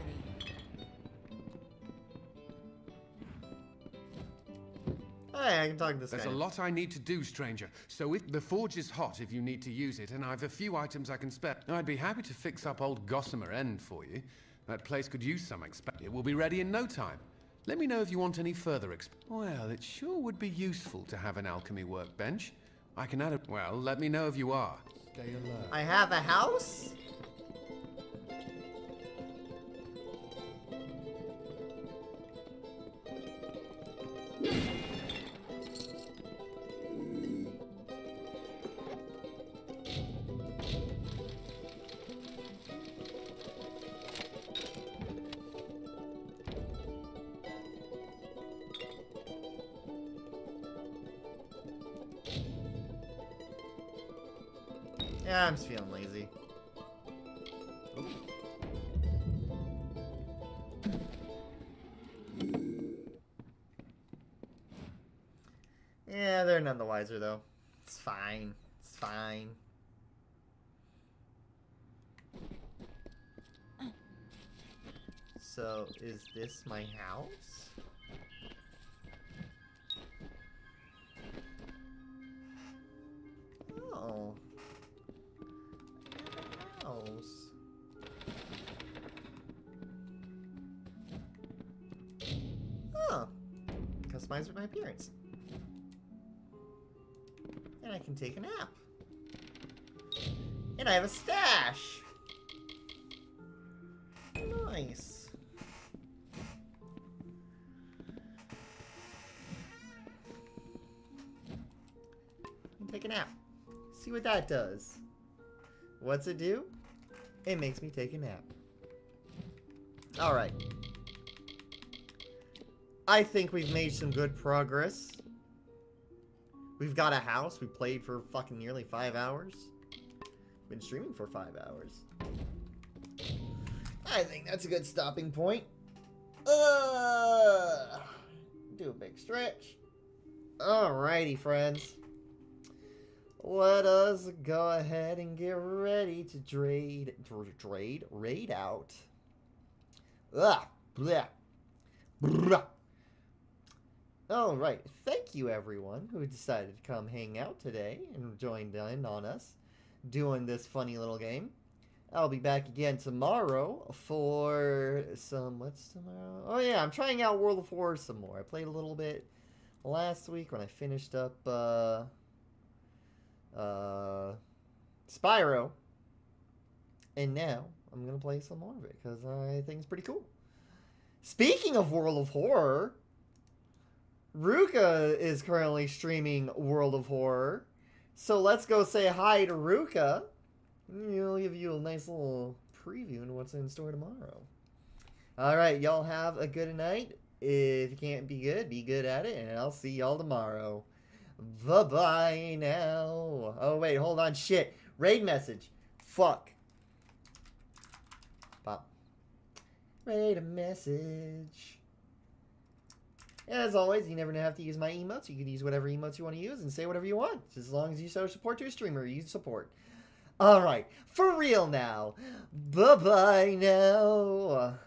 Hey, I can talk to this There's guy. a lot I need to do, stranger. So if the forge is hot if you need to use it, and I've a few items I can spare. I'd be happy to fix up old Gossamer End for you. That place could use some It will be ready in no time. Let me know if you want any further Well, it sure would be useful to have an alchemy workbench. I can add a... Well, let me know if you are. Stay alert. I have a house? Yeah, I'm just feeling lazy. Yeah, they're none the wiser, though. It's fine. It's fine. So, is this my house? Oh. I have a house. Huh. Customize with my appearance. And I can take a nap. And I have a stash. Nice. And take a nap. See what that does. What's it do? It makes me take a nap. Alright. I think we've made some good progress. We've got a house. We played for fucking nearly 5 hours. Been streaming for 5 hours. I think that's a good stopping point. Do a big stretch. Alrighty, friends. Let us go ahead and get ready to raid out. Ugh, bleh. Brrrah. Alright, thank you everyone who decided to come hang out today and joined in on us doing this funny little game. I'll be back again tomorrow for some, what's tomorrow? Oh yeah, I'm trying out World of War some more. I played a little bit last week when I finished up Spyro. And now I'm going to play some more of it because I think it's pretty cool. Speaking of World of Horror, Ruka is currently streaming World of Horror. So let's go say hi to Ruka. We'll give you a nice little preview into what's in store tomorrow. Alright, y'all have a good night. If you can't be good at it. And I'll see y'all tomorrow. Bye-bye now. Oh, wait, hold on. Shit. Raid message. Fuck. Pop. Raid a message. As always, you never have to use my emotes. You can use whatever emotes you want to use and say whatever you want. Just as long as you show support to a streamer, you support. Alright, for real now. Bye-bye now.